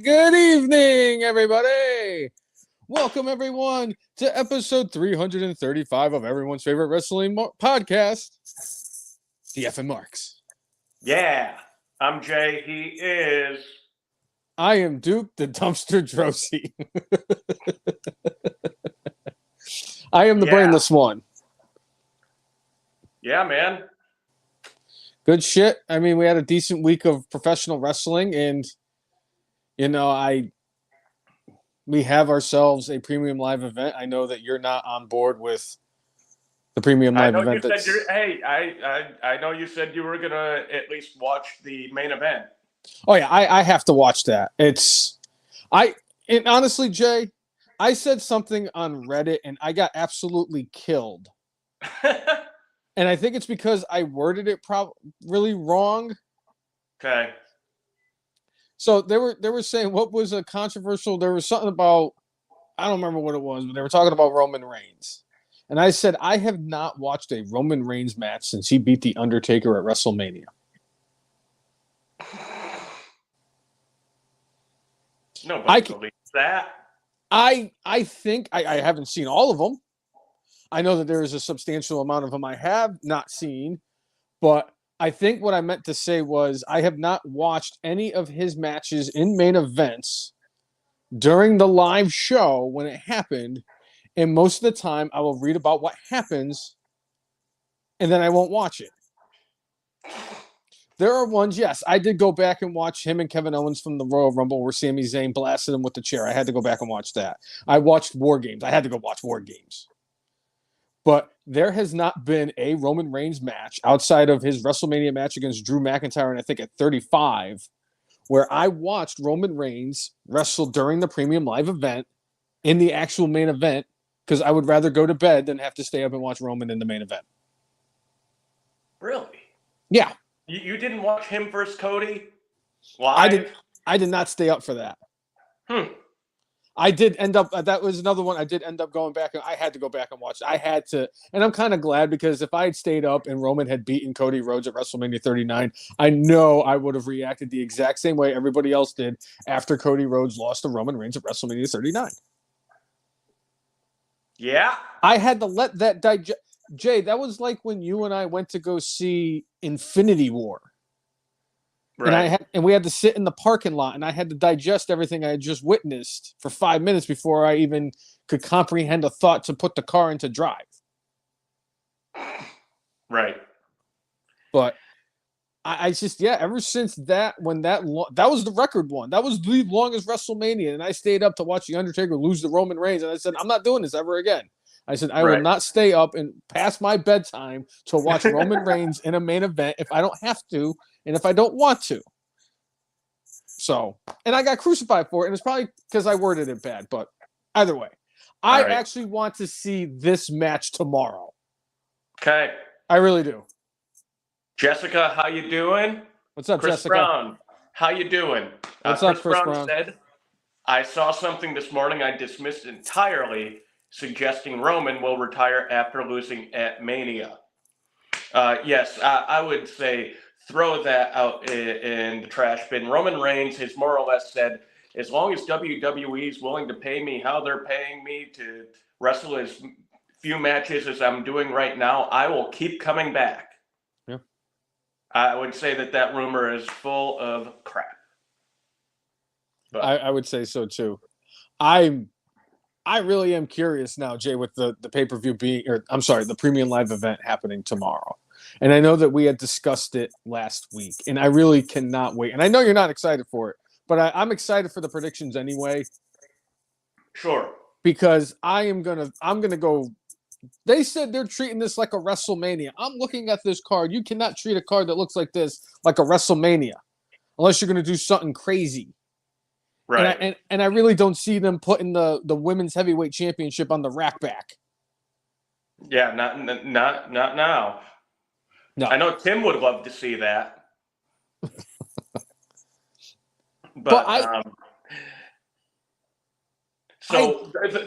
Good evening, everybody. Welcome, everyone, to episode 335 of everyone's favorite wrestling podcast, The F and Marks. Yeah, I'm Jay. He is. I am Duke, the Dumpster Drosy. I am the Brainless one. Yeah, man. Good shit. I mean, we had a decent week of professional wrestling, and we have ourselves a premium live event. I know that you're not on board with the premium live event. I know you said you were gonna at least watch the main event. Oh yeah, I have to watch that. And honestly, Jay, I said something on Reddit and I got absolutely killed. And I think it's because I worded it really wrong. Okay. So they were saying what was a controversial. There was something about, I don't remember what it was, but they were talking about Roman Reigns. And I said, I have not watched a Roman Reigns match since he beat The Undertaker at WrestleMania. Nobody believes that. I think I haven't seen all of them. I know that there is a substantial amount of them I have not seen, but I think what I meant to say was I have not watched any of his matches in main events during the live show when it happened, and most of the time I will read about what happens, and then I won't watch it. There are ones, yes, I did go back and watch him and Kevin Owens from the Royal Rumble where Sami Zayn blasted him with the chair. I had to go back and watch that. I watched War Games. I had to go watch War Games. But there has not been a Roman Reigns match outside of his WrestleMania match against Drew McIntyre, and I think at 35, where I watched Roman Reigns wrestle during the premium live event in the actual main event because I would rather go to bed than have to stay up and watch Roman in the main event. Really? Yeah. You didn't watch him versus Cody live? I did not stay up for that. I did end up, that was another one. I did end up going back, and I had to go back and watch it. I had to, and I'm kind of glad because if I had stayed up and Roman had beaten Cody Rhodes at WrestleMania 39, I know I would have reacted the exact same way everybody else did after Cody Rhodes lost to Roman Reigns at WrestleMania 39. Yeah. I had to let that digest. Jay, that was like when you and I went to go see Infinity War. Right. And we had to sit in the parking lot, and I had to digest everything I had just witnessed for 5 minutes before I even could comprehend a thought to put the car into drive. Right. But I just, ever since that, when that was the record one. That was the longest WrestleMania, and I stayed up to watch The Undertaker lose to Roman Reigns, and I said, I'm not doing this ever again. I said, I will not stay up and past my bedtime to watch Roman Reigns in a main event if I don't have to and if I don't want to. So, and I got crucified for it, and it's probably because I worded it bad, but either way, I actually want to see this match tomorrow. Okay. I really do. Jessica, how you doing? What's up, Chris Jessica? Brown, how you doing? What's up, Chris Brown? Said, I saw something this morning I dismissed entirely, suggesting Roman will retire after losing at Mania. Yes, I would say throw that out in the trash bin. Roman Reigns has more or less said, as long as WWE is willing to pay me how they're paying me to wrestle as few matches as I'm doing right now, I will keep coming back. Yeah. I would say that rumor is full of crap. But I would say so too. I really am curious now, Jay, with the pay-per-view the premium live event happening tomorrow. And I know that we had discussed it last week, and I really cannot wait. And I know you're not excited for it, but I'm excited for the predictions anyway. Sure. Because I'm gonna go. They said they're treating this like a WrestleMania. I'm looking at this card. You cannot treat a card that looks like this like a WrestleMania, unless you're gonna do something crazy. Right. And I really don't see them putting the women's heavyweight championship on the rack back. Yeah, not now. No. I know Tim would love to see that. But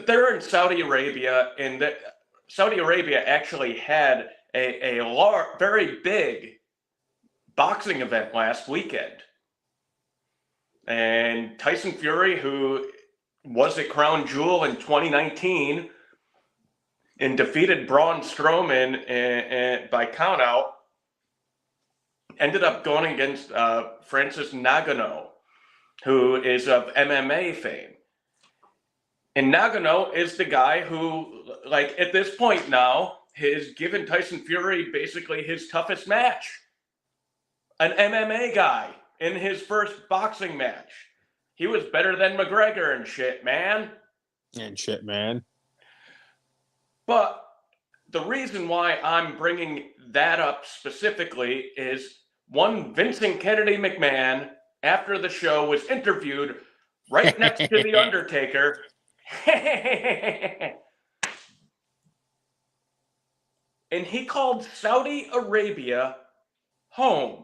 they're in Saudi Arabia, and Saudi Arabia actually had a very big boxing event last weekend. And Tyson Fury, who was a crown jewel in 2019 and defeated Braun Strowman by countout, ended up going against Francis Ngannou, who is of MMA fame. And Ngannou is the guy who, like, at this point now, has given Tyson Fury basically his toughest match. An MMA guy in his first boxing match. He was better than McGregor and shit, man. But the reason why I'm bringing that up specifically is one Vincent Kennedy McMahon, after the show, was interviewed right next to The Undertaker. And he called Saudi Arabia home.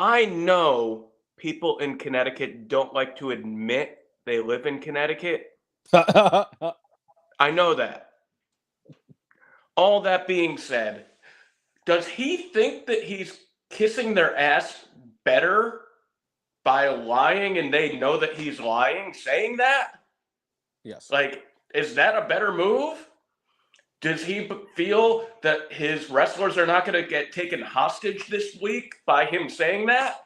I know people in Connecticut don't like to admit they live in Connecticut. I know that. All that being said, does he think that he's kissing their ass better by lying and they know that he's lying, saying that? Yes. Like, is that a better move? Does he feel that his wrestlers are not going to get taken hostage this week by him saying that?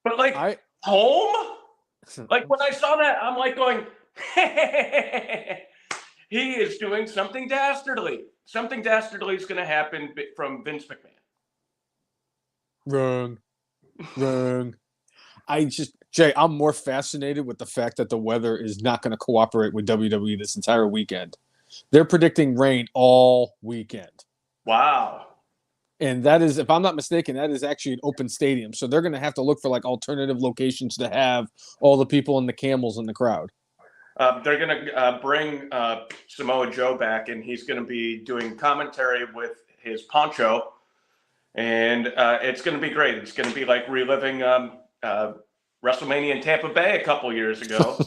But, like, home? Like, when I saw that, I'm like going, he is doing something dastardly. Something dastardly is going to happen from Vince McMahon. Wrong. Jay, I'm more fascinated with the fact that the weather is not going to cooperate with WWE this entire weekend. They're predicting rain all weekend. Wow. And that is, if I'm not mistaken, that is actually an open stadium. So they're going to have to look for like alternative locations to have all the people and the camels in the crowd. They're going to bring Samoa Joe back, and he's going to be doing commentary with his poncho. And it's going to be great. It's going to be like reliving WrestleMania in Tampa Bay a couple years ago.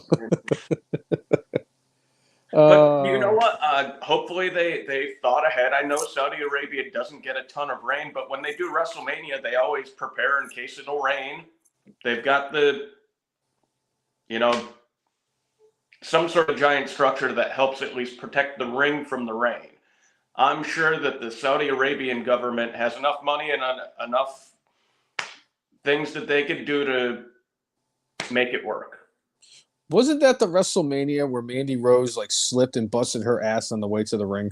But you know what? Hopefully they thought ahead. I know Saudi Arabia doesn't get a ton of rain, but when they do WrestleMania, they always prepare in case it'll rain. They've got some sort of giant structure that helps at least protect the ring from the rain. I'm sure that the Saudi Arabian government has enough money and enough things that they could do to make it work. Wasn't that the WrestleMania where Mandy Rose like slipped and busted her ass on the way to the ring?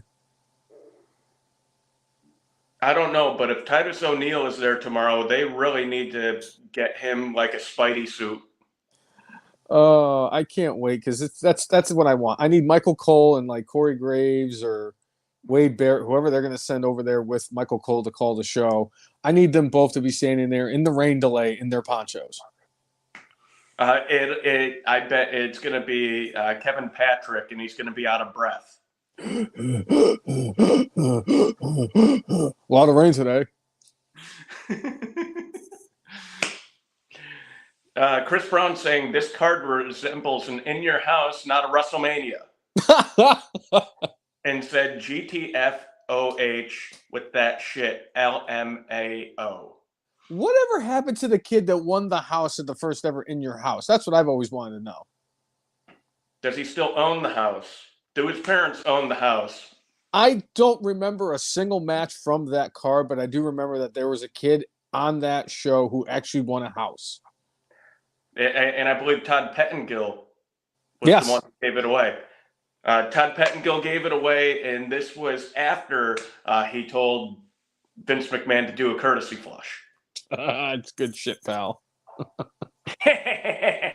I don't know, but if Titus O'Neil is there tomorrow, they really need to get him like a Spidey suit. I can't wait because that's what I want. I need Michael Cole and like Corey Graves or Wade Barrett, whoever they're going to send over there with Michael Cole to call the show. I need them both to be standing there in the rain delay in their ponchos. I bet it's going to be Kevin Patrick, and he's going to be out of breath. A lot of rain today. Chris Brown saying this card resembles an In Your House, not a WrestleMania. And said GTFOH with that shit, LMAO. Whatever happened to the kid that won the house at the first ever In Your House? That's what I've always wanted to know. Does he still own the house? Do his parents own the house? I don't remember a single match from that card, but I do remember that there was a kid on that show who actually won a house. And I believe Todd Pettengill was the one who gave it away. Todd Pettengill gave it away, and this was after he told Vince McMahon to do a courtesy flush. It's good shit, pal. I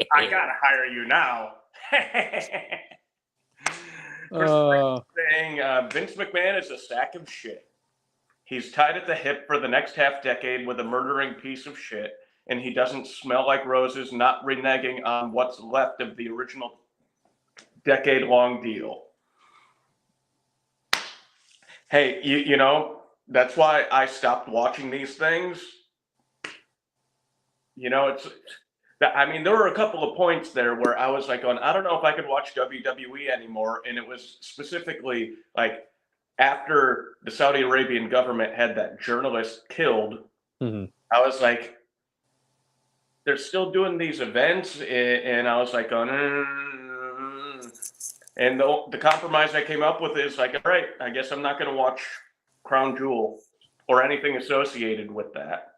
gotta hire you now. Saying Vince McMahon is a sack of shit. He's tied at the hip for the next half decade with a murdering piece of shit, and he doesn't smell like roses, not reneging on what's left of the original decade-long deal. Hey, you know, that's why I stopped watching these things. You know, I mean, there were a couple of points there where I was like, going, I don't know if I could watch WWE anymore. And it was specifically like after the Saudi Arabian government had that journalist killed, Mm-hmm. I was like, they're still doing these events. And I was like, going, and the compromise I came up with is like, all right, I guess I'm not going to watch Crown Jewel or anything associated with that.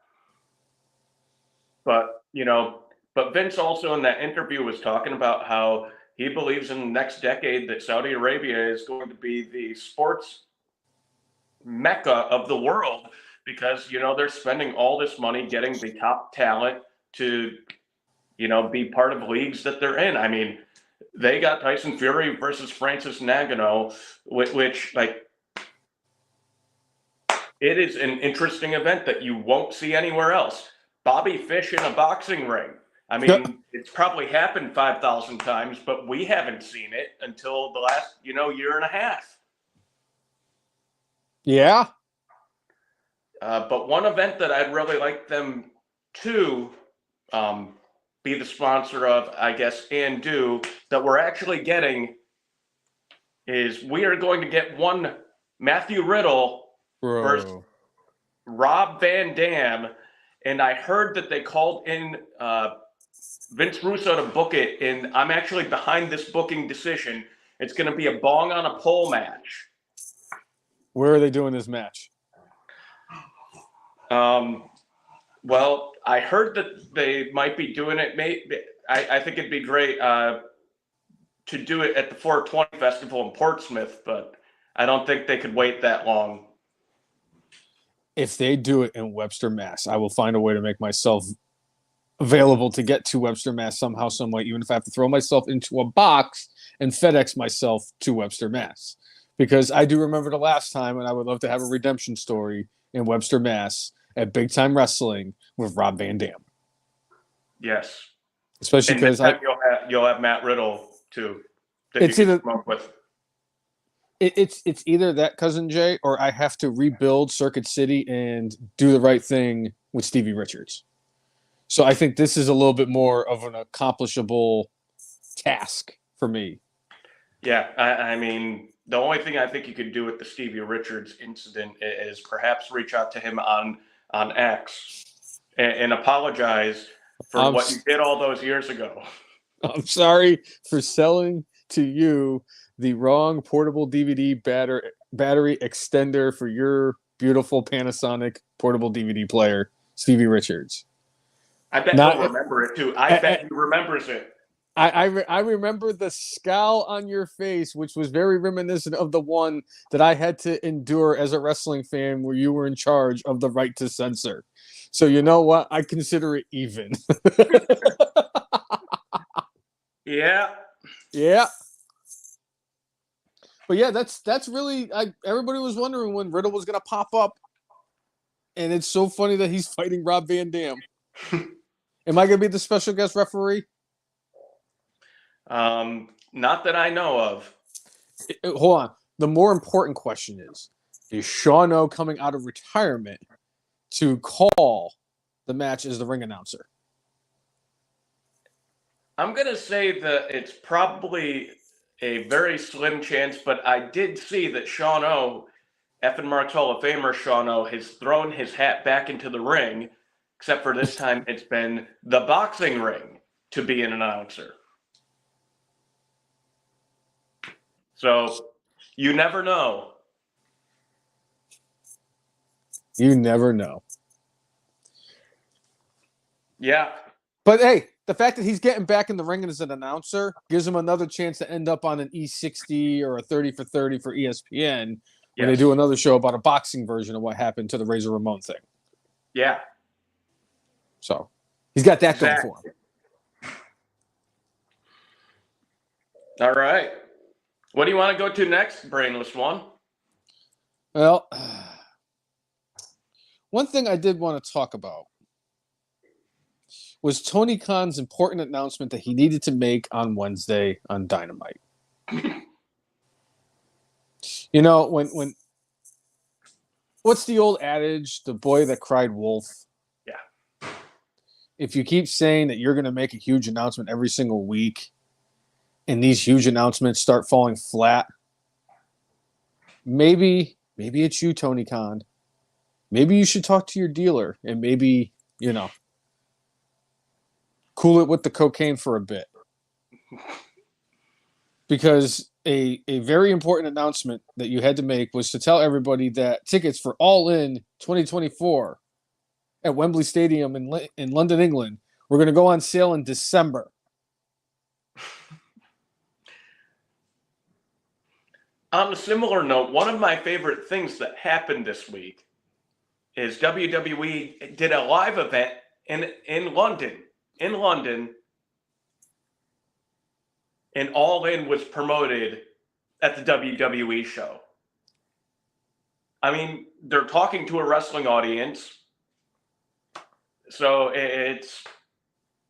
But, but Vince also in that interview was talking about how he believes in the next decade that Saudi Arabia is going to be the sports mecca of the world because, they're spending all this money getting the top talent to, be part of leagues that they're in. I mean, they got Tyson Fury versus Francis Ngannou, which like, it is an interesting event that you won't see anywhere else. Bobby Fish in a boxing ring. I mean, it's probably happened 5,000 times, but we haven't seen it until the last, year and a half. Yeah. But one event that I'd really like them to be the sponsor of, I guess, and do that we're actually getting is we are going to get one Matthew Riddle versus Rob Van Dam, and I heard that they called in Vince Russo to book it, and I'm actually behind this booking decision. It's going to be a bong on a pole match. Where are they doing this match? Well, I heard that they might be doing it. I think it'd be great to do it at the 420 Festival in Portsmouth, but I don't think they could wait that long. If they do it in Webster, Mass, I will find a way to make myself available to get to Webster, Mass somehow, some way, even if I have to throw myself into a box and FedEx myself to Webster, Mass. Because I do remember the last time, and I would love to have a redemption story in Webster, Mass at Big Time Wrestling with Rob Van Dam. Yes. Especially because you'll have Matt Riddle too. It's either that, Cousin Jay, or I have to rebuild Circuit City and do the right thing with Stevie Richards. So I think this is a little bit more of an accomplishable task for me. Yeah, I mean, the only thing I think you could do with the Stevie Richards incident is perhaps reach out to him on X and apologize for what you did all those years ago. I'm sorry for selling to you the wrong portable DVD battery extender for your beautiful Panasonic portable DVD player, Stevie Richards. I bet he'll remember it too. I bet he remembers it. I remember the scowl on your face, which was very reminiscent of the one that I had to endure as a wrestling fan where you were in charge of the right to censor. So you know what? I consider it even. Yeah. Yeah. But yeah, that's really everybody was wondering when Riddle was going to pop up. And it's so funny that he's fighting Rob Van Dam. Am I going to be the special guest referee? Not that I know of. Hold on. The more important question is Sean O coming out of retirement to call the match as the ring announcer? I'm going to say that it's probably a very slim chance, but I did see that Sean O, F and Mark's Hall of Famer Sean O, has thrown his hat back into the ring, except for this time it's been the boxing ring to be an announcer. So you never know. You never know. Yeah. But hey, the fact that he's getting back in the ring as an announcer gives him another chance to end up on an E60 or a 30 for 30 for ESPN when they do another show about a boxing version of what happened to the Razor Ramon thing. Yeah. So he's got that going for him. All right. What do you want to go to next, Brainless One? Well, one thing I did want to talk about was Tony Khan's important announcement that he needed to make on Wednesday on Dynamite. You know, when what's the old adage, the boy that cried wolf? Yeah. if you keep saying that you're going to make a huge announcement every single week, and these huge announcements start falling flat, maybe it's you, Tony Khan. Maybe you should talk to your dealer and maybe, cool it with the cocaine for a bit. Because a very important announcement that you had to make was to tell everybody that tickets for All In 2024 at Wembley Stadium in London, England, were going to go on sale in December. On a similar note, one of my favorite things that happened this week is WWE did a live event in London. And All In was promoted at the WWE show. I mean, they're talking to a wrestling audience. So it's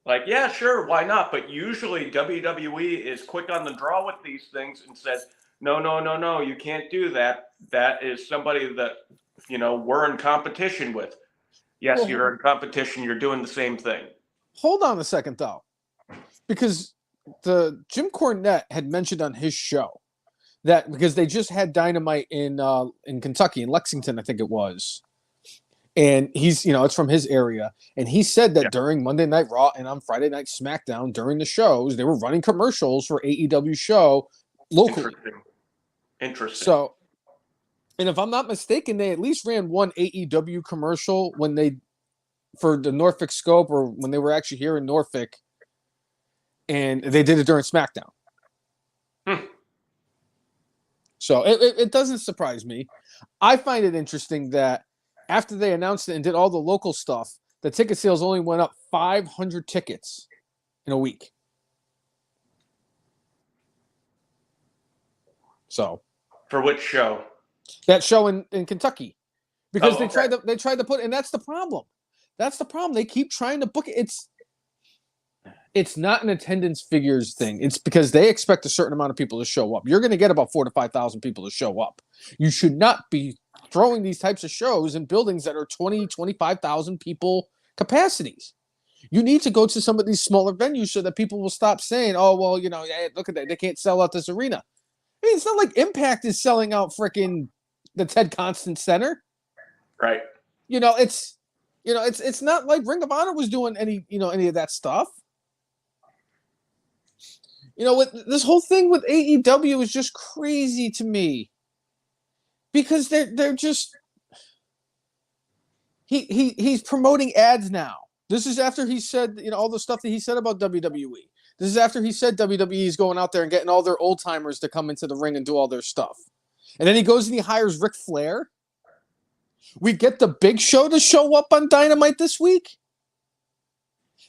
like, yeah, sure, why not? But usually WWE is quick on the draw with these things and says, no, you can't do that. That is somebody that, we're in competition with. Yes, well, you're in competition. You're doing the same thing. Hold on a second, though. Because the Jim Cornette had mentioned on his show that because they just had Dynamite in Kentucky, in Lexington, I think it was. And he's, it's from his area. And he said that during Monday Night Raw and on Friday Night SmackDown, during the shows, they were running commercials for AEW show locally. Interesting. So, and if I'm not mistaken, they at least ran one AEW commercial for the Norfolk Scope, or when they were actually here in Norfolk, and they did it during SmackDown. So it doesn't surprise me. I find it interesting that after they announced it and did all the local stuff, the ticket sales only went up 500 tickets in a week. So, for which show? That show in Kentucky, because they tried to put, and that's the problem. That's the problem. They keep trying to book it. It's not an attendance figures thing. It's because they expect a certain amount of people to show up. You're going to get about 4,000 to 5,000 people to show up. You should not be throwing these types of shows in buildings that are 20, 25,000 people capacities. You need to go to some of these smaller venues so that people will stop saying, oh, well, look at that. They can't sell out this arena. I mean, it's not like Impact is selling out freaking the Ted Constant Center. Right. It's not like Ring of Honor was doing any of that stuff. With this whole thing with AEW is just crazy to me. Because they're just he's promoting ads now. This is after he said, all the stuff that he said about WWE. This is after he said WWE is going out there and getting all their old timers to come into the ring and do all their stuff. And then he goes and he hires Ric Flair. We get the Big Show to show up on Dynamite this week.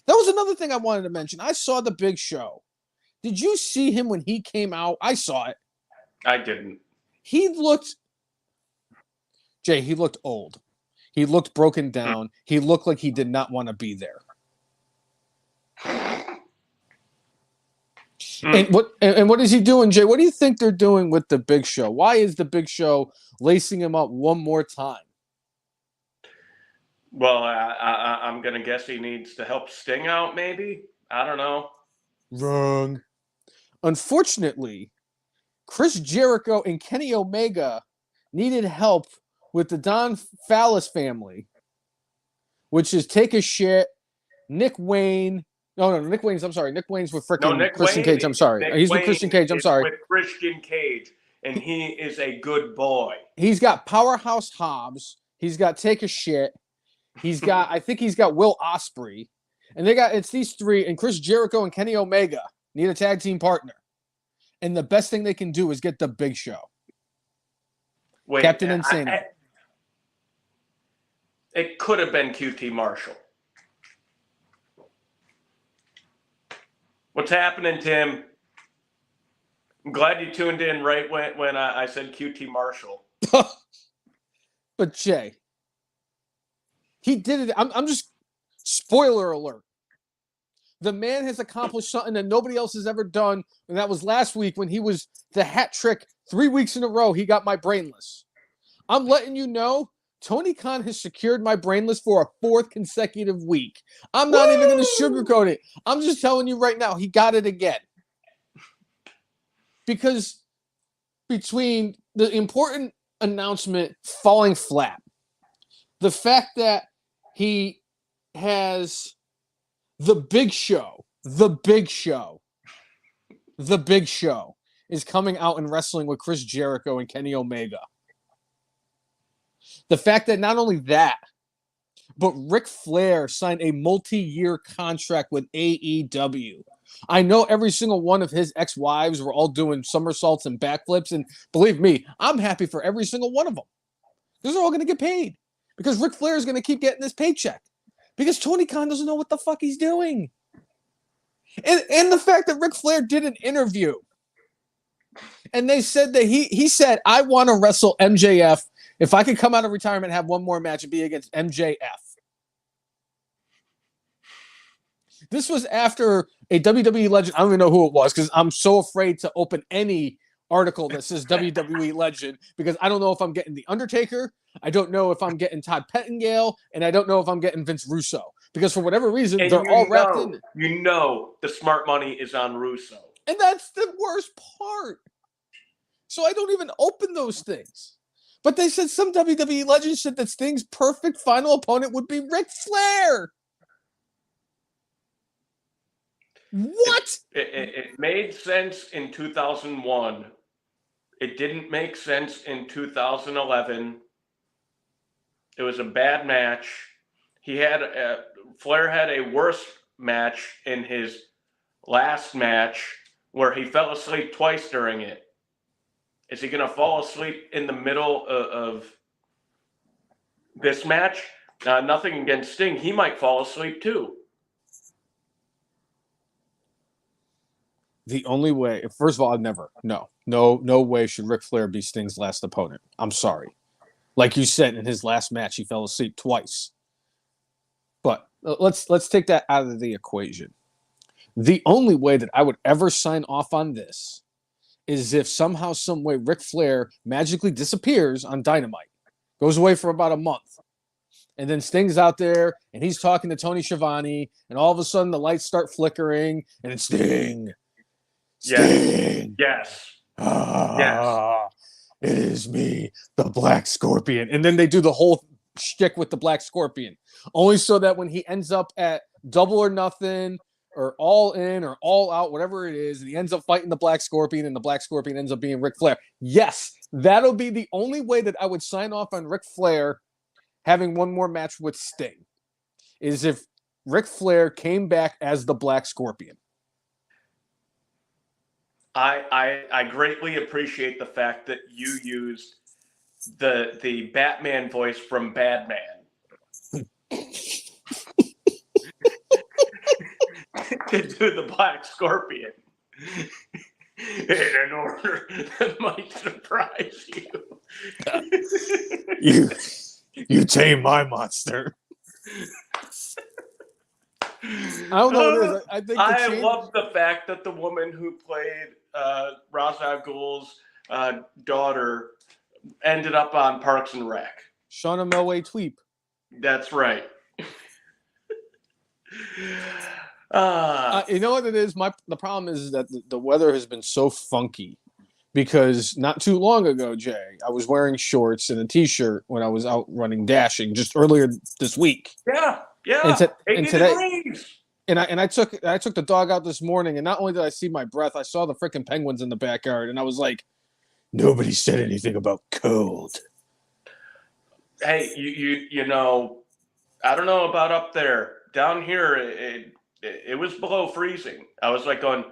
That was another thing I wanted to mention. I saw the Big Show. Did you see him when he came out? I saw it. I didn't. He looked old. He looked broken down. He looked like he did not want to be there. And what is he doing, Jay? What do you think they're doing with the Big Show? Why is the Big Show lacing him up one more time? Well, I'm going to guess he needs to help Sting out, maybe? I don't know. Wrong. Unfortunately, Chris Jericho and Kenny Omega needed help with the Don Fallis family, which is Take a Shit, Nick Wayne. No, Nick Wayne's. I'm sorry. Nick Wayne's with freaking Christian Cage. I'm sorry. He's with Christian Cage. I'm sorry. With Christian Cage, and he is a good boy. He's got Powerhouse Hobbs. He's got Take a Shit. I think he's got Will Ospreay. And it's these three, and Chris Jericho and Kenny Omega need a tag team partner. And the best thing they can do is get the Big Show. Wait, Captain Insane. It could have been QT Marshall. What's happening, Tim? I'm glad you tuned in right when I said QT Marshall. But Jay, he did it. I'm just, spoiler alert. The man has accomplished something that nobody else has ever done, and that was last week when he was the hat trick 3 weeks in a row. He got my Brainless. I'm letting you know Tony Khan has secured my Brainless for a 4th consecutive week. I'm not even going to sugarcoat it. I'm just telling you right now, he got it again. Because between the important announcement falling flat, the fact that he has the Big Show is coming out and wrestling with Chris Jericho and Kenny Omega. The fact that not only that, but Ric Flair signed a multi-year contract with AEW. I know every single one of his ex-wives were all doing somersaults and backflips, and believe me, I'm happy for every single one of them. Because they're all going to get paid. Because Ric Flair is going to keep getting this paycheck. Because Tony Khan doesn't know what the fuck he's doing. And the fact that Ric Flair did an interview, and they said that he said, I want to wrestle MJF. If I could come out of retirement and have one more match, it'd be against MJF. This was after a WWE legend. I don't even know who it was because I'm so afraid to open any article that says WWE legend because I don't know if I'm getting The Undertaker. I don't know if I'm getting Todd Pettengill, and I don't know if I'm getting Vince Russo because for whatever reason, and they're all wrapped in. You know the smart money is on Russo. And that's the worst part. So I don't even open those things. But they said some WWE legend said that Sting's perfect final opponent would be Ric Flair. What? It made sense in 2001. It didn't make sense in 2011. It was a bad match. Flair had a worse match in his last match where he fell asleep twice during it. Is he going to fall asleep in the middle of this match? Nothing against Sting. He might fall asleep too. The only way, first of all, I'd never, no way should Ric Flair be Sting's last opponent. I'm sorry. Like you said, in his last match, he fell asleep twice. But let's take that out of the equation. The only way that I would ever sign off on this is if somehow, some way, Ric Flair magically disappears on Dynamite, goes away for about a month, and then Sting's out there, and he's talking to Tony Schiavone, and all of a sudden the lights start flickering, and it's Sting. Sting. Yes. Yes. It is me, the Black Scorpion. And then they do the whole shtick with the Black Scorpion, only so that when he ends up at Double or Nothing, or All In, or All Out, whatever it is, and he ends up fighting the Black Scorpion, and the Black Scorpion ends up being Ric Flair. Yes, that'll be the only way that I would sign off on Ric Flair having one more match with Sting, is if Ric Flair came back as the Black Scorpion. I greatly appreciate the fact that you used the Batman voice from Badman. To do the Black Scorpion in an order that might surprise you. You tame my monster. I don't know what it is. I think I love the fact that the woman who played Ra's al Ghul's daughter ended up on Parks and Rec. Shauna Melway Tweep. That's right. You know what it is? The problem is that the weather has been so funky because not too long ago, Jay, I was wearing shorts and a t-shirt when I was out running dashing just earlier this week. Yeah. And today, and I took the dog out this morning, and not only did I see my breath, I saw the freaking penguins in the backyard, and I was like, nobody said anything about cold. Hey, you know, I don't know about up there. Down here, it was below freezing. I was like going,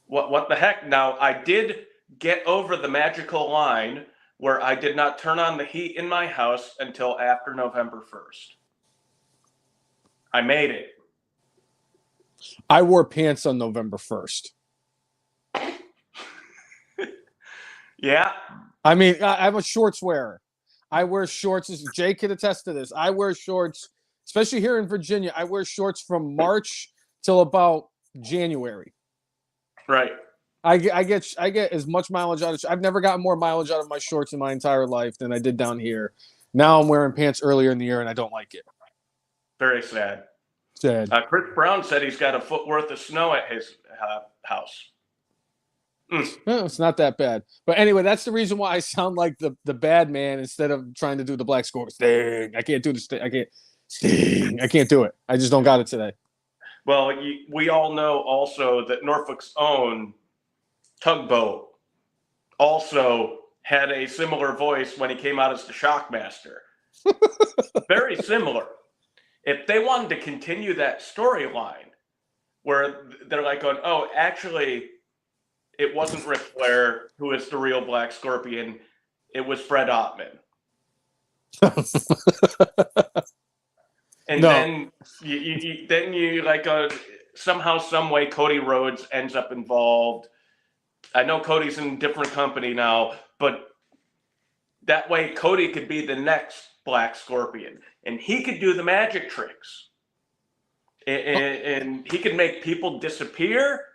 what the heck? Now, I did get over the magical line where I did not turn on the heat in my house until after November 1st. I made it. I wore pants on November 1st. Yeah. I mean, I'm a shorts wearer. I wear shorts. Jay can attest to this. I wear shorts, especially here in Virginia. I wear shorts from March till about January. Right. I get as much mileage out of. I've never gotten more mileage out of my shorts in my entire life than I did down here. Now I'm wearing pants earlier in the year, and I don't like it. Very sad. Sad. Chris Brown said he's got a foot worth of snow at his house. No, it's not that bad. But anyway, that's the reason why I sound like the bad man instead of trying to do the Black Scorpion. Sting. I can't do the Sting. I can't. Sting. I can't do it. I just don't got it today. Well, we all know also that Norfolk's own Tugboat also had a similar voice when he came out as the Shockmaster. Very similar. If they wanted to continue that storyline where they're like going, oh, actually, it wasn't Ric Flair who was the real Black Scorpion. It was Fred Ottman. And then you like somehow, some way, Cody Rhodes ends up involved. I know Cody's in a different company now, but that way Cody could be the next Black Scorpion, and he could do the magic tricks, and he can make people disappear.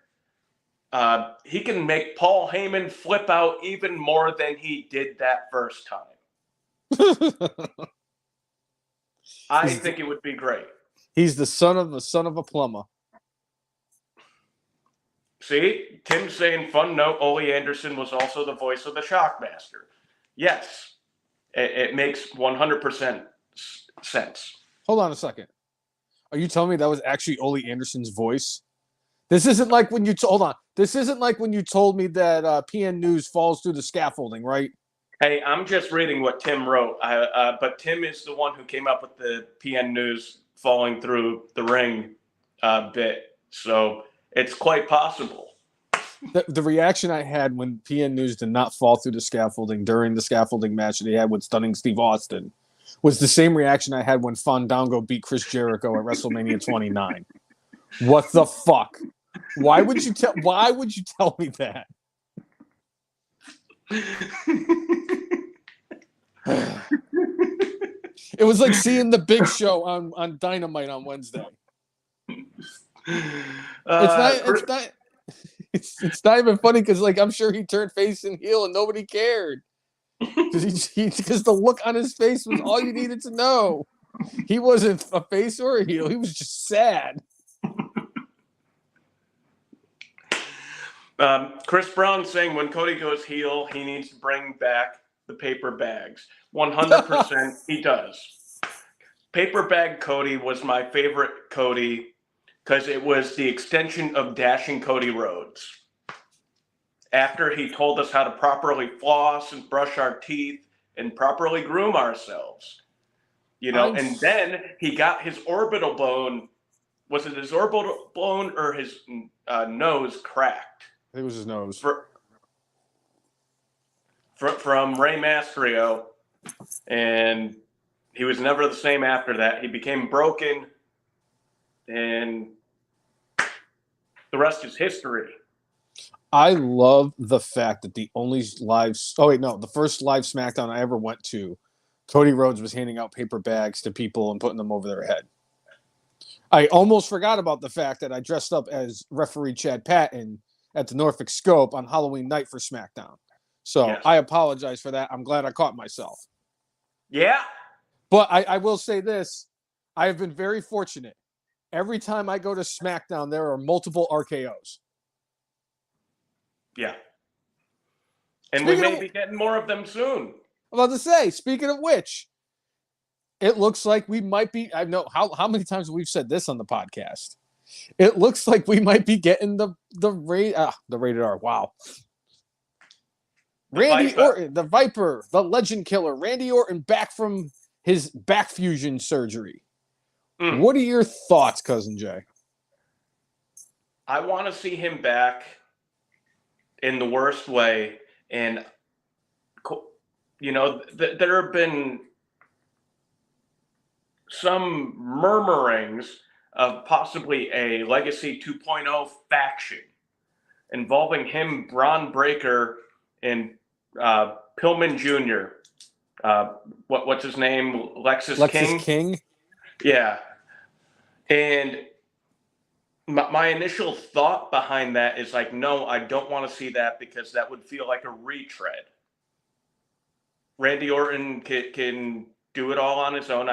He can make Paul Heyman flip out even more than he did that first time. I think it would be great. He's the son of a plumber. See, Tim's saying, fun note, Ole Anderson was also the voice of the Shockmaster. Yes, it makes 100% sense. Hold on a second. Are you telling me that was actually Ole Anderson's voice? This isn't like when you hold on. This isn't like when you told me that PN News falls through the scaffolding, right? Hey, I'm just reading what Tim wrote, but Tim is the one who came up with the PN News falling through the ring bit, so it's quite possible. The reaction I had when PN News did not fall through the scaffolding during the scaffolding match that he had with Stunning Steve Austin was the same reaction I had when Fandango beat Chris Jericho at WrestleMania 29. What the fuck? Why would you tell me that? It was like seeing the Big Show on Dynamite on Wednesday. It's not even funny because, like, I'm sure he turned face and heel and nobody cared because the look on his face was all you needed to know. He wasn't a face or a heel; he was just sad. Chris Brown saying when Cody goes heel, he needs to bring back the paper bags. 100% he does. Paper bag Cody was my favorite Cody because it was the extension of Dashing Cody Rhodes. After he told us how to properly floss and brush our teeth and properly groom ourselves. And then he got his orbital bone. Was it his orbital bone or his nose cracked? I think it was his nose. From Rey Mysterio, and he was never the same after that. He became broken, and the rest is history. I love the fact that the first live SmackDown I ever went to, Cody Rhodes was handing out paper bags to people and putting them over their head. I almost forgot about the fact that I dressed up as referee Chad Patton at the Norfolk Scope on Halloween night for SmackDown. So yes. I apologize for that. I'm glad I caught myself. Yeah. But I will say this. I have been very fortunate. Every time I go to SmackDown, there are multiple RKOs. Yeah. And we may be getting more of them soon. I'm about to say, speaking of which, it looks like we might be, I know how many times we've said this on the podcast. It looks like we might be getting the rated R. Wow. Randy Orton, the Viper, the Legend Killer, Randy Orton back from his back fusion surgery. What are your thoughts, Cousin Jay? I want to see him back in the worst way. And, there have been some murmurings of possibly a Legacy 2.0 faction involving him, Braun Breaker, and Pillman Jr. What's his name? Lexus King? Yeah. And my initial thought behind that is like, no, I don't want to see that because that would feel like a retread. Randy Orton can do it all on his own.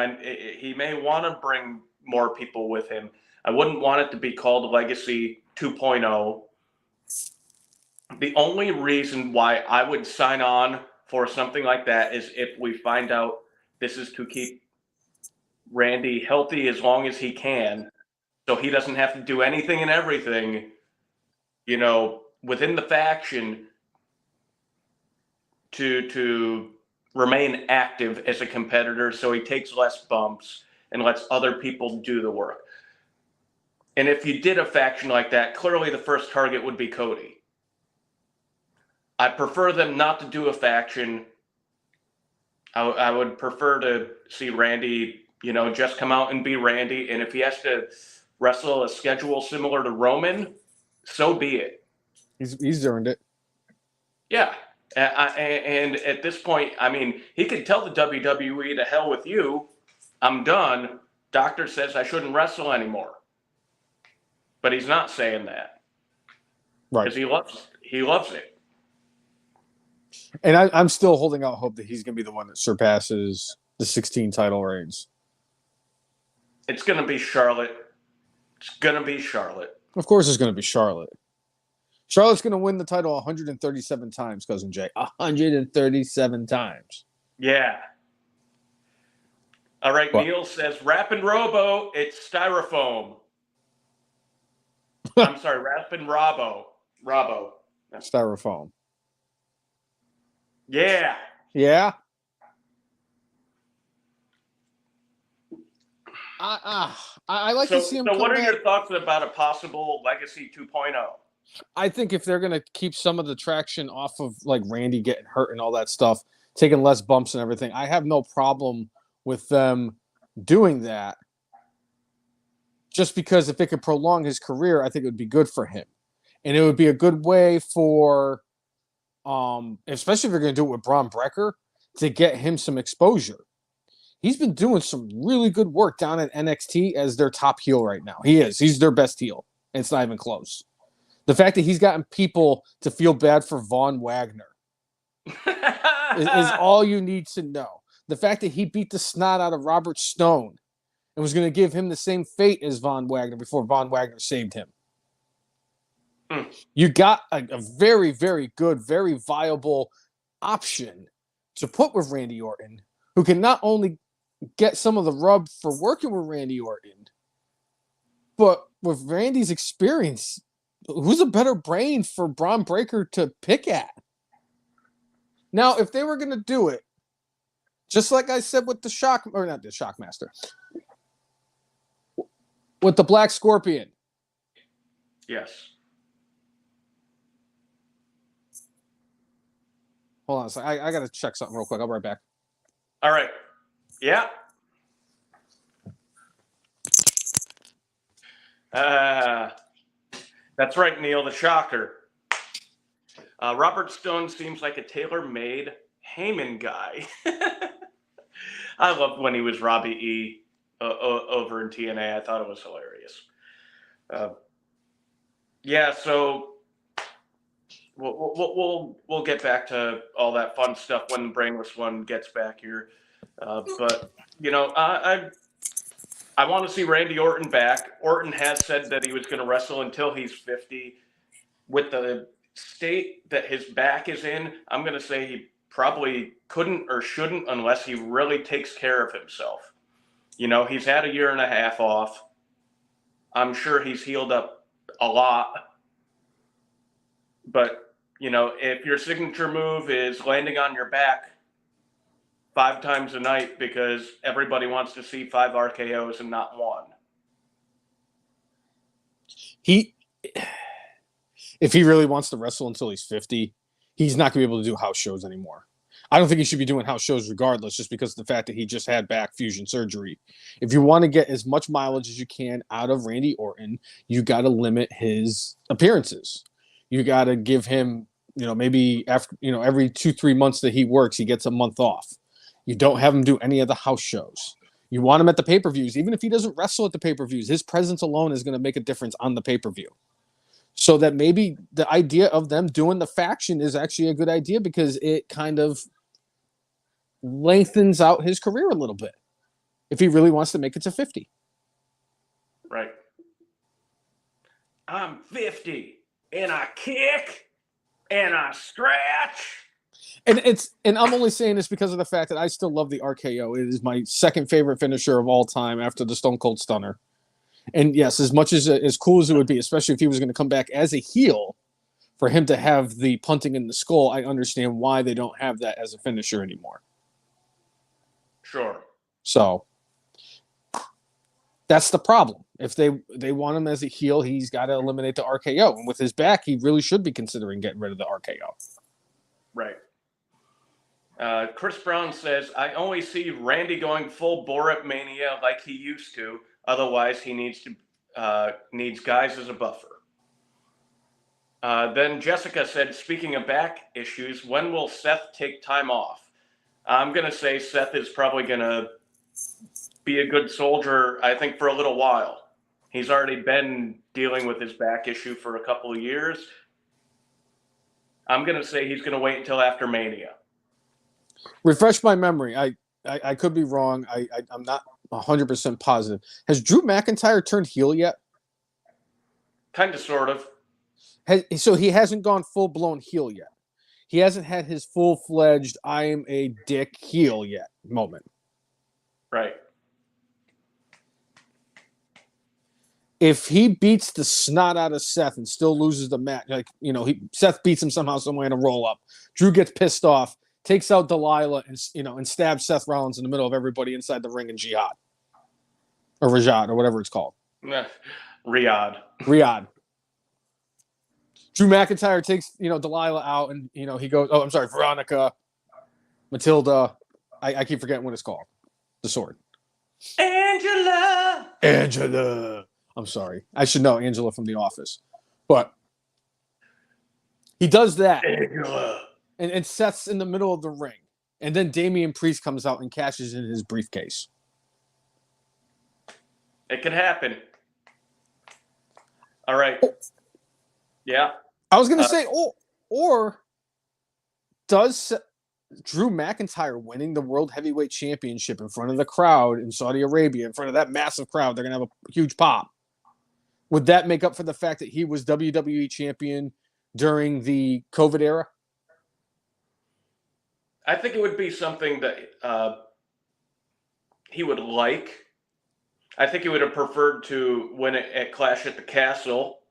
He may want to bring more people with him. I wouldn't want it to be called Legacy 2.0. The only reason why I would sign on for something like that is if we find out this is to keep Randy healthy as long as he can, so he doesn't have to do anything and everything, within the faction to remain active as a competitor, so he takes less bumps and lets other people do the work. And if you did a faction like that, clearly the first target would be Cody. I prefer them not to do a faction. I would prefer to see Randy, just come out and be Randy. And if he has to wrestle a schedule similar to Roman, so be it. He's earned it. Yeah. And at this point, I mean, he could tell the WWE, to hell with you. I'm done. Doctor says I shouldn't wrestle anymore. But he's not saying that. Right. Because he loves it. And I'm still holding out hope that he's going to be the one that surpasses the 16 title reigns. It's going to be Charlotte. It's going to be Charlotte. Of course it's going to be Charlotte. Charlotte's going to win the title 137 times, Cousin Jay. 137 times. Yeah. All right, what? Neil says, Rappin' Robo, it's styrofoam. I'm sorry, Rappin' Robbo. Styrofoam. Yeah. Yeah? I like to see him So what are your thoughts about a possible Legacy 2.0? I think if they're going to keep some of the traction off of like Randy getting hurt and all that stuff, taking less bumps and everything, I have no problem with them doing that. Just because if it could prolong his career, I think it would be good for him. And it would be a good way for, especially if they're going to do it with Braun Breaker, to get him some exposure. He's been doing some really good work down at NXT as their top heel right now. He is. He's their best heel. It's not even close. The fact that he's gotten people to feel bad for Von Wagner is all you need to know. The fact that he beat the snot out of Robert Stone and was going to give him the same fate as Von Wagner before Von Wagner saved him. You got a very, very good, very viable option to put with Randy Orton, who can not only get some of the rub for working with Randy Orton, but with Randy's experience, who's a better brain for Braun Breaker to pick at? Now, if they were going to do it, just like I said with the Shockmaster, with the Black Scorpion. Yes. Hold on a second. I got to check something real quick. I'll be right back. All right. Yeah. That's right, Neil, the shocker. Robert Stone seems like a tailor-made Heyman guy. I loved when he was Robbie E. Over in TNA. I thought it was hilarious. Yeah, so we'll get back to all that fun stuff when the Brainless one gets back here. But I want to see Randy Orton back. Orton has said that he was going to wrestle until he's 50. With the state that his back is in, I'm going to say he probably couldn't or shouldn't unless he really takes care of himself. He's had a year and a half off. I'm sure he's healed up a lot. But, if your signature move is landing on your back 5 times a night because everybody wants to see 5 RKOs and not 1. If he really wants to wrestle until he's 50, he's not going to be able to do house shows anymore. I don't think he should be doing house shows regardless, just because of the fact that he just had back fusion surgery. If you want to get as much mileage as you can out of Randy Orton, you got to limit his appearances. You got to give him, maybe after, every 2-3 months that he works, he gets a month off. You don't have him do any of the house shows. You want him at the pay-per-views. Even if he doesn't wrestle at the pay-per-views, his presence alone is going to make a difference on the pay-per-view. So that maybe the idea of them doing the faction is actually a good idea, because it kind of lengthens out his career a little bit if he really wants to make it to 50. Right. I'm 50 and I kick and I stretch. And I'm only saying this because of the fact that I still love the RKO. It is my second favorite finisher of all time after the Stone Cold Stunner. And yes, as much as cool as it would be, especially if he was going to come back as a heel, for him to have the punting in the skull, I understand why they don't have that as a finisher anymore. Sure. So that's the problem. If they want him as a heel, he's got to eliminate the RKO. And with his back, he really should be considering getting rid of the RKO. Right. Chris Brown says, I only see Randy going full Borat Mania like he used to. Otherwise, he needs guys as a buffer. Then Jessica said, speaking of back issues, when will Seth take time off? I'm going to say Seth is probably going to be a good soldier, I think, for a little while. He's already been dealing with his back issue for a couple of years. I'm going to say he's going to wait until after Mania. Refresh my memory. I could be wrong. I'm not 100% positive. Has Drew McIntyre turned heel yet? Kind of, sort of. So he hasn't gone full-blown heel yet. He hasn't had his full-fledged I am a dick heel yet moment. Right. If he beats the snot out of Seth and still loses the match, Seth beats him somehow, some way in a roll-up. Drew gets pissed off, takes out Delilah, and stabs Seth Rollins in the middle of everybody inside the ring in Jihad. Or Rajad, or whatever it's called. Riyadh. Drew McIntyre takes, Delilah out, and, he goes, oh, I'm sorry, Veronica, Matilda. I keep forgetting what it's called. The sword. Angela. I'm sorry. I should know Angela from The Office. But he does that. Angela. And Seth's in the middle of the ring. And then Damian Priest comes out and cashes in his briefcase. It could happen. All right. Yeah. I was going to say, or does Drew McIntyre winning the World Heavyweight Championship in front of the crowd in Saudi Arabia, in front of that massive crowd, they're going to have a huge pop. Would that make up for the fact that he was WWE champion during the COVID era? I think it would be something that he would like. I think he would have preferred to win it at Clash at the Castle.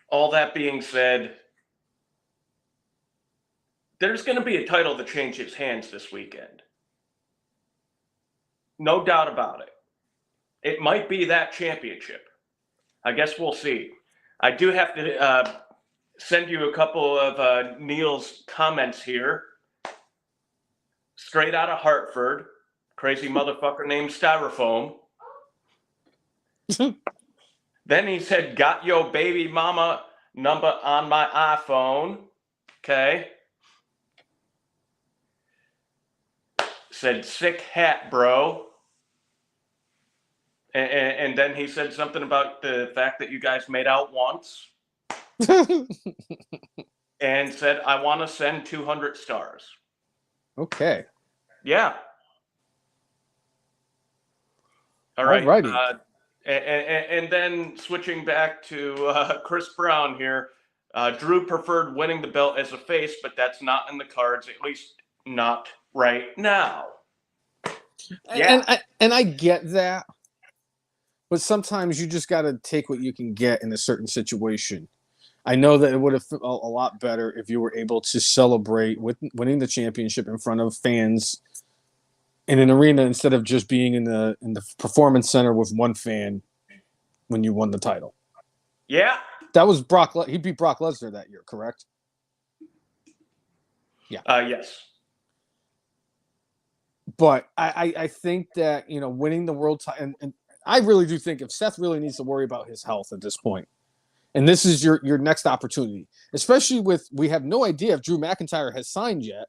All that being said, there's going to be a title that changes hands this weekend. No doubt about it. It might be that championship. I guess we'll see. I do have to send you a couple of Neil's comments here. Straight out of Hartford. Crazy motherfucker named Styrofoam. Then he said, got your baby mama number on my iPhone. Okay. Said, sick hat, bro. And then he said something about the fact that you guys made out once. And said, I want to send 200 stars. Okay. Yeah. All right. And then switching back to Chris Brown here. Drew preferred winning the belt as a face, but that's not in the cards, at least not right now. Yeah. And I get that. But sometimes you just got to take what you can get in a certain situation. I know that it would have felt a lot better if you were able to celebrate with winning the championship in front of fans in an arena instead of just being in the performance center with one fan when you won the title. Yeah. That was he beat Brock Lesnar that year, correct? Yeah. Yes. But I think that, winning the world title, and I really do think if Seth really needs to worry about his health at this point, and this is your next opportunity, especially we have no idea if Drew McIntyre has signed yet,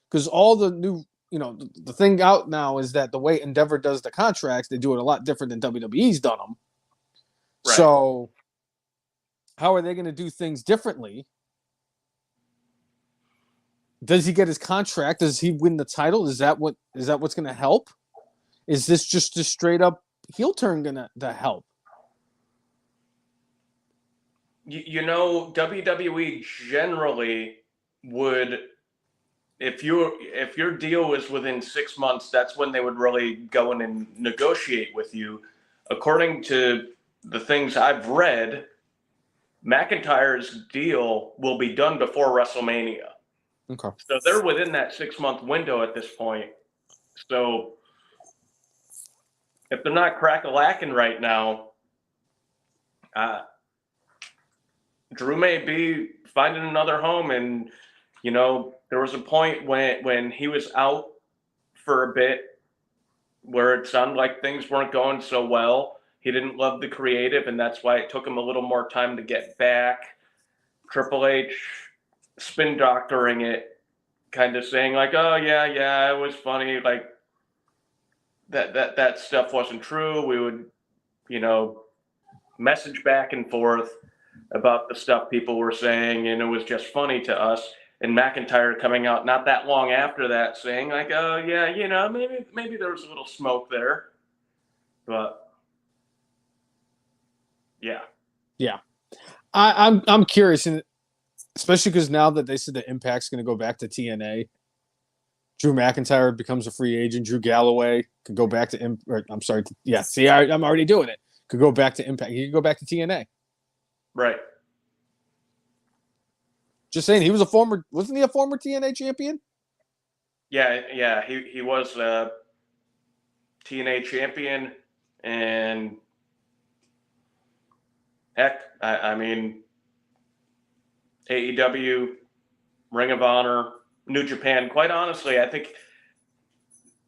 because all the new, the thing out now is that the way Endeavor does the contracts, they do it a lot different than WWE's done them. Right. So how are they going to do things differently Does he get his contract? Does he win the title? Is that what's going to help? Is this just a straight up heel turn going to help? WWE generally would, if your deal was within 6 months, that's when they would really go in and negotiate with you. According to the things I've read, McIntyre's deal will be done before WrestleMania. Okay. So they're within that 6-month window at this point. So if they're not crack-a-lacking right now, Drew may be finding another home. And, there was a point when he was out for a bit where it sounded like things weren't going so well. He didn't love the creative, and that's why it took him a little more time to get back. Triple H spin doctoring it, kind of saying like, "Oh yeah, it was funny." Like that stuff wasn't true. We would, message back and forth about the stuff people were saying, and it was just funny to us. And McIntyre coming out not that long after that saying like, "Oh yeah, maybe there was a little smoke there," but yeah. I'm curious, and especially because now that they said the Impact's going to go back to TNA, Drew McIntyre becomes a free agent. Drew Galloway could go back to See, I'm already doing it. Could go back to Impact. He could go back to TNA. Right. Just saying, wasn't he a former TNA champion? Yeah. He was a TNA champion, and heck, I mean, AEW, Ring of Honor, New Japan. Quite honestly, I think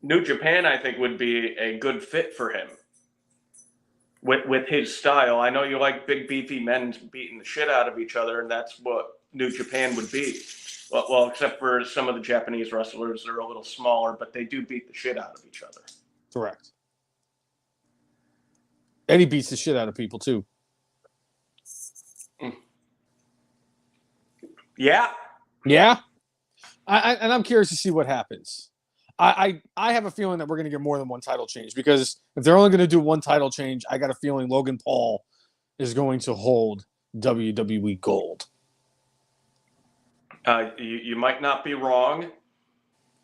New Japan, would be a good fit for him with his style. I know you like big, beefy men beating the shit out of each other, and that's what New Japan would be. Well, except for some of the Japanese wrestlers, they're a little smaller, but they do beat the shit out of each other. Correct. And he beats the shit out of people too. Yeah. And I'm curious to see what happens. I have a feeling that we're going to get more than one title change, because if they're only going to do one title change, I got a feeling Logan Paul is going to hold WWE Gold. You might not be wrong.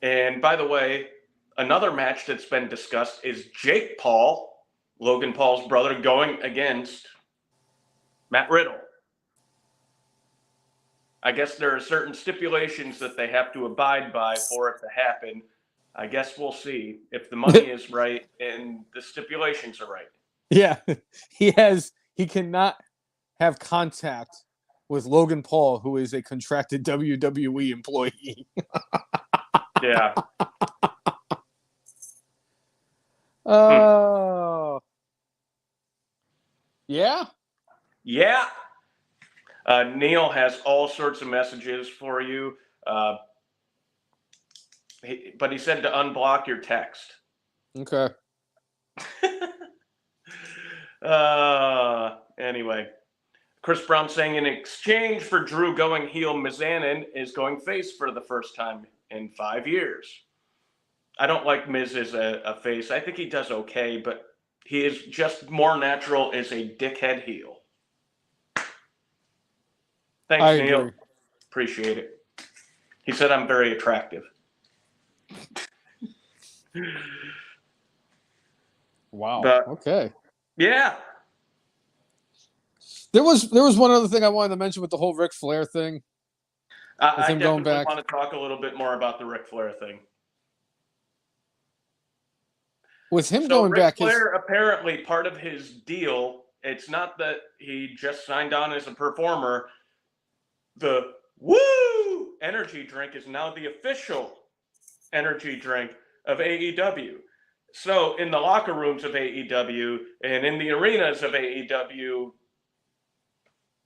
And by the way, another match that's been discussed is Jake Paul, Logan Paul's brother, going against Matt Riddle. I guess there are certain stipulations that they have to abide by for it to happen. I guess we'll see if the money is right and the stipulations are right. Yeah, he cannot have contact with Logan Paul, who is a contracted WWE employee. Yeah. Oh. Yeah. Neil has all sorts of messages for you, but he said to unblock your text. Okay. Anyway, Chris Brown saying in exchange for Drew going heel, Mizanin is going face for the first time in 5 years. I don't like Miz as a face. I think he does okay, but he is just more natural as a dickhead heel. Thanks, Neil. Agree. Appreciate it. He said I'm very attractive. Wow. But, okay. Yeah. There was one other thing I wanted to mention with the whole Ric Flair thing. I definitely want to talk a little bit more about the Ric Flair thing. With him going Ric back, Flair, apparently part of his deal, it's not that he just signed on as a performer. The Woo energy drink is now the official energy drink of AEW. So in the locker rooms of AEW and in the arenas of AEW,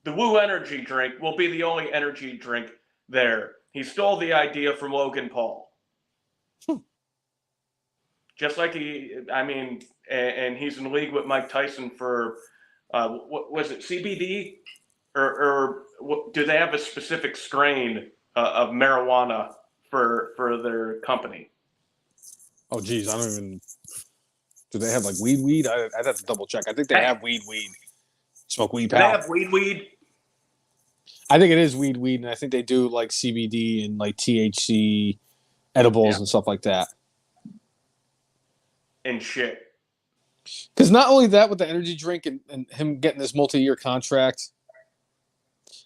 the Woo energy drink will be the only energy drink there. He stole the idea from Logan Paul. Just like and he's in league with Mike Tyson for, what was it, CBD? Or do they have a specific strain of marijuana for their company. Oh, geez, I don't even. Do they have like weed? I'd have to double check. I think they have weed. Smoke weed, Do they pal. have weed? I think it is weed, and I think they do like CBD and like THC edibles and stuff like that. And shit. Because not only that, with the energy drink and him getting this multi-year contract,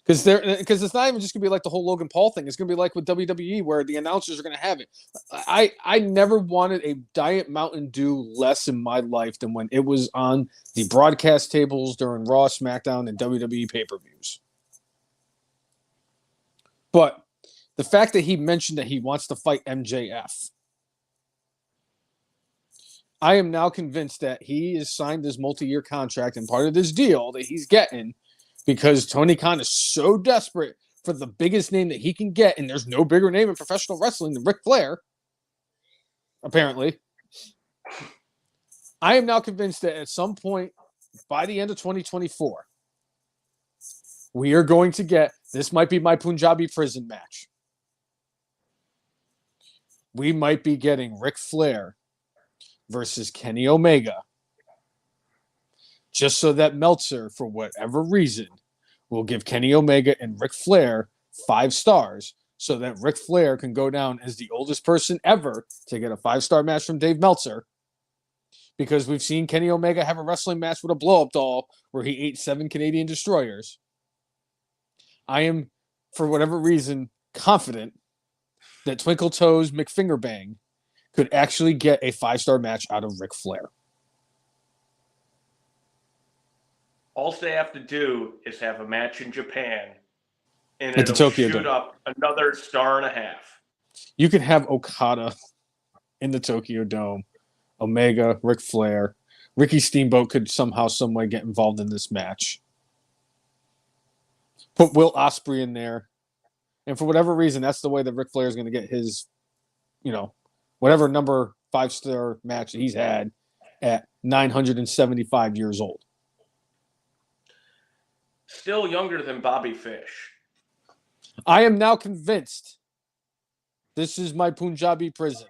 because it's not even just gonna be like the whole Logan Paul thing. It's gonna be like with WWE, where the announcers are gonna have it. I never wanted a Diet Mountain Dew less in my life than when it was on the broadcast tables during Raw, SmackDown, and WWE pay-per-views. But the fact that he mentioned that he wants to fight MJF, I am now convinced that he has signed this multi-year contract, and part of this deal that he's getting, because Tony Khan is so desperate for the biggest name that he can get, and there's no bigger name in professional wrestling than Ric Flair, apparently. I am now convinced that at some point by the end of 2024, we are going to get, this might be my Punjabi prison match. We might be getting Ric Flair versus Kenny Omega, just so that Meltzer, for whatever reason, will give Kenny Omega and Ric Flair 5 stars, so that Ric Flair can go down as the oldest person ever to get a 5-star match from Dave Meltzer. Because we've seen Kenny Omega have a wrestling match with a blow-up doll where he ate 7 Canadian destroyers. I am, for whatever reason, confident that Twinkle Toes McFingerbang could actually get a 5-star match out of Ric Flair. All they have to do is have a match in Japan, and At the it'll Tokyo shoot Dome. up another 1.5 stars. You could have Okada in the Tokyo Dome, Omega, Ric Flair. Ricky Steamboat could somehow, some way get involved in this match. Put Will Ospreay in there. And for whatever reason, that's the way that Ric Flair is going to get his, whatever number 5-star match that he's had at 975 years old. Still younger than Bobby Fish. I am now convinced this is my Punjabi prison.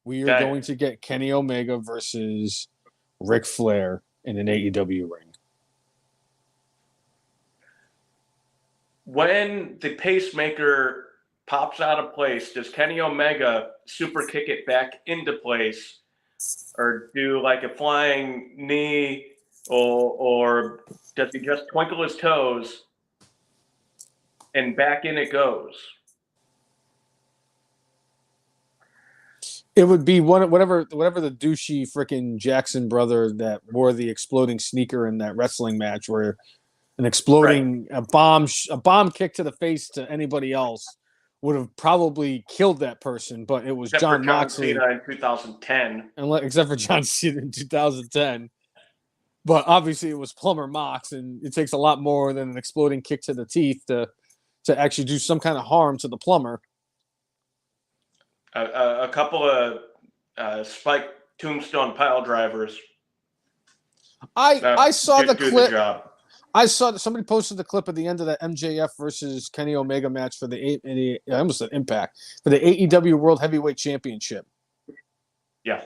We are going to get Kenny Omega versus Ric Flair in an AEW ring. When the pacemaker pops out of place, does Kenny Omega super kick it back into place, or do like a flying knee, or does he just twinkle his toes and back in it goes? It would be whatever the douchey freaking Jackson brother that wore the exploding sneaker in that wrestling match, where an exploding a bomb kick to the face to anybody else would have probably killed that person, but it was John Moxley in 2010, except for John Cena in 2010. But obviously, it was Plumber Mox, and it takes a lot more than an exploding kick to the teeth to actually do some kind of harm to the plumber. A couple of spike tombstone pile drivers. I saw the clip. The job. I saw that somebody posted the clip at the end of that MJF versus Kenny Omega match for I almost said Impact, for the AEW World Heavyweight Championship. Yeah.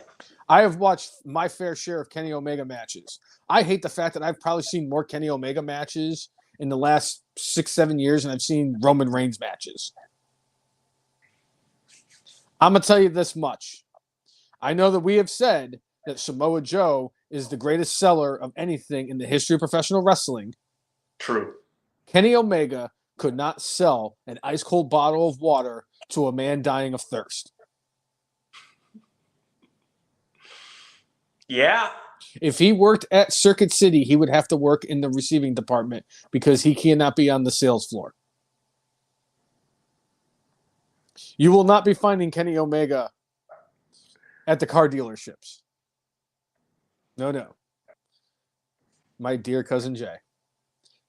I have watched my fair share of Kenny Omega matches. I hate the fact that I've probably seen more Kenny Omega matches in the last 6-7 years than I've seen Roman Reigns matches. I'm going to tell you this much. I know that we have said that Samoa Joe is the greatest seller of anything in the history of professional wrestling. True. Kenny Omega could not sell an ice-cold bottle of water to a man dying of thirst. Yeah. If he worked at Circuit City, he would have to work in the receiving department because he cannot be on the sales floor. You will not be finding Kenny Omega at the car dealerships. No. My dear cousin Jay,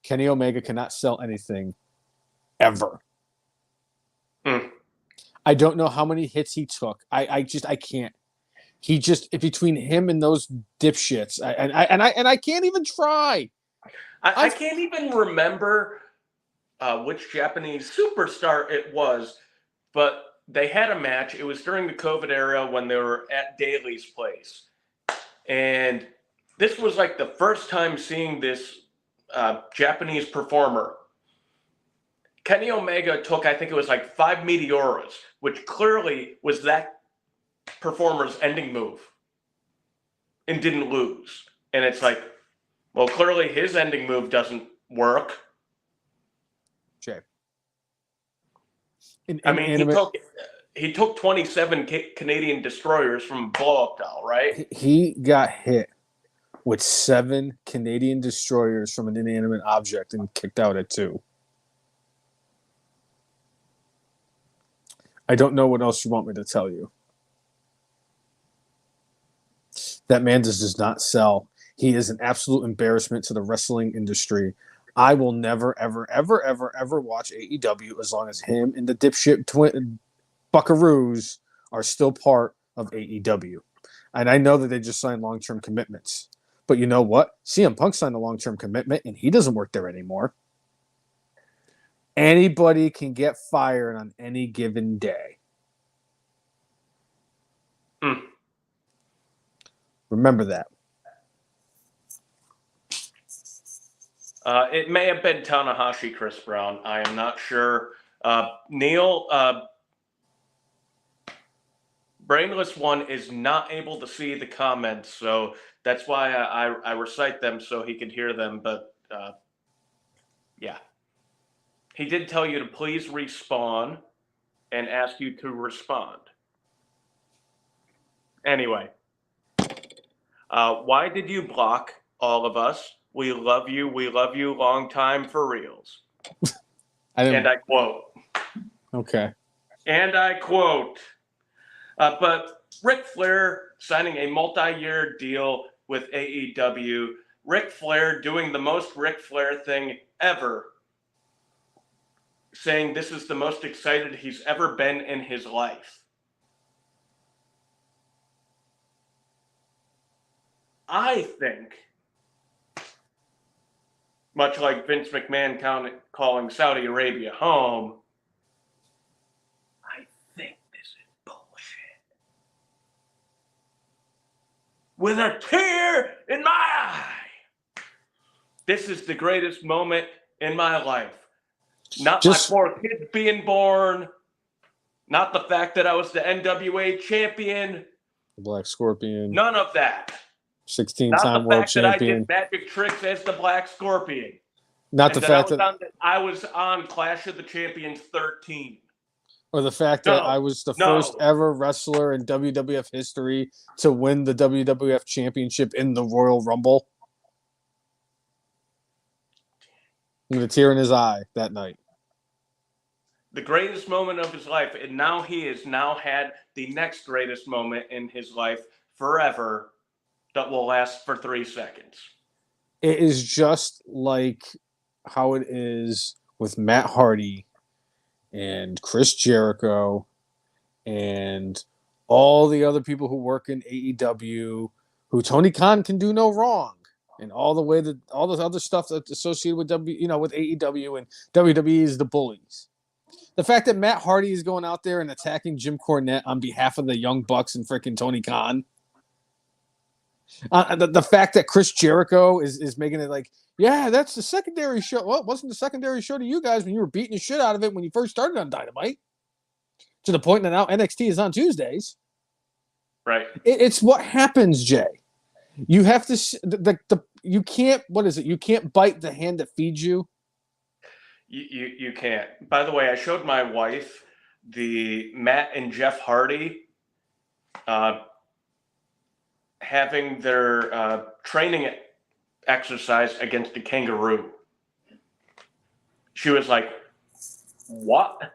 Kenny Omega cannot sell anything ever. I don't know how many hits he took. I can't. He just, between him and those dipshits, I can't even try. I can't even remember which Japanese superstar it was, but they had a match. It was during the COVID era when they were at Daly's place. And this was like the first time seeing this Japanese performer. Kenny Omega took, I think it was like 5 Meteoras, which clearly was that performer's ending move, and didn't lose. And it's like, well, clearly his ending move doesn't work. Jay. He took 27 Canadian destroyers from blow-up doll, right? He got hit with 7 Canadian destroyers from an inanimate object and kicked out at 2. I don't know what else you want me to tell you. That man does not sell. He is an absolute embarrassment to the wrestling industry. I will never, ever, ever, ever, ever watch AEW as long as him and the dipshit Buckaroos are still part of AEW. And I know that they just signed long-term commitments. But you know what? CM Punk signed a long-term commitment, and he doesn't work there anymore. Anybody can get fired on any given day. Remember that. It may have been Tanahashi, Chris Brown. I am not sure. Neil, Brainless One is not able to see the comments, so that's why I recite them so he could hear them. But yeah. He did tell you to please respawn and ask you to respond. Anyway, why did you block all of us? We love you. We love you. Long time for reals. And I quote. Okay. And I quote. But Ric Flair signing a multi-year deal with AEW. Ric Flair doing the most Ric Flair thing ever. Saying this is the most excited he's ever been in his life. I think, much like Vince McMahon calling Saudi Arabia home, I think this is bullshit. With a tear in my eye. This is the greatest moment in my life. Not my 4 kids being born. Not the fact that I was the NWA champion. Black Scorpion. None of that. 16-time world champion. Not the fact that I did magic tricks as the Black Scorpion. Not the fact that I was on Clash of the Champions 13. Or the fact that I was the first ever wrestler in WWF history to win the WWF championship in the Royal Rumble. With a tear in his eye that night. The greatest moment of his life, and now he has now had the next greatest moment in his life forever that will last for 3 seconds. It is just like how it is with Matt Hardy and Chris Jericho and all the other people who work in AEW, who Tony Khan can do no wrong, and all the other stuff that's associated with with AEW and WWE is the bullies. The fact that Matt Hardy is going out there and attacking Jim Cornette on behalf of the Young Bucks and freaking Tony Khan. The fact that Chris Jericho is making it like, yeah, that's the secondary show. Well, it wasn't the secondary show to you guys when you were beating the shit out of it when you first started on Dynamite. To the point that now NXT is on Tuesdays. Right. It's what happens, Jay. You have to you can't. What is it? You can't bite the hand that feeds you. You can't. By the way, I showed my wife the Matt and Jeff Hardy having their training exercise against a kangaroo. She was like, "What?"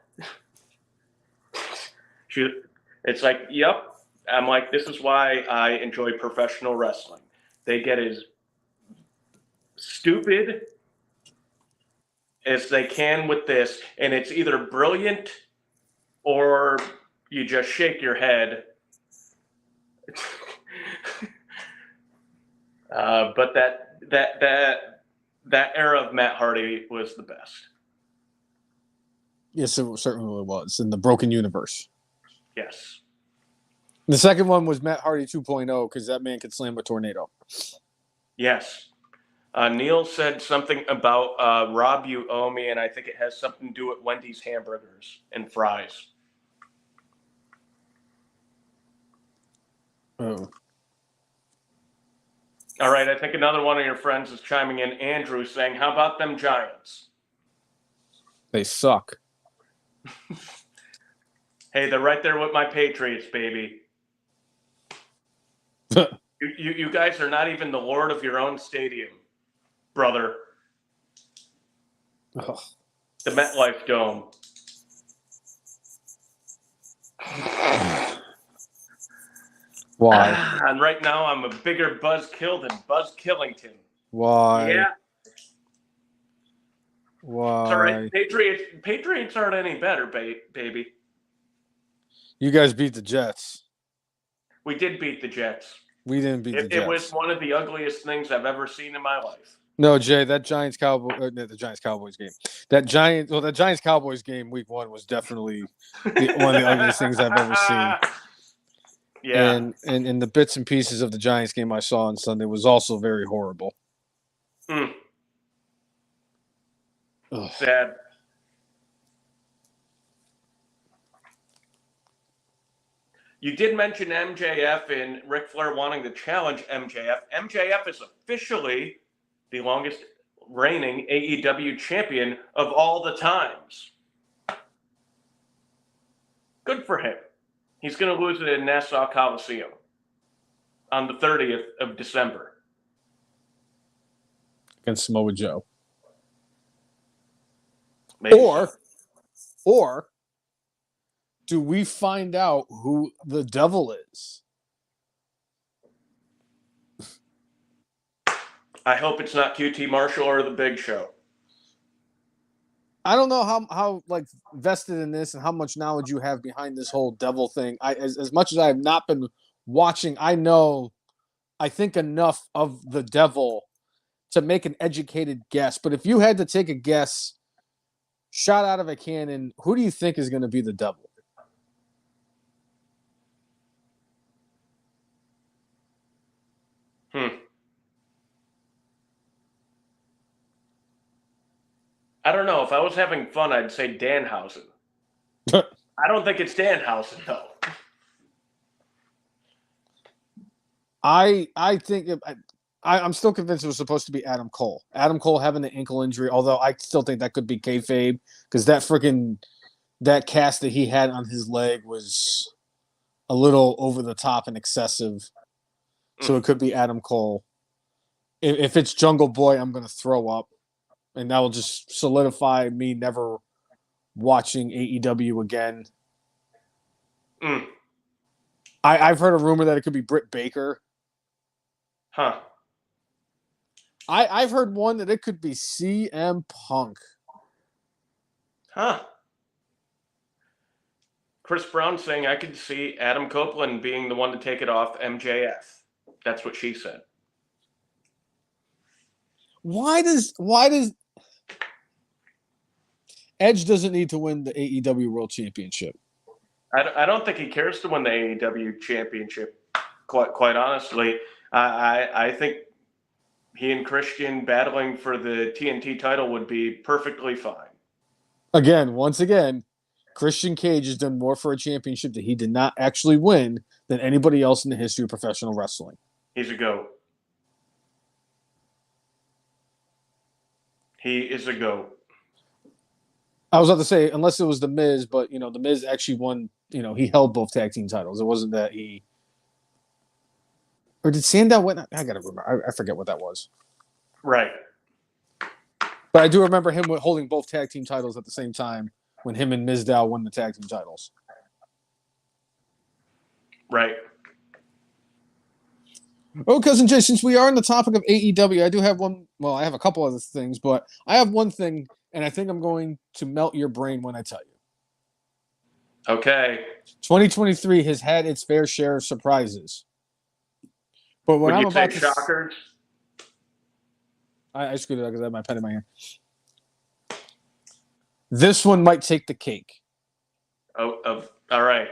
It's like, "Yep." I'm like, "This is why I enjoy professional wrestling. They get as stupid as they can with this, and it's either brilliant or you just shake your head." But that era of Matt Hardy was the best. Yes, it certainly was in the broken universe. Yes. The second one was Matt Hardy 2.0 because that man could slam a tornado. Yes. Neil said something about Rob, you owe me, and I think it has something to do with Wendy's hamburgers and fries. Oh. All right, I think another one of your friends is chiming in, Andrew, saying, how about them Giants? They suck. Hey, they're right there with my Patriots, baby. You guys are not even the lord of your own stadium, brother. Ugh. The MetLife Dome. Why? And right now I'm a bigger buzzkill than Buzz Killington. Why? Yeah. Why? It's all right. Patriots aren't any better, baby. You guys beat the Jets. We did beat the Jets. We didn't beat the Jets. It was one of the ugliest things I've ever seen in my life. No, Jay, that the Giants-Cowboys game. That Giants-Cowboys game week 1 was definitely one of the ugliest things I've ever seen. Yeah. And the bits and pieces of the Giants game I saw on Sunday was also very horrible. Sad. You did mention MJF and Ric Flair wanting to challenge MJF. MJF is officially the longest reigning AEW champion of all the times. Good for him. He's going to lose it in Nassau Coliseum on the 30th of December. Against Samoa Joe. Maybe. Or do we find out who the devil is? I hope it's not QT Marshall or the Big Show. I don't know how like vested in this and how much knowledge you have behind this whole devil thing. As much as I have not been watching, I think enough of the devil to make an educated guess. But if you had to take a guess, shot out of a cannon, who do you think is going to be the devil? I don't know. If I was having fun, I'd say Danhausen. I don't think it's Danhausen, though. I think I'm still convinced it was supposed to be Adam Cole. Adam Cole having the ankle injury, although I still think that could be kayfabe because that cast that he had on his leg was a little over the top and excessive. So it could be Adam Cole. If it's Jungle Boy, I'm going to throw up. And that will just solidify me never watching AEW again. I've heard a rumor that it could be Britt Baker. Huh. I've heard one that it could be CM Punk. Huh. Chris Brown saying I could see Adam Copeland being the one to take it off MJF. That's what she said. Why does Edge doesn't need to win the AEW World Championship? I don't think he cares to win the AEW Championship. Quite honestly, I think he and Christian battling for the TNT title would be perfectly fine. Once again, Christian Cage has done more for a championship that he did not actually win than anybody else in the history of professional wrestling. He's a GOAT. He is a GOAT. I was about to say, unless it was The Miz, but, The Miz actually won, he held both tag team titles. It wasn't that he... Or did Sandow win? I got to remember. I forget what that was. Right. But I do remember him holding both tag team titles at the same time when him and Mizdow won the tag team titles. Right. Oh, Cousin Jay, since we are on the topic of AEW, I do have one. Well, I have a couple other things, but I have one thing, and I think I'm going to melt your brain when I tell you. Okay. 2023 has had its fair share of surprises. But when I'm about to... shockers? I screwed it up because I have my pen in my hand. This one might take the cake. All right.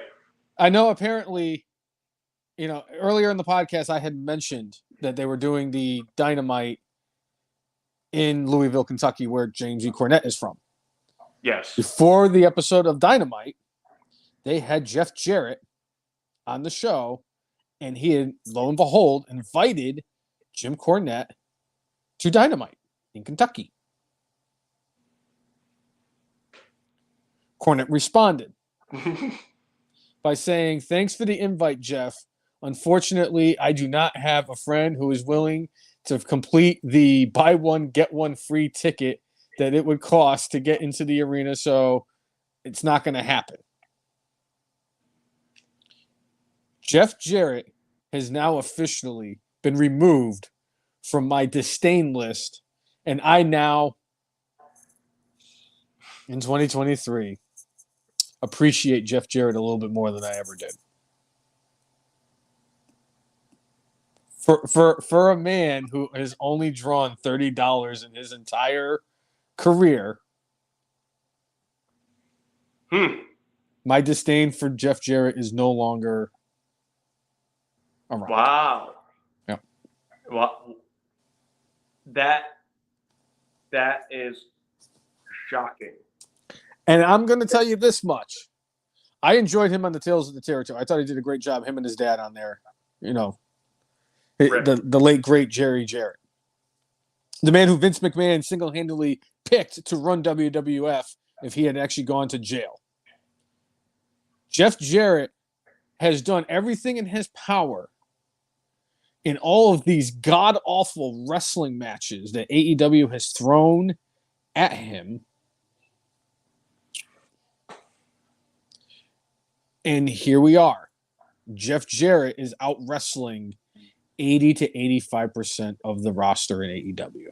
I know apparently, earlier in the podcast I had mentioned that they were doing the Dynamite in Louisville, Kentucky, where James E. Cornette is from. Yes. Before the episode of Dynamite, they had Jeff Jarrett on the show, and he had, lo and behold, invited Jim Cornette to Dynamite in Kentucky. Cornette responded by saying, "Thanks for the invite, Jeff. Unfortunately, I do not have a friend who is willing to complete the buy one, get one free ticket that it would cost to get into the arena, so it's not going to happen." Jeff Jarrett has now officially been removed from my disdain list, and I now, in 2023, appreciate Jeff Jarrett a little bit more than I ever did. For a man who has only drawn $30 in his entire career, my disdain for Jeff Jarrett is no longer around. Wow. Yeah. Well, that is shocking. And I'm going to tell you this much. I enjoyed him on the Tales of the Territory. I thought he did a great job, him and his dad on there. The late, great Jerry Jarrett. The man who Vince McMahon single-handedly picked to run WWF if he had actually gone to jail. Jeff Jarrett has done everything in his power in all of these god-awful wrestling matches that AEW has thrown at him. And here we are. Jeff Jarrett is out wrestling 80 to 85% of the roster in AEW.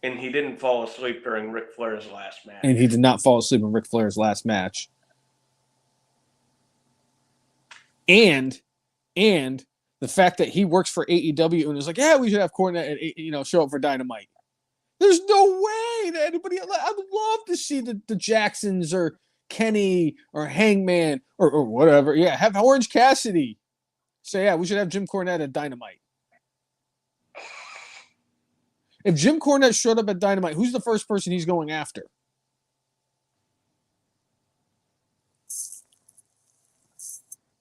And he didn't fall asleep during Ric Flair's last match. And he did not fall asleep in Ric Flair's last match. And the fact that he works for AEW and was like, yeah, we should have Cornette, show up for Dynamite. There's no way that anybody. I would love to see the Jacksons or Kenny or Hangman or whatever. Yeah, have Orange Cassidy say, yeah, we should have Jim Cornette at Dynamite. If Jim Cornette showed up at Dynamite, who's the first person he's going after?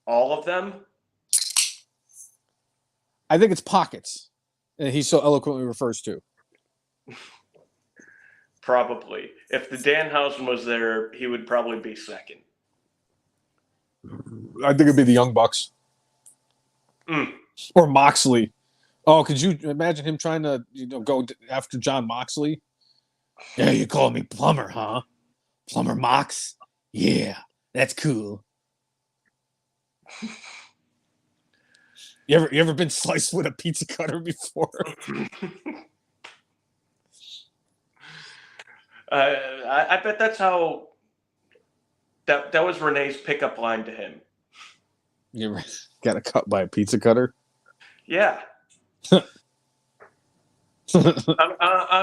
All of them? I think it's Pockets that he so eloquently refers to. Probably. If the Danhausen was there, he would probably be second. I think it'd be the Young Bucks. Or Moxley. Oh, could you imagine him trying to go after John Moxley? Yeah, you call me Plumber, huh? Plumber Mox? Yeah, that's cool. You ever been sliced with a pizza cutter before? I bet that's how that was Renee's pickup line to him. You ever got a cut by a pizza cutter? Yeah. On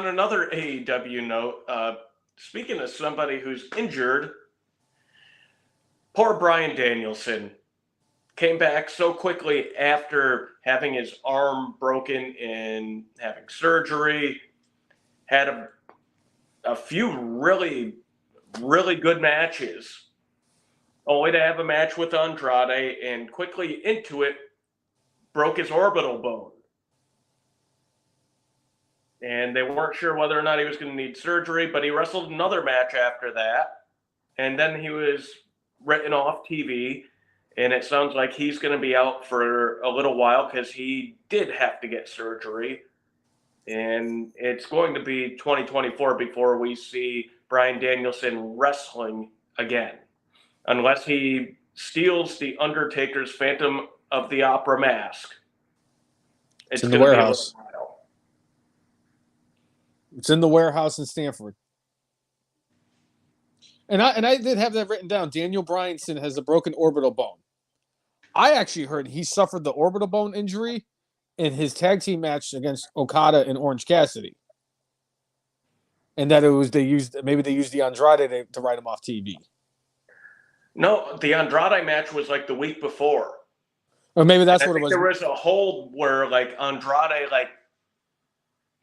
another AEW note, speaking of somebody who's injured, poor Bryan Danielson came back so quickly after having his arm broken and having surgery, had a few really, really good matches, only to have a match with Andrade, and quickly into it, broke his orbital bone. And they weren't sure whether or not he was going to need surgery, but he wrestled another match after that. And then he was written off TV. And it sounds like he's going to be out for a little while because he did have to get surgery. And it's going to be 2024 before we see Bryan Danielson wrestling again. Unless he steals The Undertaker's Phantom of the Opera mask. It's in the warehouse. It's in the warehouse in Stamford. And I did have that written down. Daniel Bryanson has a broken orbital bone. I actually heard he suffered the orbital bone injury in his tag team match against Okada and Orange Cassidy. And that they used the Andrade to write him off TV. No, the Andrade match was like the week before. Or maybe And that's I what it think was. there was a hold where like Andrade like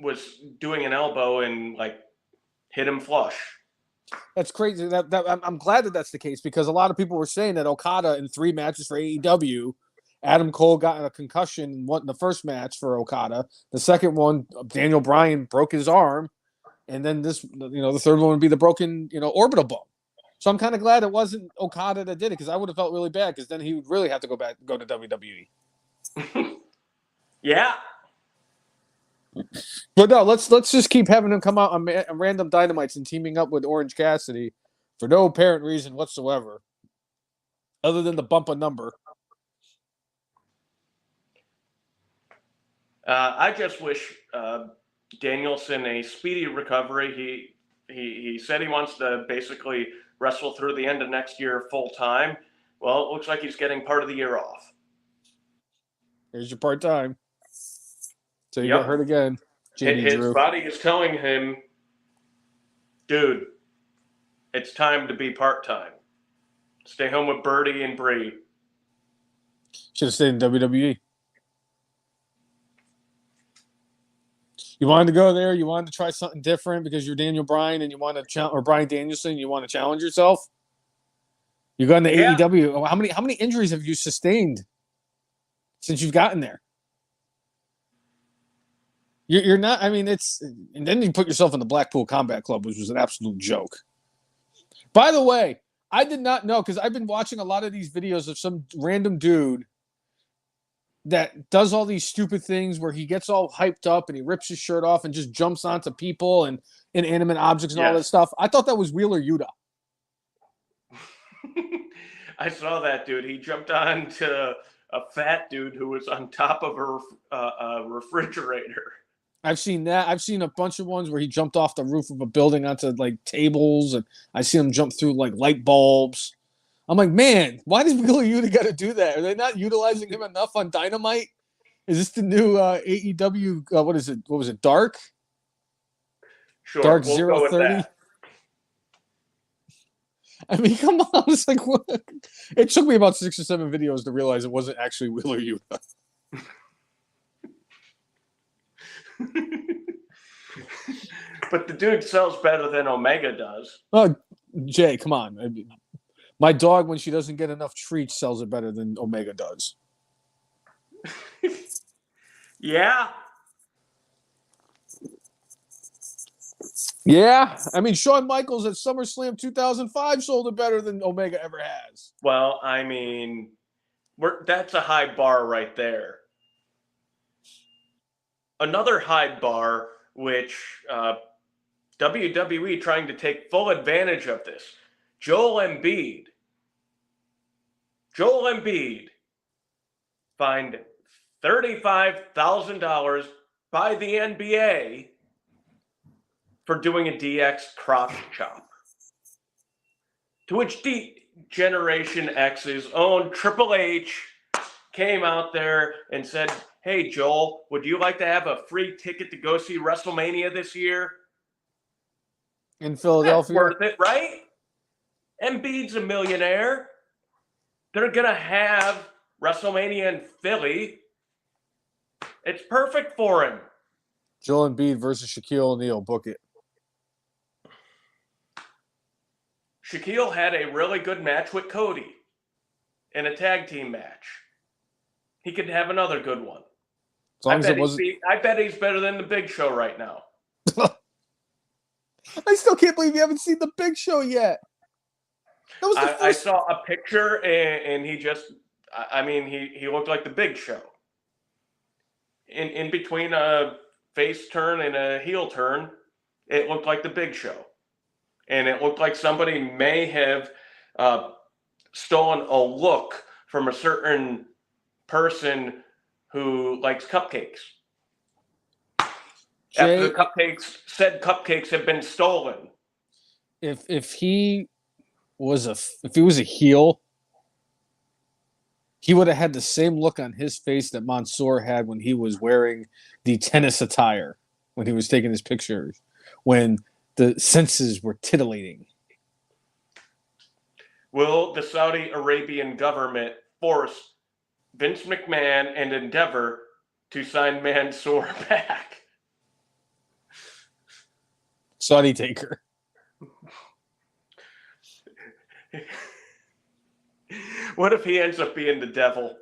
was doing an elbow and like hit him flush. That's crazy. I'm glad that that's the case because a lot of people were saying that Okada in 3 matches for AEW, Adam Cole got a concussion in the first match for Okada. The second one, Daniel Bryan broke his arm, and then this, the third one would be the broken, orbital bone. So I'm kind of glad it wasn't Okada that did it because I would have felt really bad because then he would really have to go to WWE. Yeah. But no, let's just keep having him come out on random dynamites and teaming up with Orange Cassidy for no apparent reason whatsoever, other than the bump a number. I just wish Danielson a speedy recovery. He said he wants to basically wrestle through the end of next year full time. Well, it looks like he's getting part of the year off. Here's your part time. So you Yep. get hurt again. JD His Drew. body is telling him, dude, it's time to be part time. Stay home with Birdie and Bree. Should have stayed in WWE. You wanted to go there. You wanted to try something different because you're Daniel Bryan and you want to or Bryan Danielson. You want to challenge yourself. You got into AEW. How many injuries have you sustained since you've gotten there? You're not. I mean, it's and then you put yourself in the Blackpool Combat Club, which was an absolute joke. By the way, I did not know because I've been watching a lot of these videos of some random dude that does all these stupid things where he gets all hyped up and he rips his shirt off and just jumps onto people and inanimate objects and all that stuff. I thought that was Wheeler Yuta. I saw that dude. He jumped on to a fat dude who was on top of a refrigerator. I've seen that. I've seen a bunch of ones where he jumped off the roof of a building onto like tables, and I see him jump through like light bulbs. I'm like, man, why does Wheeler Yuta got to do that? Are they not utilizing him enough on Dynamite? Is this the new AEW? What is it? What was it? Dark? Sure, Dark we'll 030? I mean, come on. It's like, what? It took me about 6 or 7 videos to realize it wasn't actually Wheeler Yuta. But the dude sells better than Omega does. Oh, Jay, come on. My dog, when she doesn't get enough treats, sells it better than Omega does. Yeah. Yeah. I mean, Shawn Michaels at SummerSlam 2005 sold it better than Omega ever has. Well, I mean, that's a high bar right there. Another high bar, which WWE trying to take full advantage of this. Joel Embiid fined $35,000 by the NBA for doing a DX crop chop. To which Generation X's own Triple H came out there and said, hey, Joel, would you like to have a free ticket to go see WrestleMania this year? In Philadelphia? That's worth it, right? Embiid's a millionaire. They're going to have WrestleMania in Philly. It's perfect for him. Joel Embiid versus Shaquille O'Neal. Book it. Shaquille had a really good match with Cody in a tag team match. He could have another good one. As long as it wasn't... I bet he's better than the Big Show right now. I still can't believe you haven't seen the Big Show yet. That was the first... I saw a picture and he just, I mean, he looked like the Big Show. In between a face turn and a heel turn, it looked like the Big Show. And it looked like somebody may have stolen a look from a certain person who likes cupcakes. Jay, after the cupcakes have been stolen. If he was a heel, he would have had the same look on his face that Mansoor had when he was wearing the tennis attire when he was taking his pictures, when the senses were titillating. Will the Saudi Arabian government force Vince McMahon and Endeavor to sign Mansoor back? Saudi Taker. What if he ends up being the devil?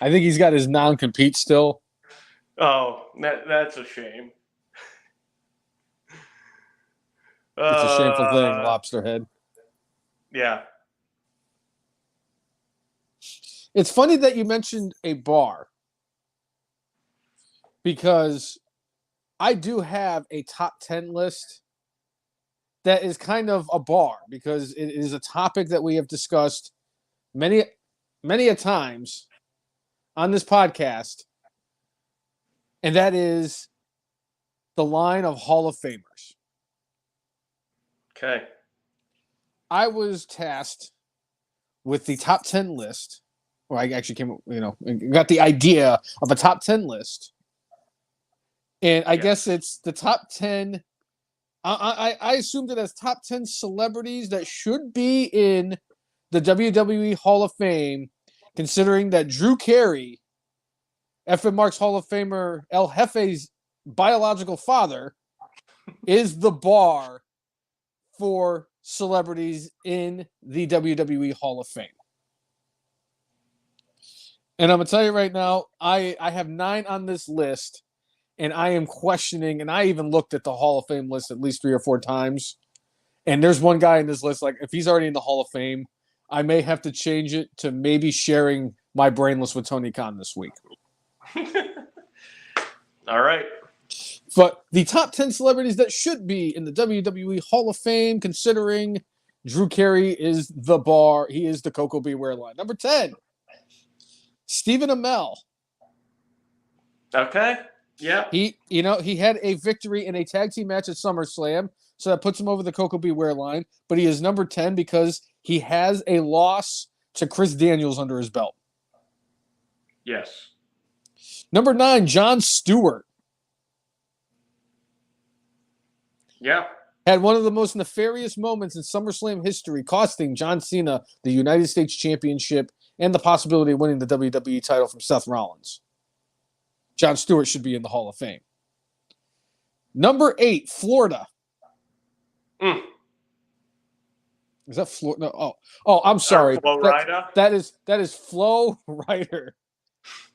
I think he's got his non-compete still. Oh, that's a shame. It's a shameful thing, lobster head. Yeah. It's funny that you mentioned a bar because I do have a top 10 list that is kind of a bar because it is a topic that we have discussed many a times on this podcast, and that is the line of Hall of Famers. Okay. I was tasked with the top 10 list, or I actually got the idea of a top 10 list. And I guess it's the top 10. I assumed it as top 10 celebrities that should be in the WWE Hall of Fame, considering that Drew Carey, FM Mark's Hall of Famer El Jefe's biological father, is the bar for celebrities in the WWE Hall of Fame. And I'm going to tell you right now, I have 9 on this list, and I am questioning, and I even looked at the Hall of Fame list at least 3 or 4 times, and there's one guy in this list, like, if he's already in the Hall of Fame, I may have to change it to maybe sharing my Brainless with Tony Khan this week. All right. But the top 10 celebrities that should be in the WWE Hall of Fame, considering Drew Carey is the bar, he is the Coco Beware line. Number 10, Stephen Amell. Okay. Yeah. He had a victory in a tag team match at SummerSlam, so that puts him over the Coco Beware line. But he is number 10 because he has a loss to Chris Daniels under his belt. Yes. Number 9, Jon Stewart. Yeah. Had one of the most nefarious moments in SummerSlam history, costing John Cena the United States Championship and the possibility of winning the WWE title from Seth Rollins. Jon Stewart should be in the Hall of Fame. Number 8, Florida. Is that Florida? No, I'm sorry. Flo Rida? That is Flo Rida.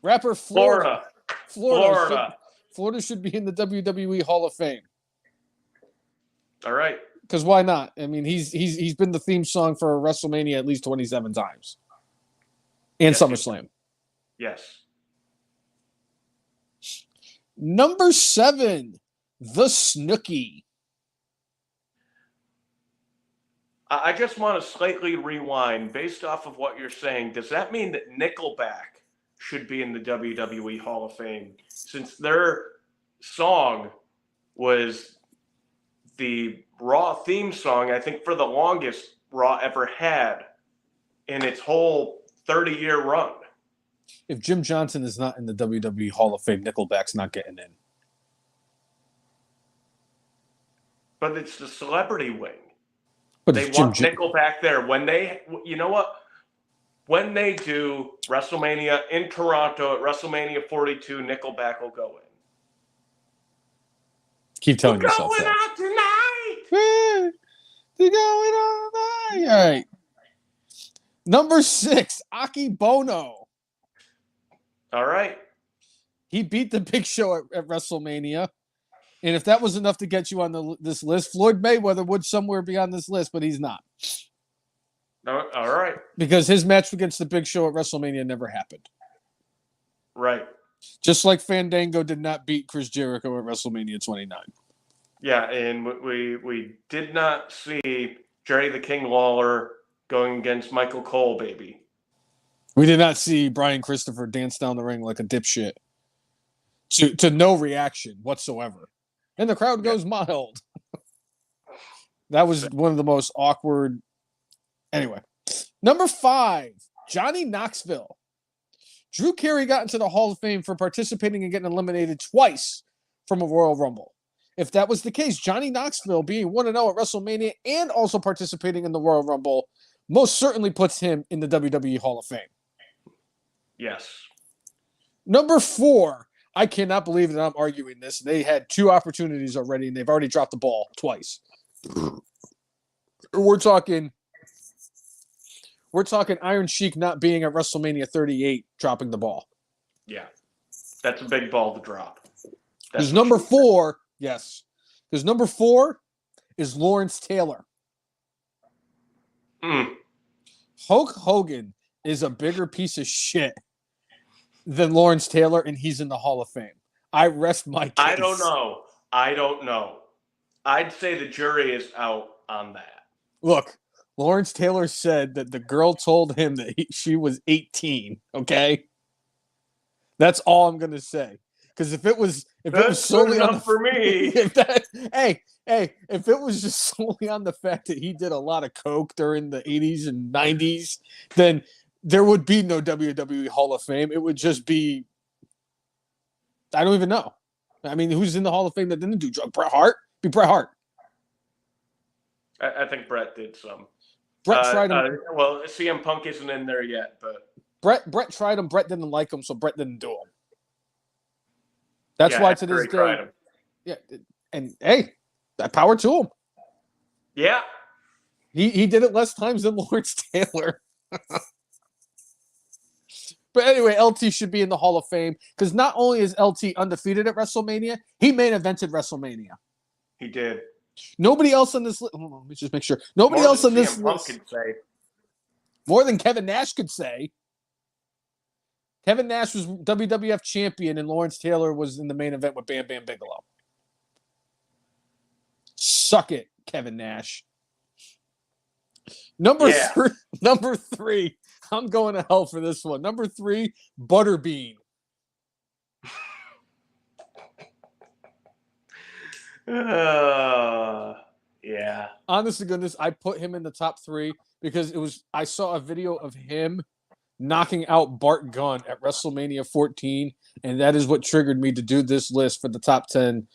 Rapper Florida. Florida should be in the WWE Hall of Fame. All right. Because why not? I mean, he's been the theme song for WrestleMania at least 27 times. And SummerSlam. Yes. Number 7, the Snooki. I just want to slightly rewind based off of what you're saying. Does that mean that Nickelback should be in the WWE Hall of Fame since their song was the Raw theme song, I think, for the longest Raw ever had in its whole 30-year run? If Jim Johnson is not in the WWE Hall of Fame, Nickelback's not getting in. But it's the celebrity wing. But they want Nickelback there. When they, you know what? When they do WrestleMania in Toronto at WrestleMania 42, Nickelback will go in. Keep telling yourself that. Out tonight. They're going all night. All right. Number 6, Aki Bono. All right. He beat the Big Show at WrestleMania. And if that was enough to get you on this list, Floyd Mayweather would somewhere be on this list, but he's not. No, all right. Because his match against the Big Show at WrestleMania never happened. Right. Just like Fandango did not beat Chris Jericho at WrestleMania 29. Yeah, and we did not see Jerry the King Lawler going against Michael Cole, baby. We did not see Brian Christopher dance down the ring like a dipshit. To no reaction whatsoever. And the crowd goes mild. That was one of the most awkward. Anyway. Number 5, Johnny Knoxville. Drew Carey got into the Hall of Fame for participating and getting eliminated twice from a Royal Rumble. if that was the case, Johnny Knoxville being 1-0 at WrestleMania and also participating in the Royal Rumble most certainly puts him in the WWE Hall of Fame. Yes. Number 4, I cannot believe that I'm arguing this. They had 2 opportunities already, and they've already dropped the ball twice. We're talking Iron Sheik not being at WrestleMania 38, dropping the ball. Yeah. That's a big ball to drop. Because number 4, yes. Because number 4 is Lawrence Taylor. Hulk Hogan is a bigger piece of shit than Lawrence Taylor, and he's in the Hall of Fame. I rest my case. I don't know. I'd say the jury is out on that. Look, Lawrence Taylor said that the girl told him that she was 18, okay? That's all I'm going to say. Because if it was solely on for me. if it was just solely on the fact that he did a lot of coke during the 80s and 90s, then there would be no WWE Hall of Fame. It would just be, I don't even know. I mean, who's in the Hall of Fame that didn't do drugs? Bret Hart? Be Bret Hart. I think Bret did some. Bret tried him. Well, CM Punk isn't in there yet, but Bret tried him. Bret didn't like him, so Bret didn't do him. That's why to this day. Yeah, and hey, that power to him. Yeah, he did it less times than Lawrence Taylor. But anyway, LT should be in the Hall of Fame because not only is LT undefeated at WrestleMania, he main evented WrestleMania. He did. Nobody else on this list. Hold on, let me just make sure. Nobody else on this list. Could say. More than Kevin Nash could say. Kevin Nash was WWF champion, and Lawrence Taylor was in the main event with Bam Bam Bigelow. Suck it, Kevin Nash. Number three. I'm going to hell for this one. Number 3, Butterbean. Yeah. Honest to goodness, I put him in the top 3 because I saw a video of him knocking out Bart Gunn at WrestleMania 14, and that is what triggered me to do this list for the top 10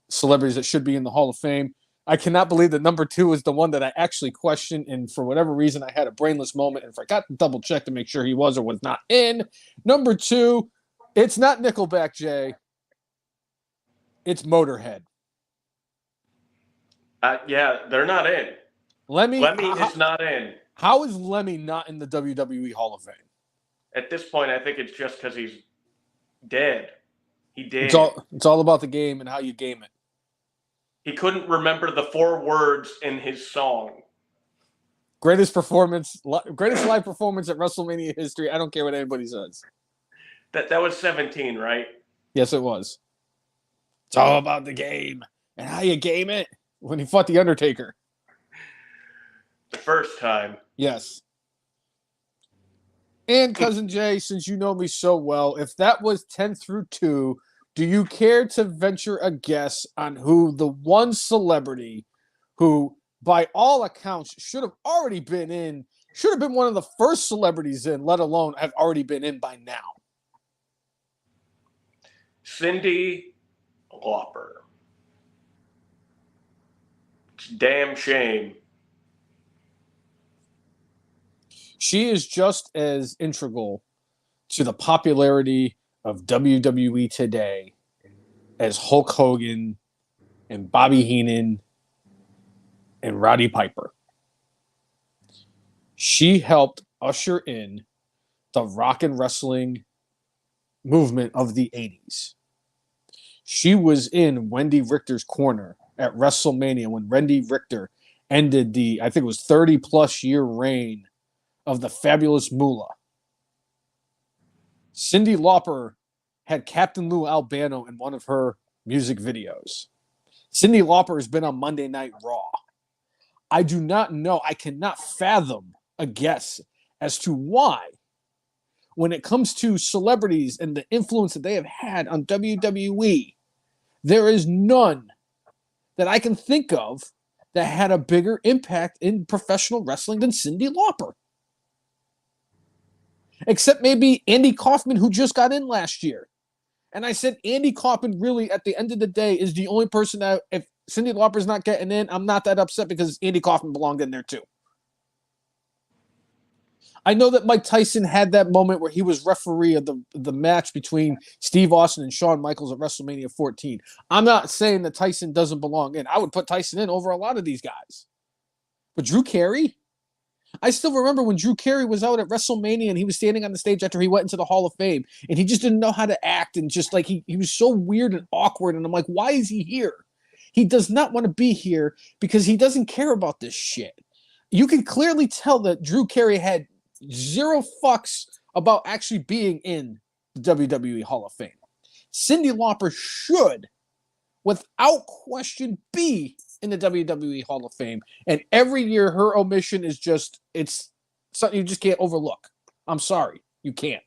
celebrities that should be in the Hall of Fame. I cannot believe that number 2 is the one that I actually questioned, and for whatever reason, I had a brainless moment and forgot to double check to make sure he was or was not in. Number 2, it's not Nickelback, Jay. It's Motorhead. Yeah, they're not in. Lemmy is not in. How is Lemmy not in the WWE Hall of Fame? At this point, I think it's just because he's dead. He did. It's all about the game and how you game it. He couldn't remember the 4 words in his song. Greatest live performance at WrestleMania history. I don't care what anybody says. That was 17, right? Yes, it was. It's all about the game and how you game it. When he fought the Undertaker. The first time. Yes. And Cousin Jay, since you know me so well, if that was 10 through 2, do you care to venture a guess on who the one celebrity who, by all accounts, should have been one of the first celebrities in, let alone have already been in by now? Cyndi Lauper. It's a damn shame. She is just as integral to the popularity of WWE today as Hulk Hogan and Bobby Heenan and Roddy Piper. She helped usher in the rock and wrestling movement of the 80s. She was in Wendy Richter's corner at WrestleMania when Wendy Richter ended the, I think it was 30-plus year reign of the Fabulous Moolah. Cyndi Lauper had Captain Lou Albano in one of her music videos. Cyndi Lauper has been on Monday Night Raw. I do not know, I cannot fathom a guess as to why, when it comes to celebrities and the influence that they have had on WWE, there is none that I can think of that had a bigger impact in professional wrestling than Cyndi Lauper. Except maybe Andy Kaufman, who just got in last year. And I said, Andy Kaufman really, at the end of the day, is the only person that, if Cyndi Lauper's not getting in, I'm not that upset because Andy Kaufman belonged in there too. I know that Mike Tyson had that moment where he was referee of the match between Steve Austin and Shawn Michaels at WrestleMania 14. I'm not saying that Tyson doesn't belong in. I would put Tyson in over a lot of these guys. But Drew Carey? I still remember when Drew Carey was out at WrestleMania and he was standing on the stage after he went into the Hall of Fame and he just didn't know how to act and just like he was so weird and awkward. And I'm like, why is he here? He does not want to be here because he doesn't care about this shit. You can clearly tell that Drew Carey had zero fucks about actually being in the WWE Hall of Fame. Cyndi Lauper should, without question, be in the WWE Hall of Fame. And every year her omission is just, it's something you just can't overlook. I'm sorry, you can't.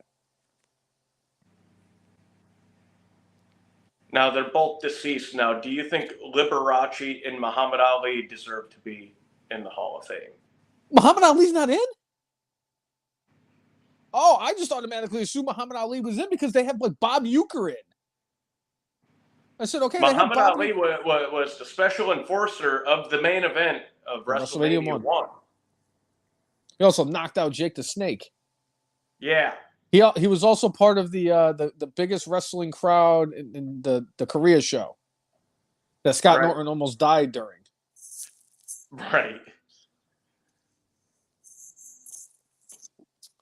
Now, they're both deceased now. Do you think Liberace and Muhammad Ali deserve to be in the Hall of Fame? Muhammad Ali's not in? Oh, I just automatically assumed Muhammad Ali was in because they have like Bob Uecker in. I said, okay. Muhammad Ali was the special enforcer of the main event of WrestleMania 1. He also knocked out Jake the Snake. Yeah. He was also part of the biggest wrestling crowd in the Korea show that Scott Norton almost died during. Right.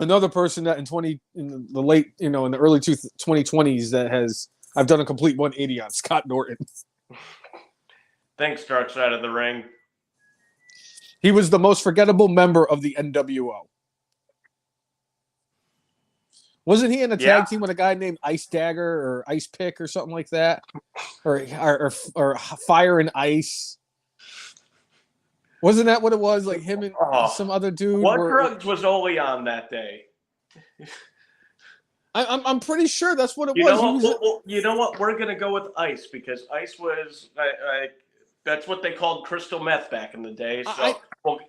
Another person that in the early 2020s that has, I've done a complete 180 on, Scott Norton. Thanks, Dark Side of the Ring. He was the most forgettable member of the NWO. Wasn't he in a tag team with a guy named Ice Dagger or Ice Pick or something like that? Or Fire and Ice? Wasn't that what it was? Like him and some other dude? What drugs was Ole on that day? I'm pretty sure that's what it was. You know what? We're gonna go with Ice because Ice was that's what they called crystal meth back in the day. So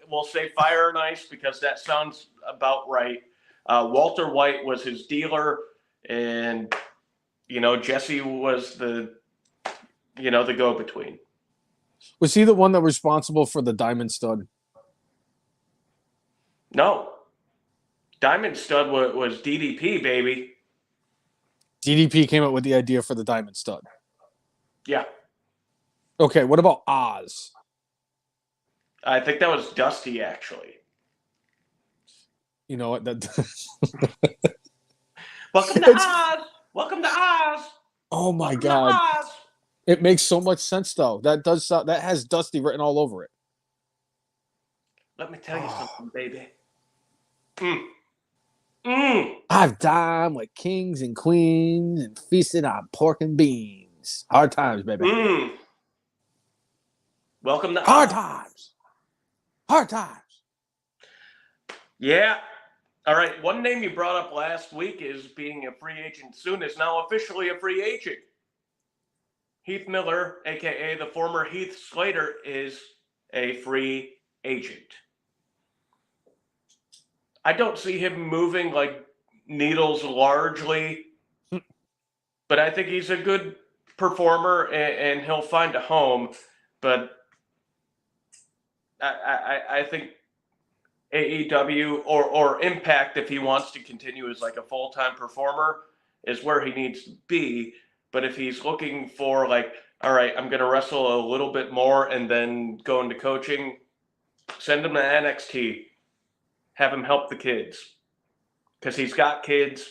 we'll say Fire and Ice because that sounds about right. Walter White was his dealer, and Jesse was the go-between. Was he the one that was responsible for the Diamond Stud? No. Diamond Stud was DDP, baby. DDP came up with the idea for the Diamond Stud. Yeah. Okay, what about Oz? I think that was Dusty, actually. You know what? Welcome to Oz! Welcome to Oz! Oh, my God. It makes so much sense, though. That has Dusty written all over it. Let me tell you something, baby. I've dined with kings and queens and feasted on pork and beans. Hard times, baby. Welcome to Hard times. Hard times. Yeah. All right. One name you brought up last week is being a free agent soon is now officially a free agent. Heath Miller, a.k.a. the former Heath Slater, is a free agent. I don't see him moving like needles largely, but I think he's a good performer and he'll find a home. But I think AEW or Impact, if he wants to continue as like a full-time performer, is where he needs to be. But if he's looking for like, all right, I'm going to wrestle a little bit more and then go into coaching, send him to NXT. Have him help the kids. Because he's got kids.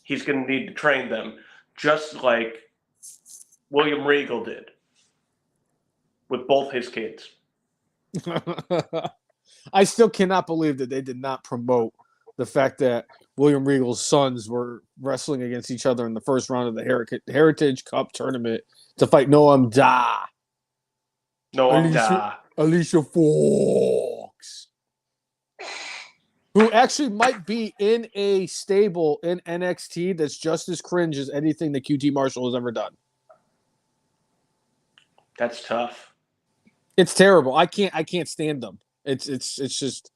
He's going to need to train them. Just like William Regal did. With both his kids. I still cannot believe that they did not promote the fact that William Regal's sons were wrestling against each other in the first round of the Heritage Cup tournament to fight Noam Dar. Alicia Fox. Who actually might be in a stable in NXT that's just as cringe as anything that QT Marshall has ever done. That's tough. It's terrible. I can't stand them. It's just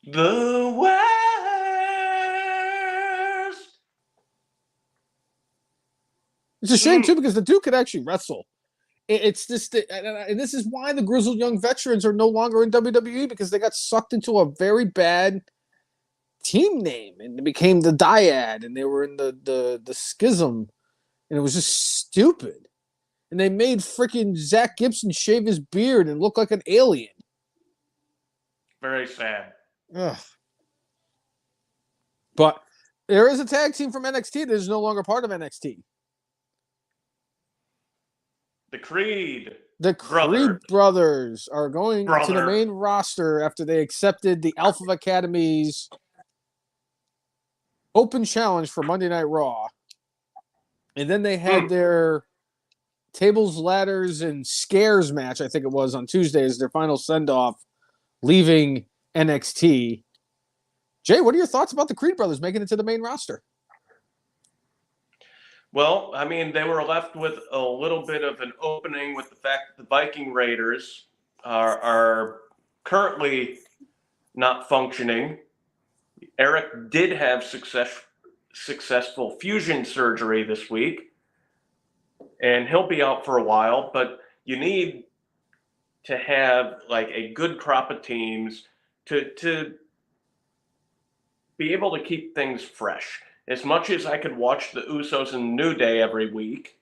the worst It's a shame too because the dude could actually wrestle. It's just, and this is why the grizzled young veterans are no longer in WWE because they got sucked into a very bad team name and it became the Dyad and they were in the schism and it was just stupid. And they made freaking Zach Gibson shave his beard and look like an alien. Very sad. Ugh. But there is a tag team from NXT that is no longer part of NXT. The Creed. The Creed brothers are going to the main roster after they accepted the Alpha Academy's open challenge for Monday Night Raw. And then they had their tables, ladders, and scares match, I think it was, on Tuesday as their final send-off, leaving NXT. Jay, what are your thoughts about the Creed brothers making it to the main roster? Well, I mean, they were left with a little bit of an opening with the fact that the Viking Raiders are currently not functioning. Eric did have successful fusion surgery this week, and he'll be out for a while, but you need to have like a good crop of teams to be able to keep things fresh. As much as I could watch the Usos and New Day every week,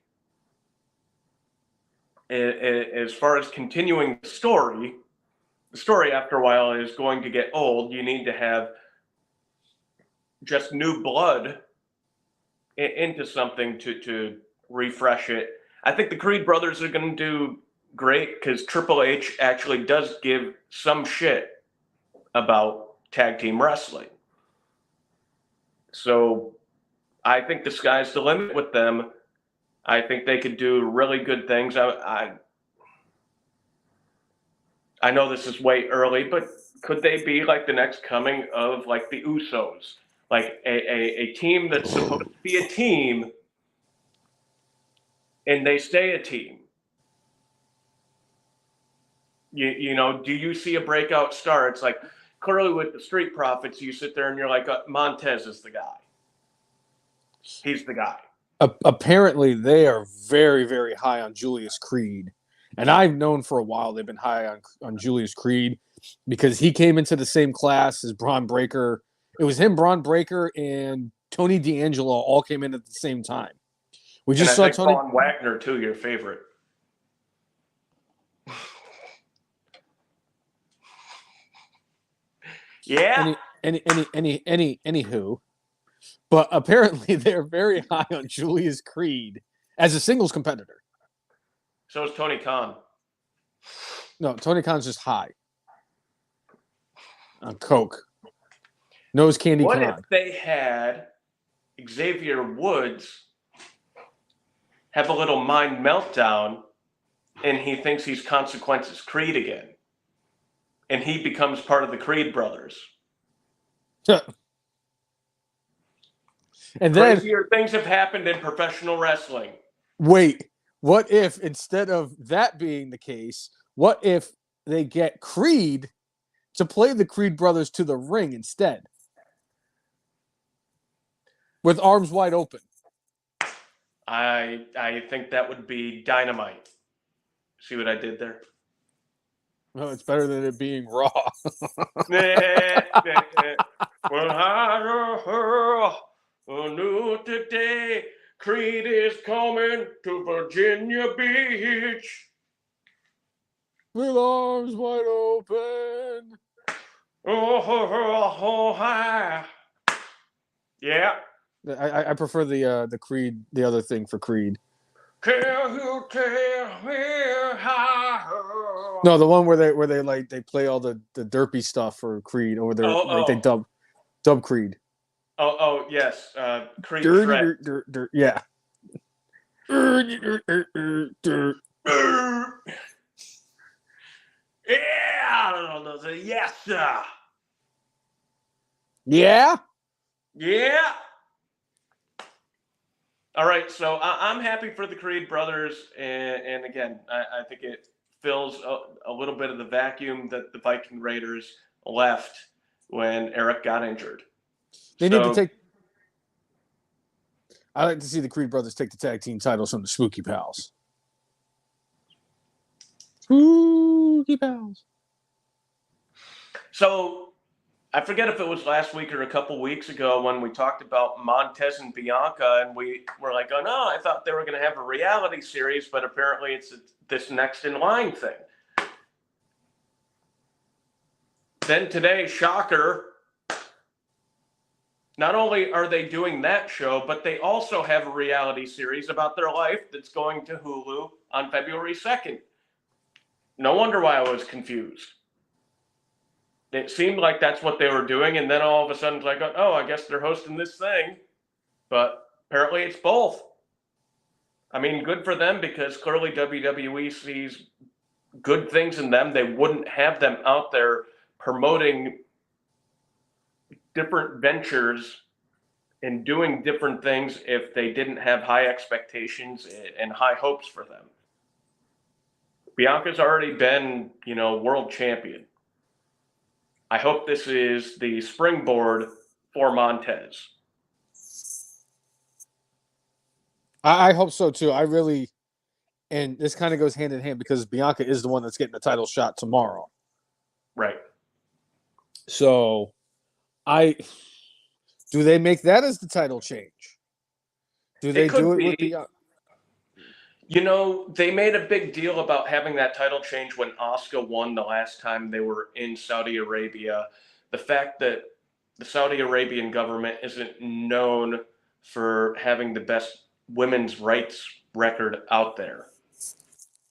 as far as continuing the story after a while is going to get old. You need to have just new blood into something to refresh it. I think the Creed brothers are going to do great because Triple H actually does give some shit about tag team wrestling. So I think the sky's the limit with them. I think they could do really good things. I know this is way early, but could they be like the next coming of like the Usos? Like a team that's supposed to be a team and they stay a team. You know, do you see a breakout star? It's like clearly with the Street Profits, you sit there and you're like, Montez is the guy. He's the guy. Apparently, they are very, very high on Julius Creed. And I've known for a while they've been high on Julius Creed because he came into the same class as Braun Breaker. It was him, Braun Breaker, and Tony D'Angelo all came in at the same time. We just saw Tony Von Wagner too, your favorite. Yeah. Anywho, but apparently they're very high on Julius Creed as a singles competitor. So is Tony Khan. No, Tony Khan's just high on coke. Knows Candy Khan. What if they had Xavier Woods have a little mind meltdown and he thinks he's Consequences Creed again? And he becomes part of the Creed brothers. And then crazier things have happened in professional wrestling. Wait, what if instead of that being the case, what if they get Creed to play the Creed brothers to the ring instead? With arms wide open. I think that would be dynamite. See what I did there? Well, it's better than it being Raw. Well, new today, Creed is coming to Virginia Beach. With arms wide open. Yeah. I prefer the Creed, the other thing for Creed. Can you tell me how? No, the one where they like they play all the derpy stuff for Creed over there. They dub Creed. Oh yes, Creed. Yeah. Yeah. Yes, sir. Yeah. Yeah. All right, so I'm happy for the Creed brothers, and again, I think it fills a little bit of the vacuum that the Viking Raiders left when Eric got injured. They need to take. I like to see the Creed brothers take the tag team titles from the Spooky Pals. Spooky Pals. So I forget if it was last week or a couple weeks ago when we talked about Montez and Bianca, and we were like, oh no, I thought they were going to have a reality series, but apparently it's this next in line thing. Then today, shocker, not only are they doing that show, but they also have a reality series about their life that's going to Hulu on February 2nd. No wonder why I was confused. It seemed like that's what they were doing, and then all of a sudden it's like, oh, I guess they're hosting this thing. But apparently it's both. I mean, good for them, because clearly WWE sees good things in them. They wouldn't have them out there promoting different ventures and doing different things if they didn't have high expectations and high hopes for them. Bianca's already been, world champion. I hope this is the springboard for Montez. I hope so too. I really, and this kind of goes hand in hand because Bianca is the one that's getting the title shot tomorrow. Right. So, do they make that as the title change? Do they do it with Bianca? They made a big deal about having that title change when Asuka won the last time they were in Saudi Arabia. The fact that the Saudi Arabian government isn't known for having the best women's rights record out there,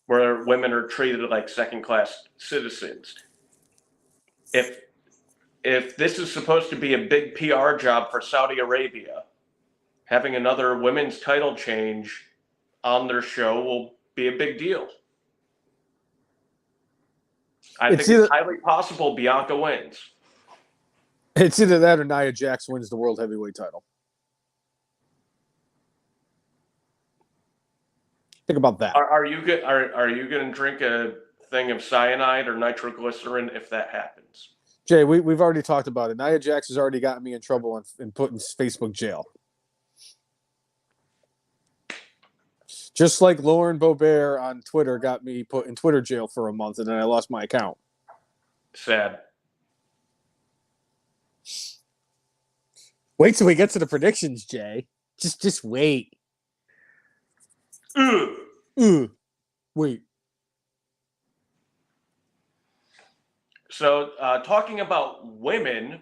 where women are treated like second-class citizens. If this is supposed to be a big PR job for Saudi Arabia, having another women's title change on their show will be a big deal. I think it's highly possible Bianca wins. It's either that or Nia Jax wins the World Heavyweight title. Think about that. Are you going to drink a thing of cyanide or nitroglycerin if that happens? Jay, we've already talked about it. Nia Jax has already gotten me in trouble and put in Facebook jail. Just like Lauren Boebert on Twitter got me put in Twitter jail for a month, and then I lost my account. Sad. Wait till we get to the predictions, Jay. Just wait. Wait. So, talking about women,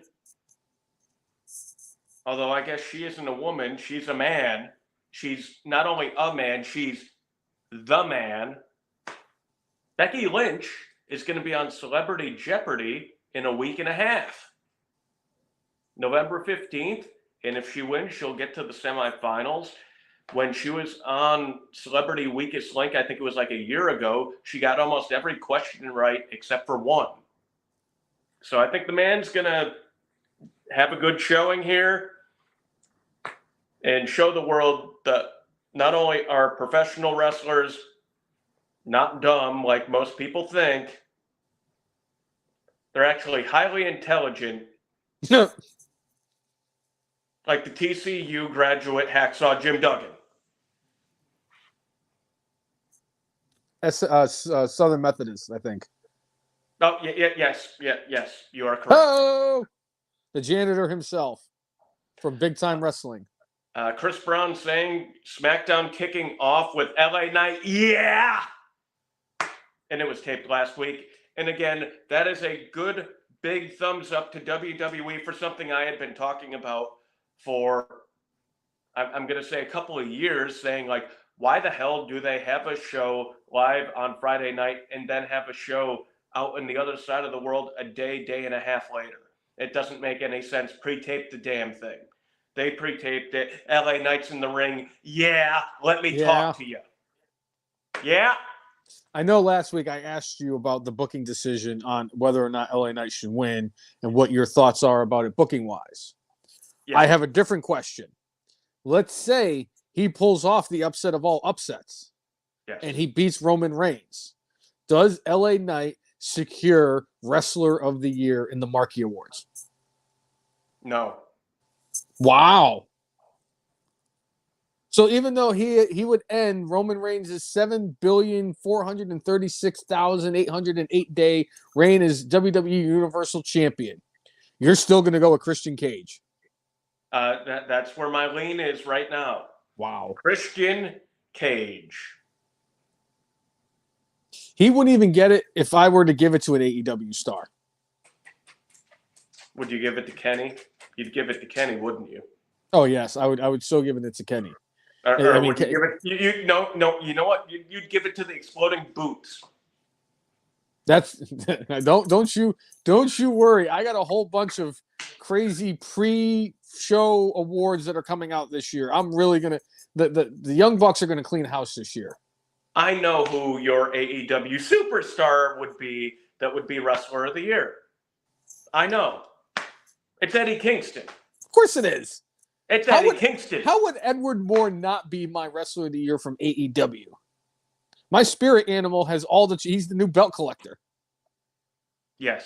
although I guess she isn't a woman, she's a man. She's not only a man, she's the man. Becky Lynch is going to be on Celebrity Jeopardy in a week and a half. November 15th, and if she wins, she'll get to the semifinals. When she was on Celebrity Weakest Link, I think it was like a year ago, she got almost every question right except for one. So I think the man's going to have a good showing here and show the world that not only are professional wrestlers not dumb like most people think, they're actually highly intelligent. Like the TCU graduate hacksaw Jim Duggan. That's Southern Methodist, I think. Oh, yes, you are correct. Oh, the janitor himself from Big Time Wrestling. Chris Brown saying SmackDown kicking off with LA Knight. Yeah! And it was taped last week. And again, that is a good big thumbs up to WWE for something I had been talking about for, I'm going to say, a couple of years, saying like, why the hell do they have a show live on Friday night and then have a show out in the other side of the world a day and a half later? It doesn't make any sense. Pre-tape the damn thing. They pre-taped it. LA Knight's in the ring. Yeah, let me talk to you. Yeah. I know last week I asked you about the booking decision on whether or not LA Knight should win and what your thoughts are about it booking-wise. Yeah. I have a different question. Let's say he pulls off the upset of all upsets, and he beats Roman Reigns. Does LA Knight secure Wrestler of the Year in the Marquee Awards? No. Wow. So even though he would end Roman Reigns' 7,436,808 day reign as WWE Universal Champion, you're still going to go with Christian Cage. That's where my lean is right now. Wow. Christian Cage. He wouldn't even get it if I were to give it to an AEW star. Would you give it to Kenny? You'd give it to Kenny, wouldn't you? Oh yes, I would. I would still give it to Kenny. Or would you give it? No. You know what? You'd give it to the Exploding Boots. That's don't you worry. I got a whole bunch of crazy pre-show awards that are coming out this year. I'm really gonna the Young Bucks are gonna clean house this year. I know who your AEW superstar would be. That would be Wrestler of the Year. I know. It's Eddie Kingston. Of course it is. It's Eddie Kingston. How would Edward Moore not be my Wrestler of the Year from AEW? My spirit animal has he's the new belt collector. Yes.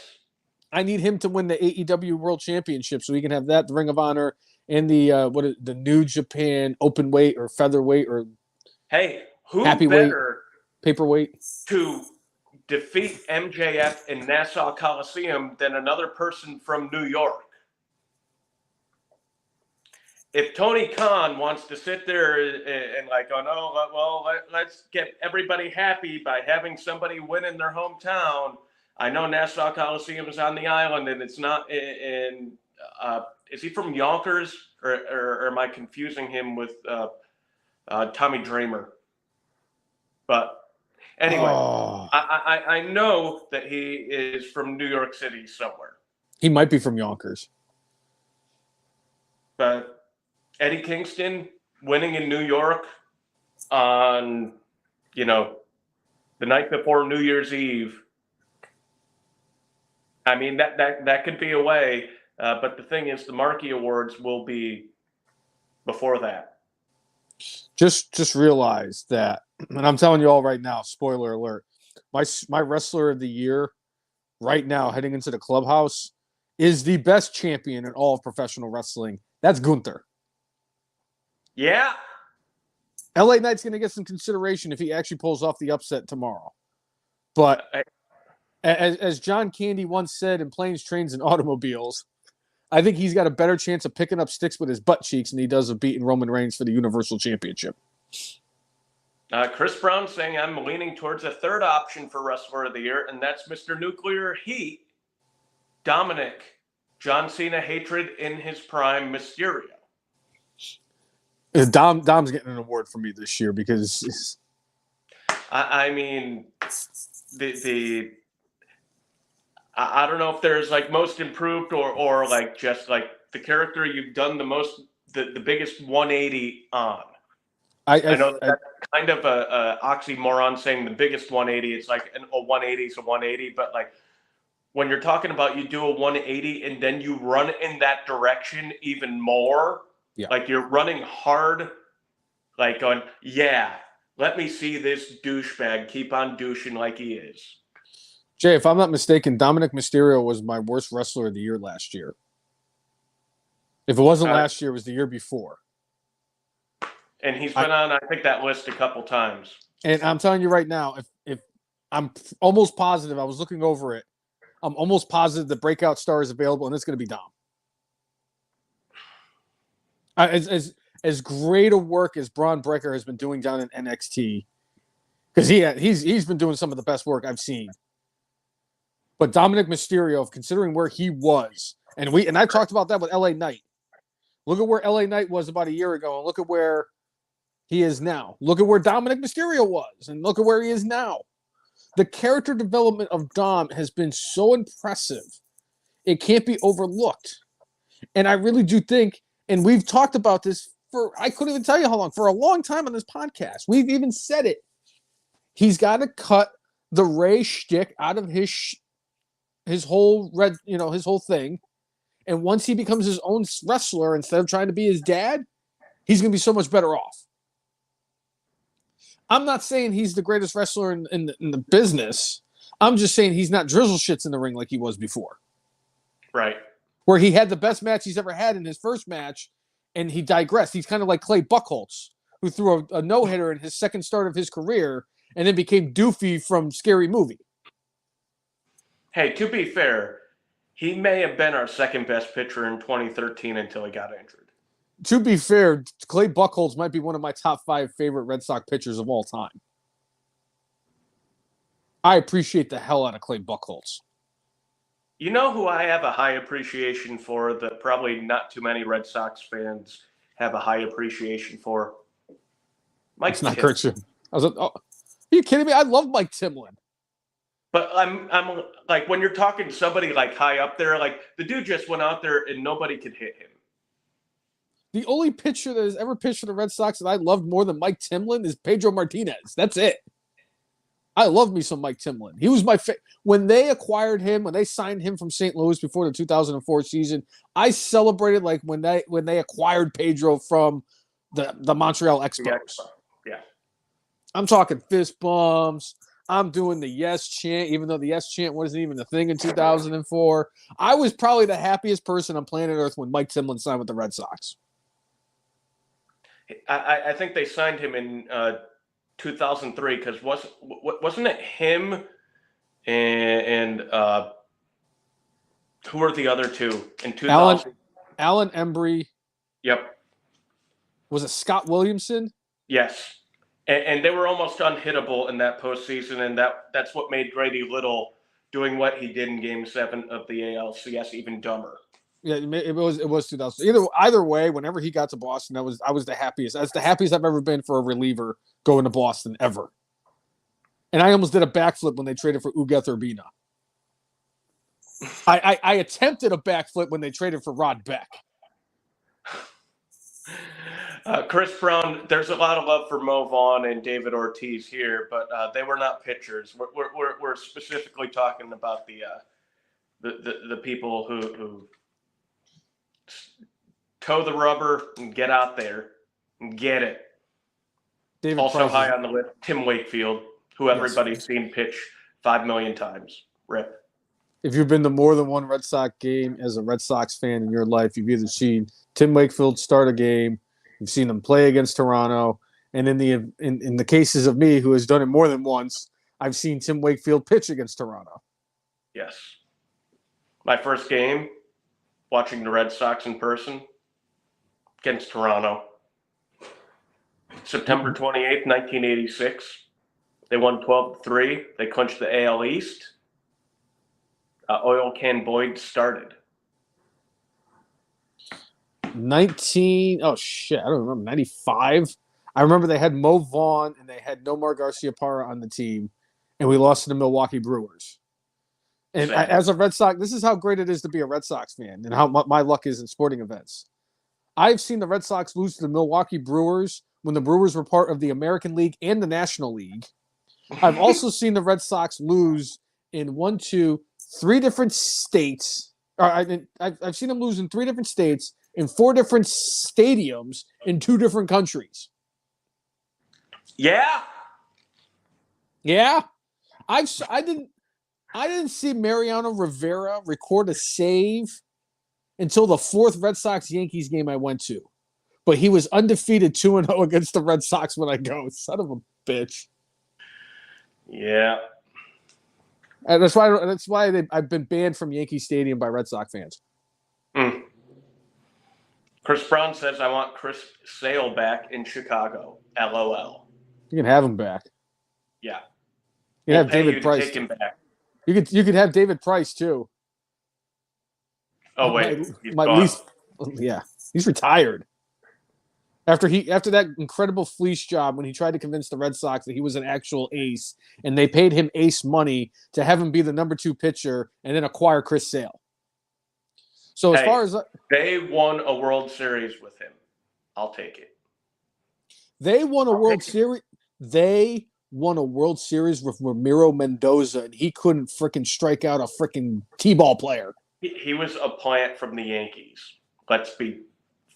I need him to win the AEW World Championship so he can have that, the Ring of Honor, and the New Japan open weight or featherweight or who happy better paperweight to defeat MJF in Nassau Coliseum than another person from New York? If Tony Khan wants to sit there and like, oh no, well, let's get everybody happy by having somebody win in their hometown. I know Nassau Coliseum is on the island, and it's not in. Is he from Yonkers, or am I confusing him with Tommy Dreamer? But anyway, I know that he is from New York City somewhere. He might be from Yonkers, but Eddie Kingston winning in New York on, the night before New Year's Eve. I mean, that could be a way, but the thing is, the Marquee Awards will be before that. Just realize that, and I'm telling you all right now, spoiler alert, my Wrestler of the Year right now heading into the clubhouse is the best champion in all of professional wrestling. That's Gunther. Yeah. LA Knight's going to get some consideration if he actually pulls off the upset tomorrow. But as John Candy once said in Planes, Trains, and Automobiles, I think he's got a better chance of picking up sticks with his butt cheeks than he does of beating Roman Reigns for the Universal Championship. Chris Brown saying I'm leaning towards a third option for Wrestler of the Year, and that's Mr. Nuclear Heat, Dominic, John Cena hatred in his prime, Mysterio. Dom's getting an award from me this year because I mean I don't know if there's like most improved or like just like the character you've done the most the biggest 180 on. I know that's kind of a oxymoron saying the biggest 180. It's like a 180 is a 180, but like when you're talking about you do a 180 and then you run in that direction even more. Yeah. Like you're running hard, like on, let me see this douchebag keep on douching like he is. Jay, if I'm not mistaken, Dominic Mysterio was my worst Wrestler of the Year last year. If it wasn't last year, it was the year before. And he's been on, I think, that list a couple times. And I'm telling you right now, if I'm almost positive, I was looking over it, I'm almost positive the breakout star is available, and it's going to be Dom. As great a work as Braun Breaker has been doing down in NXT, because he's been doing some of the best work I've seen. But Dominic Mysterio, considering where he was, and I talked about that with LA Knight. Look at where LA Knight was about a year ago, and look at where he is now. Look at where Dominic Mysterio was, and look at where he is now. The character development of Dom has been so impressive. It can't be overlooked. And I really do think, and we've talked about this I couldn't even tell you how long, for a long time on this podcast. We've even said it. He's got to cut the Ray shtick out of his whole his whole thing. And once he becomes his own wrestler, instead of trying to be his dad, he's going to be so much better off. I'm not saying he's the greatest wrestler in the business. I'm just saying he's not drizzle shits in the ring like he was before. Right. Where he had the best match he's ever had in his first match, and he digressed. He's kind of like Clay Buchholz, who threw a no-hitter in his second start of his career and then became Doofy from Scary Movie. Hey, to be fair, he may have been our second best pitcher in 2013 until he got injured. To be fair, Clay Buchholz might be one of my top 5 favorite Red Sox pitchers of all time. I appreciate the hell out of Clay Buchholz. You know who I have a high appreciation for that probably not too many Red Sox fans have a high appreciation for? Mike It's not Timlin. Christian. I was like, oh, are you kidding me? I love Mike Timlin. But I'm like, when you're talking to somebody like high up there, like the dude just went out there and nobody could hit him. The only pitcher that has ever pitched for the Red Sox that I loved more than Mike Timlin is Pedro Martinez. That's it. I love me some Mike Timlin. He was my when they acquired him, when they signed him from St. Louis before the 2004 season. I celebrated like when they acquired Pedro from the Montreal Expos. Yeah, I'm talking fist bumps. I'm doing the yes chant, even though the yes chant wasn't even a thing in 2004. I was probably the happiest person on planet Earth when Mike Timlin signed with the Red Sox. I think they signed him in 2003 because wasn't it him and who were the other two in 2000? Alan Embry. Yep. Was it Scott Williamson? Yes. And they were almost unhittable in that postseason, and that's what made Grady Little doing what he did in Game 7 of the ALCS even dumber. Yeah, it was 2000. Either way, whenever he got to Boston, I was the happiest. That's the happiest I've ever been for a reliever going to Boston ever. And I almost did a backflip when they traded for Ugueth Urbina. I attempted a backflip when they traded for Rod Beck. Chris Brown, there's a lot of love for Mo Vaughn and David Ortiz here, but they were not pitchers. We're specifically talking about the people who toe the rubber and get out there and get it. David also Price high on the list, Tim Wakefield, who everybody's seen pitch 5 million times. Rip. If you've been to more than one Red Sox game as a Red Sox fan in your life, you've either seen Tim Wakefield start a game, you've seen him play against Toronto, and in the cases of me, who has done it more than once, I've seen Tim Wakefield pitch against Toronto. Yes. My first game, watching the Red Sox in person, against Toronto. September 28th, 1986. They won 12-3. They clinched the AL East. Oil Can Boyd started. I don't remember, 95? I remember they had Mo Vaughn and they had Nomar Garciaparra on the team, and we lost to the Milwaukee Brewers. And as a Red Sox, this is how great it is to be a Red Sox fan and how my luck is in sporting events. I've seen the Red Sox lose to the Milwaukee Brewers when the Brewers were part of the American League and the National League. I've also seen the Red Sox lose in 3 different states. I've seen them lose in 3 different states, in 4 different stadiums, in 2 different countries. Yeah. Yeah. I didn't see Mariano Rivera record a save until the 4th Red Sox-Yankees game I went to. But he was undefeated 2-0 against the Red Sox when I go. Son of a bitch. Yeah. And that's why I've been banned from Yankee Stadium by Red Sox fans. Mm. Chris Brown says, I want Chris Sale back in Chicago. LOL. You can have him back. Yeah. You can have David Price. Take him back. You could have David Price too. Oh wait, he's retired. After that incredible fleece job when he tried to convince the Red Sox that he was an actual ace, and they paid him ace money to have him be the number 2 pitcher and then acquire Chris Sale. So as far as they won a World Series with him, I'll take it. They won a World Series. They won a World Series with Ramiro Mendoza, and he couldn't freaking strike out a freaking T-ball player. He was a plant from the Yankees. Let's be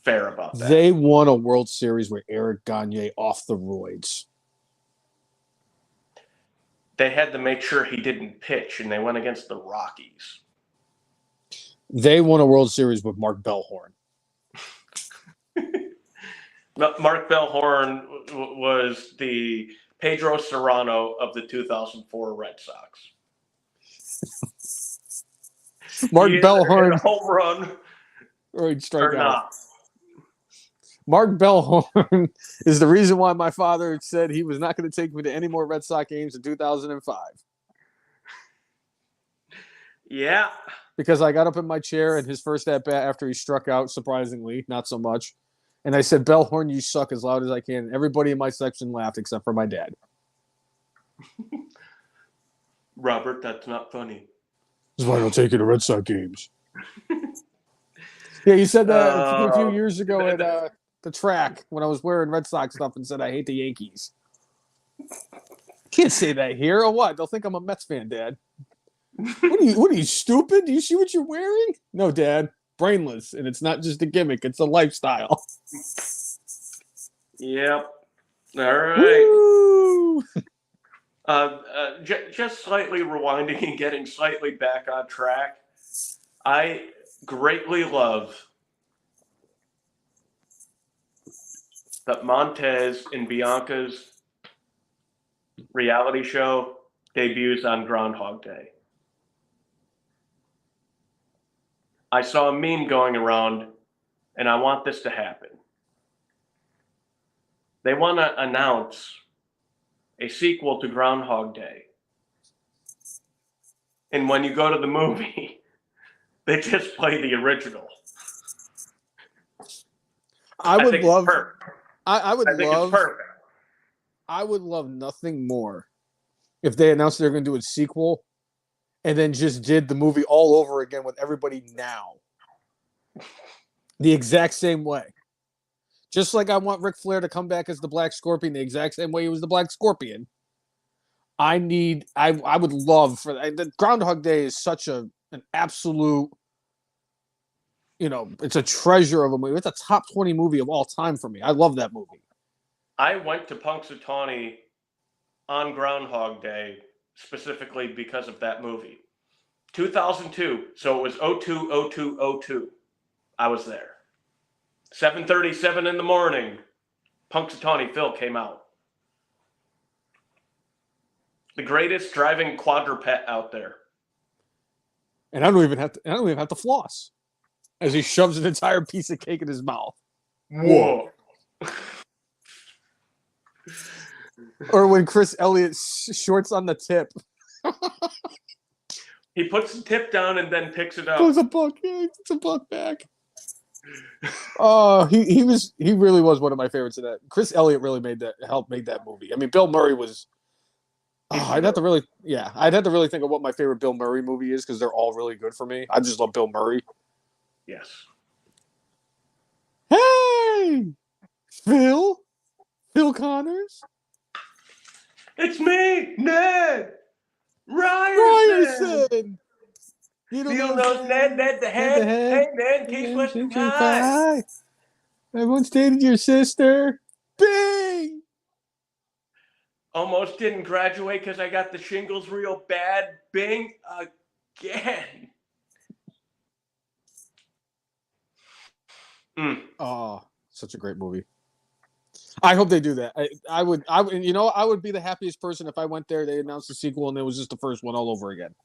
fair about that. They won a World Series with Eric Gagne off the roids. They had to make sure he didn't pitch, and they went against the Rockies. They won a World Series with Mark Bellhorn. Mark Bellhorn was the Pedro Serrano of the 2004 Red Sox. Mark He either hit a Bellhorn home run or he'd strike or out. not. Mark Bellhorn is the reason why my father said he was not going to take me to any more Red Sox games in 2005. Yeah. Because I got up in my chair and his first at bat after he struck out, surprisingly, not so much. And I said, Bellhorn, you suck, as loud as I can. Everybody in my section laughed except for my dad. Robert, that's not funny. That's why I don't take you to Red Sox games. Yeah, you said that a few years ago at the track when I was wearing Red Sox stuff and said I hate the Yankees. Can't say that here or what? They'll think I'm a Mets fan, Dad. What are you, stupid? Do you see what you're wearing? No, Dad. Brainless, and it's not just a gimmick; it's a lifestyle. Yep. All right. Woo! Just slightly rewinding and getting slightly back on track. I greatly love that Montez and Bianca's reality show debuts on Groundhog Day. I saw a meme going around, and I want this to happen. They want to announce a sequel to Groundhog Day. And when you go to the movie, they just play the original. I would think love. It's perfect. I would I think love. It's perfect. I would love nothing more if they announced they're going to do a sequel, and then just did the movie all over again with everybody now, the exact same way. Just like I want Ric Flair to come back as the Black Scorpion the exact same way he was the Black Scorpion. I would love for that. The Groundhog Day is such an absolute, it's a treasure of a movie. It's a top 20 movie of all time for me. I love that movie. I went to Punxsutawney on Groundhog Day specifically because of that movie. 2002, so it was 02. I was there. 7:37 in the morning, Punxsutawney Phil came out. The greatest driving quadruped out there. And I don't even have to floss as he shoves an entire piece of cake in his mouth. Whoa. Or when Chris Elliott shorts on the tip. He puts the tip down and then picks it up. It's a buck. Yeah, it's a buck back. Oh, he really was one of my favorites in that. Chris Elliott really helped make that movie. I mean, Bill Murray was. I'd have to really think of what my favorite Bill Murray movie is because they're all really good for me. I just love Bill Murray. Yes. Hey, Phil Connors. It's me, Ned Ryerson. You don't know Ned the head. Hey, man, case Western Pie. Everyone's dated your sister. Bing! Almost didn't graduate because I got the shingles real bad. Bing again. Oh, such a great movie. I hope they do that. I would be the happiest person if I went there, they announced the sequel, and it was just the first one all over again.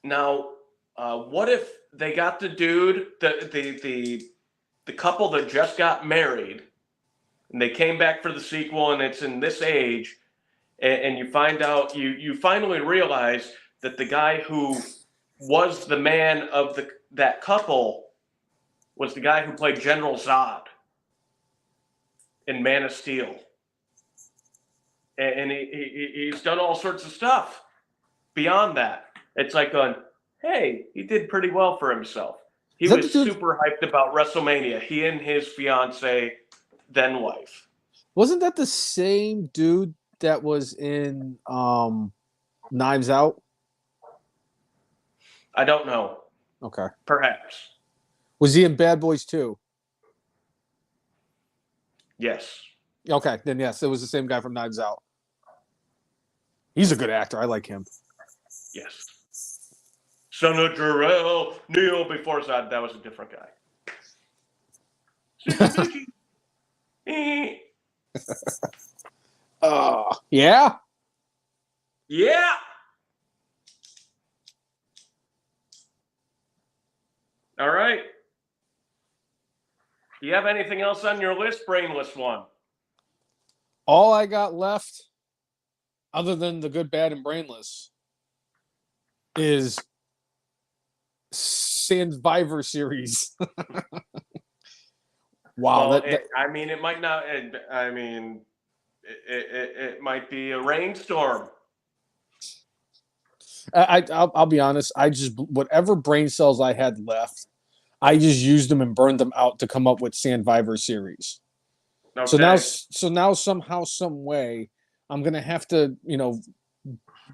Now, what if they got the dude, the couple that just got married, and they came back for the sequel, and it's in this age, and you find out, you finally realize that the guy who was the man of that couple was the guy who played General Zod in Man of Steel. And he's done all sorts of stuff beyond that. It's like going, hey, he did pretty well for himself. He was super hyped about WrestleMania. He and his fiance, then wife. Wasn't that the same dude that was in Knives Out? I don't know. Okay. Perhaps. Was he in Bad Boys 2? Yes. Okay, then yes, it was the same guy from Knives Out. He's a good actor. I like him. Yes. Son of Jarrell Neal before Zod. That was a different guy. Yeah. Yeah. All right. Do you have anything else on your list, Brainless one? All I got left, other than the good, bad, and brainless, is Survivor Series. Wow, Well, that I mean, it might not. I mean, it might be a rainstorm. I'll be honest. I just whatever brain cells I had left, I just used them and burned them out to come up with Survivor Series. Okay. So now somehow, some way, I'm gonna have to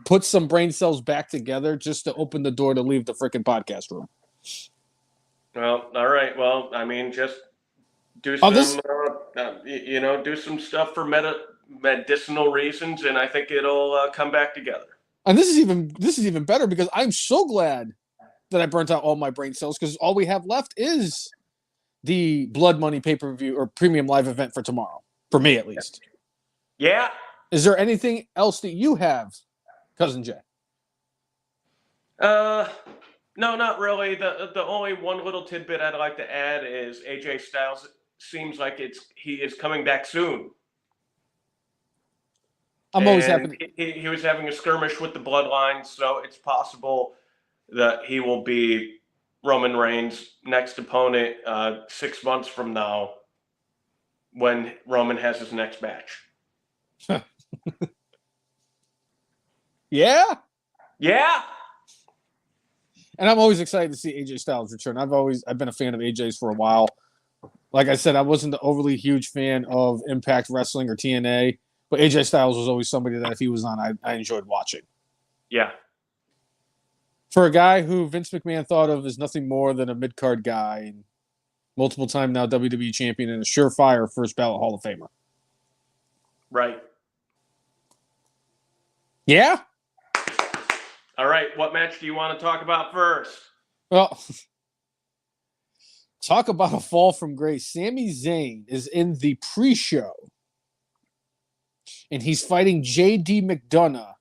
put some brain cells back together just to open the door to leave the freaking podcast room. Well, all right. Well, I mean, just do Oh, some, do some stuff for medicinal reasons, and I think it'll come back together. and this is even better because I'm so glad that I burnt out all my brain cells because all we have left is the Blood Money pay-per-view or premium live event for tomorrow, for me at least. Yeah. Is there anything else that you have, Cousin Jay? No, not really. The only one little tidbit I'd like to add is AJ Styles seems like he is coming back soon. I'm always happy. He was having a skirmish with the Bloodline, so it's possible that he will be Roman Reigns' next opponent 6 months from now when Roman has his next match. Yeah? Yeah. And I'm always excited to see AJ Styles return. I've been a fan of AJ's for a while. Like I said, I wasn't the overly huge fan of Impact Wrestling or TNA, but AJ Styles was always somebody that if he was on, I enjoyed watching. Yeah. For a guy who Vince McMahon thought of as nothing more than a mid-card guy and multiple time now WWE champion and a surefire first ballot Hall of Famer. Right. Yeah? All right. What match do you want to talk about first? Well, talk about a fall from grace. Sami Zayn is in the pre-show, and he's fighting J.D. McDonough.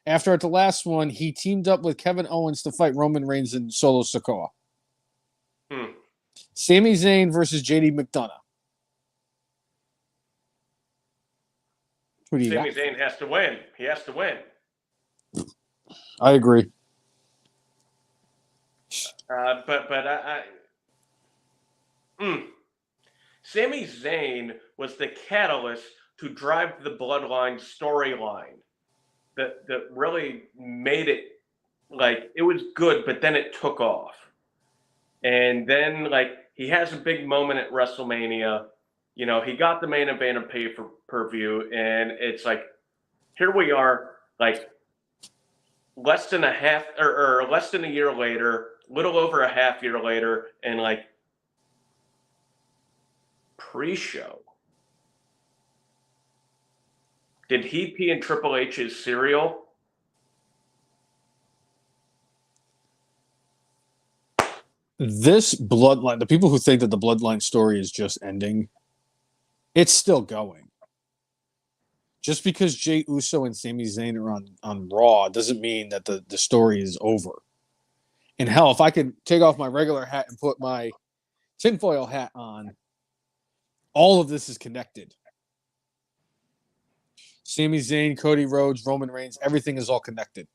After at the last one, he teamed up with Kevin Owens to fight Roman Reigns and Solo Sikoa. Sami Zayn versus J.D. McDonough. Who do you Sami got? Zayn has to win. He has to win. I agree. Sami Zayn was the catalyst to drive the Bloodline storyline that really made it like it was good, but then it took off. And then he has a big moment at WrestleMania. You know, he got the main event of pay-per-view, and it's like here we are, less than a half or less than a year later, little over a half year later, and pre-show. Did he pee in Triple H's cereal? This bloodline, the people who think that the bloodline story is just ending, it's still going. Just because Jey Uso and Sami Zayn are on Raw doesn't mean that the story is over. And hell, if I could take off my regular hat and put my tinfoil hat on, all of this is connected. Sami Zayn, Cody Rhodes, Roman Reigns, everything is all connected.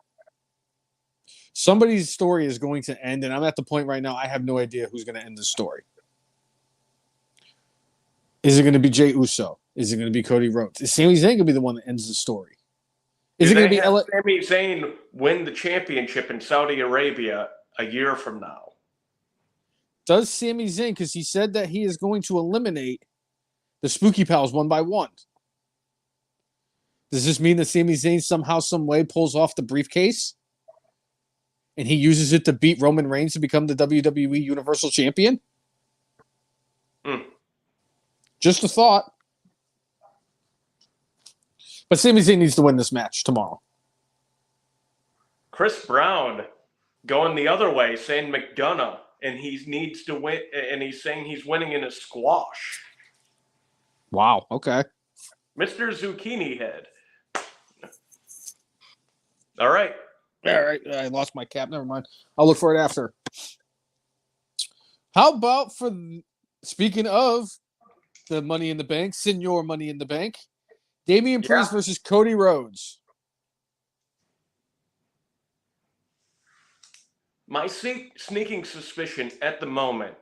Somebody's story is going to end, and I'm at the point right now, I have no idea who's going to end the story. Is it going to be Jey Uso? Is it going to be Cody Rhodes? Is Sami Zayn going to be the one that ends the story? Is it going to be Sami Zayn win the championship in Saudi Arabia a year from now? Does Sami Zayn, because he said that he is going to eliminate the Spooky Pals one by one. Does this mean that Sami Zayn somehow, some way pulls off the briefcase and he uses it to beat Roman Reigns to become the WWE Universal Champion? Just a thought. But Sami Zayn needs to win this match tomorrow. Chris Brown going the other way, saying McDonough, and he needs to win, and he's saying he's winning in a squash. Wow. Okay. Mr. Zucchini Head. All right. All right. I lost my cap. Never mind. I'll look for it after. How about speaking of the Money in the Bank, Senor Money in the Bank, Damian Priest versus Cody Rhodes. My sneaking suspicion at the moment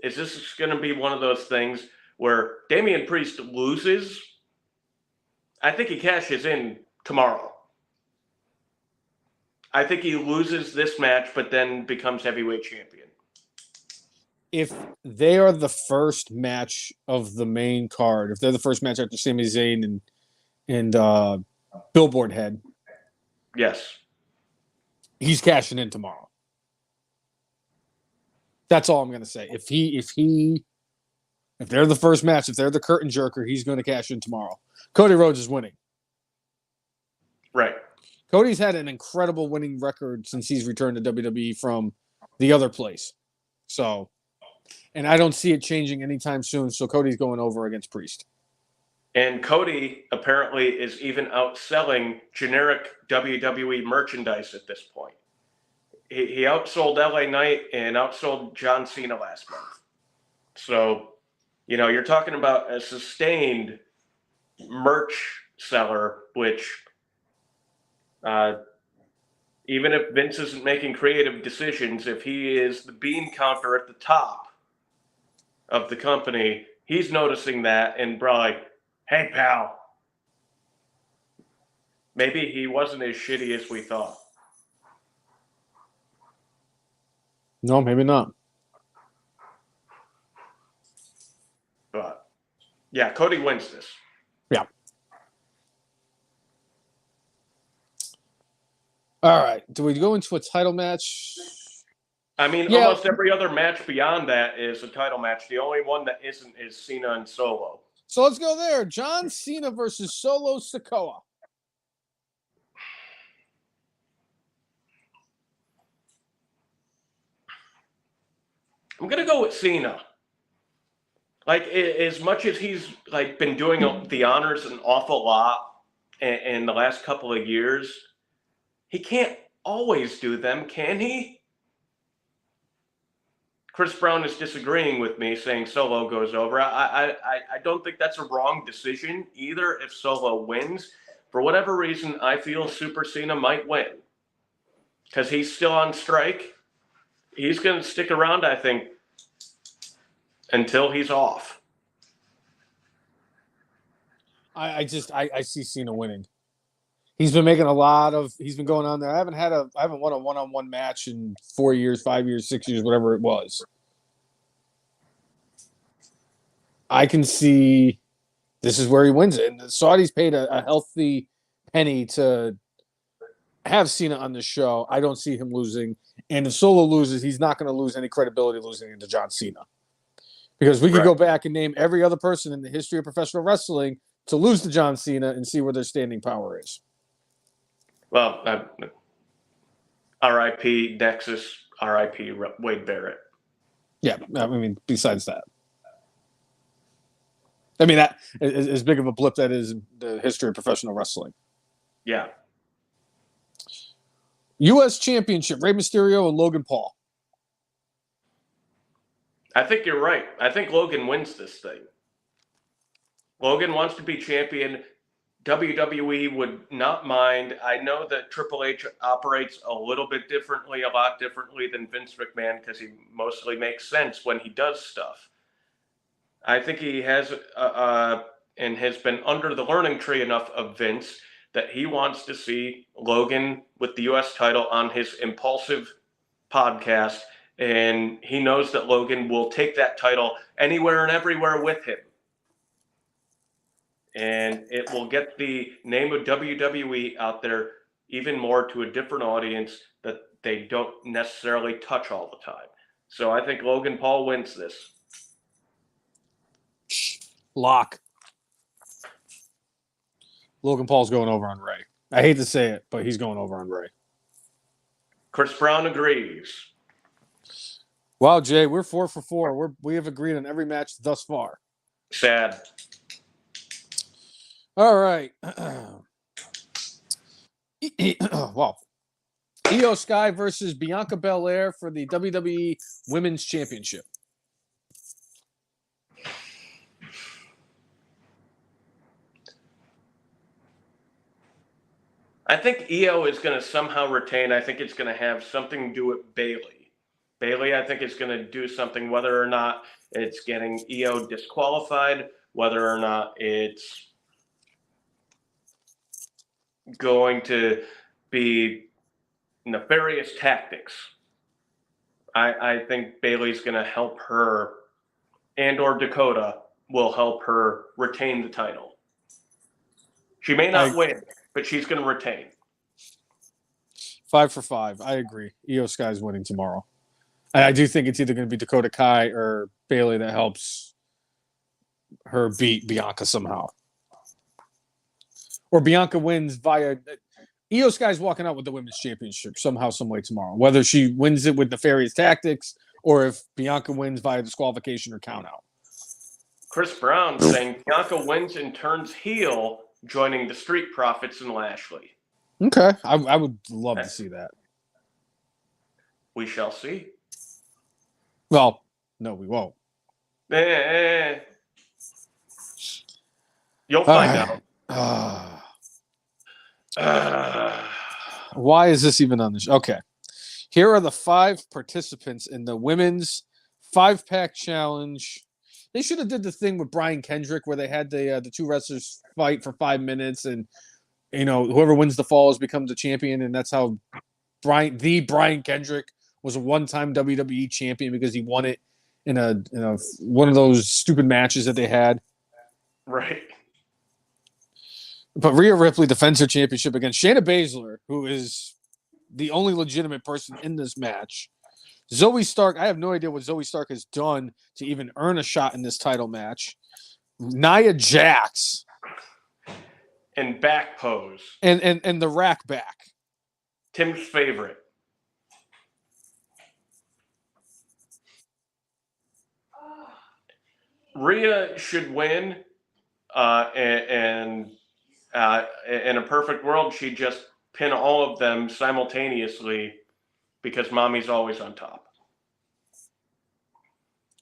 is this is going to be one of those things where Damian Priest loses. I think he cashes in tomorrow. I think he loses this match, but then becomes heavyweight champion. If they are the first match of the main card, if they're the first match after Sami Zayn and Billboard Head, yes, he's cashing in tomorrow. That's all I'm going to say. If they're the first match, if they're the curtain jerker, he's going to cash in tomorrow. Cody Rhodes is winning. Right. Cody's had an incredible winning record since he's returned to WWE from the other place. So, and I don't see it changing anytime soon. So Cody's going over against Priest. And Cody apparently is even outselling generic WWE merchandise at this point. He outsold LA Knight and outsold John Cena last month. So, you're talking about a sustained merch seller, which even if Vince isn't making creative decisions, if he is the bean counter at the top of the company, he's noticing that and probably, hey, pal, maybe he wasn't as shitty as we thought. No, maybe not. But, yeah, Cody wins this. Yeah. All right. Do we go into a title match? I mean, almost every other match beyond that is a title match. The only one that isn't is Cena and Solo. So let's go there. John Cena versus Solo Sikoa. I'm going to go with Cena. Like, as much as he's been doing the honors an awful lot in the last couple of years, he can't always do them, can he? Chris Brown is disagreeing with me, saying Solo goes over. I don't think that's a wrong decision either if Solo wins. For whatever reason, I feel Super Cena might win because he's still on strike. He's going to stick around, I think, until he's off. I see Cena winning. He's been making he's been going on there. I haven't won a one-on-one match in 4 years, 5 years, 6 years, whatever it was. I can see this is where he wins it. And the Saudis paid a healthy penny to have Cena on the show. I don't see him losing. And if Solo loses, he's not going to lose any credibility losing into John Cena. Because we could go back and name every other person in the history of professional wrestling to lose to John Cena and see where their standing power is. Well, R.I.P. Nexus, R.I.P. Wade Barrett. Yeah, I mean, besides that. I mean, that as big of a blip that is in the history of professional wrestling. Yeah. U.S. Championship, Rey Mysterio and Logan Paul. I think you're right. I think Logan wins this thing. Logan wants to be champion. WWE would not mind. I know that Triple H operates a lot differently than Vince McMahon because he mostly makes sense when he does stuff. I think he has and has been under the learning tree enough of Vince that he wants to see Logan with the U.S. title on his impulsive podcast, and he knows that Logan will take that title anywhere and everywhere with him. And it will get the name of WWE out there even more to a different audience that they don't necessarily touch all the time. So I think Logan Paul wins this. Lock. Logan Paul's going over on Rey. I hate to say it, but he's going over on Rey. Chris Brown agrees. Wow, Jay, we're 4 for 4. We have agreed on every match thus far. Sad. All right. Well, Io Sky versus Bianca Belair for the WWE Women's Championship. I think Io is going to somehow retain. I think it's going to have something to do with Bailey. Bailey, I think, is going to do something, whether or not it's getting Io disqualified, whether or not it's going to be nefarious tactics. I think Bailey's going to help her, and or Dakota will help her retain the title. She may not win, but she's going to retain. 5 for 5. I agree. Io Sky's winning tomorrow. I do think it's either going to be Dakota Kai or Bailey that helps her beat Bianca somehow. Or Bianca wins via... Io Sky's walking out with the Women's Championship somehow, some way tomorrow. Whether she wins it with nefarious tactics or if Bianca wins via disqualification or countout. Chris Brown saying Bianca wins and turns heel, joining the Street Profits and Lashley. Okay. I would love to see that. We shall see. Well, no, we won't. You'll find out. Why is this even on the show? Okay. Here are the 5 participants in the women's 5-pack challenge. They should have did the thing with Brian Kendrick where they had the 2 wrestlers fight for 5 minutes and whoever wins the falls becomes the champion, and that's how Brian Kendrick was a one-time WWE champion because he won it in a one of those stupid matches that they had. Right. But Rhea Ripley defends her championship against Shayna Baszler, who is the only legitimate person in this match. Zoe Stark, I have no idea what Zoe Stark has done to even earn a shot in this title match. Nia Jax. And back pose. And the rack back. Tim's favorite. Rhea should win, and in a perfect world, she'd just pin all of them simultaneously because mommy's always on top.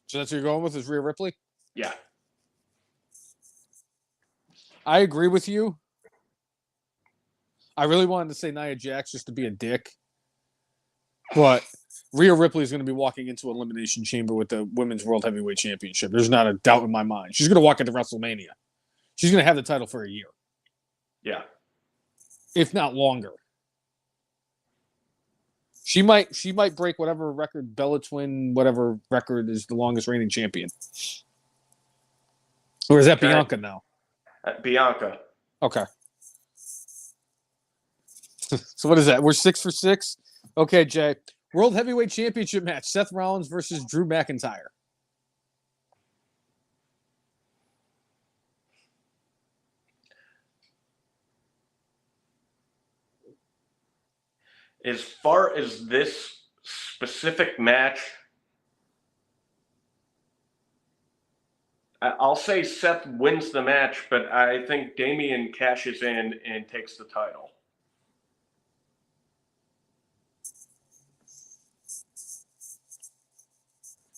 So that's what you're going with, is Rhea Ripley? Yeah. I agree with you. I really wanted to say Nia Jax just to be a dick. But Rhea Ripley is going to be walking into Elimination Chamber with the Women's World Heavyweight Championship. There's not a doubt in my mind. She's going to walk into WrestleMania. She's going to have the title for a year. Yeah. If not longer. She might break whatever record, Bella Twin, whatever record is the longest reigning champion. Or is that Bianca now? Bianca. Okay. So what is that? We're 6 for 6? Okay, Jay. World Heavyweight Championship match. Seth Rollins versus Drew McIntyre. As far as this specific match, I'll say Seth wins the match, but I think Damian cashes in and takes the title.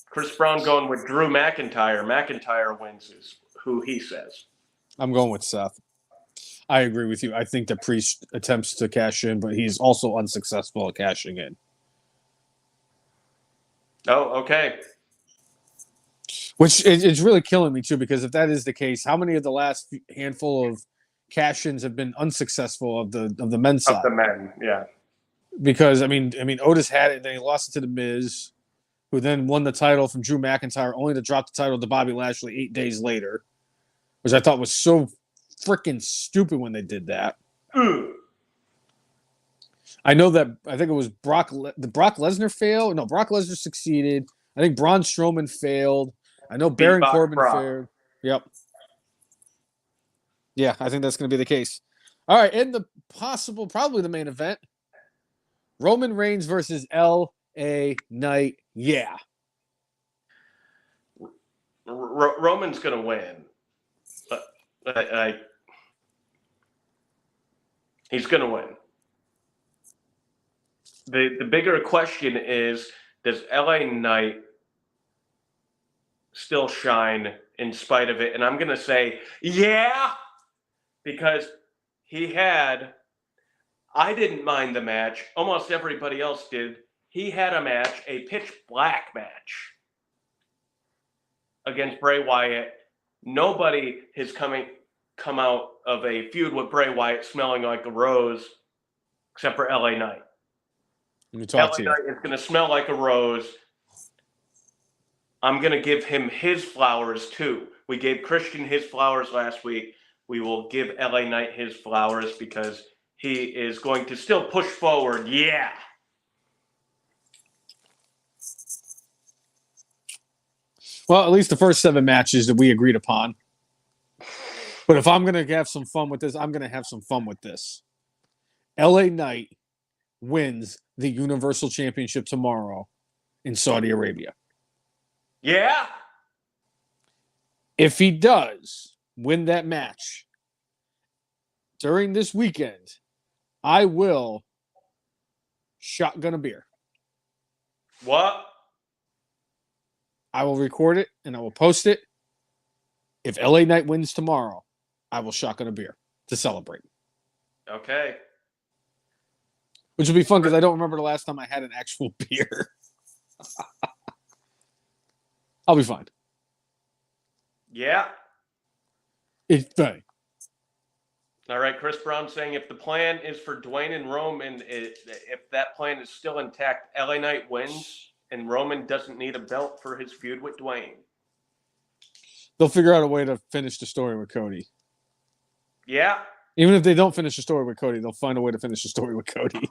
Chris Brown going with Drew McIntyre. McIntyre wins is who he says. I'm going with Seth. I agree with you. I think that Priest attempts to cash in, but he's also unsuccessful at cashing in. Oh, okay. Which it's really killing me too, because if that is the case, how many of the last handful of cash-ins have been unsuccessful of the men's side? Of the men, yeah. Because I mean, Otis had it, and then he lost it to the Miz, who then won the title from Drew McIntyre, only to drop the title to Bobby Lashley 8 days later, which I thought was so freaking stupid when they did that. I know that I think it was Brock Lesnar failed. No, Brock Lesnar succeeded. I think Braun Strowman failed. I know Baron Corbin failed. Yep. Yeah, I think that's going to be the case. All right, and probably the main event, Roman Reigns versus L.A. Knight. Yeah. Roman's going to win. He's going to win. The bigger question is, does LA Knight still shine in spite of it? And I'm going to say, yeah, because I didn't mind the match. Almost everybody else did. He had a match, a pitch black match against Bray Wyatt. Nobody has come out of a feud with Bray Wyatt smelling like a rose, except for LA Knight. Let me talk to you. LA Knight is going to smell like a rose. I'm going to give him his flowers too. We gave Christian his flowers last week. We will give LA Knight his flowers because he is going to still push forward. Yeah. Well, at least the first 7 matches that we agreed upon. But if I'm going to have some fun with this, I'm going to have some fun with this. LA Knight wins the Universal Championship tomorrow in Saudi Arabia. Yeah. If he does win that match during this weekend, I will shotgun a beer. What? I will record it and I will post it. If LA Knight wins tomorrow, I will shotgun a beer to celebrate. Okay. Which will be fun because I don't remember the last time I had an actual beer. I'll be fine. Yeah. It's fine. All right, Chris Brown saying if the plan is for Dwayne and Roman, if that plan is still intact, LA Knight wins and Roman doesn't need a belt for his feud with Dwayne. They'll figure out a way to finish the story with Cody. Yeah. Even if they don't finish the story with Cody, they'll find a way to finish the story with Cody.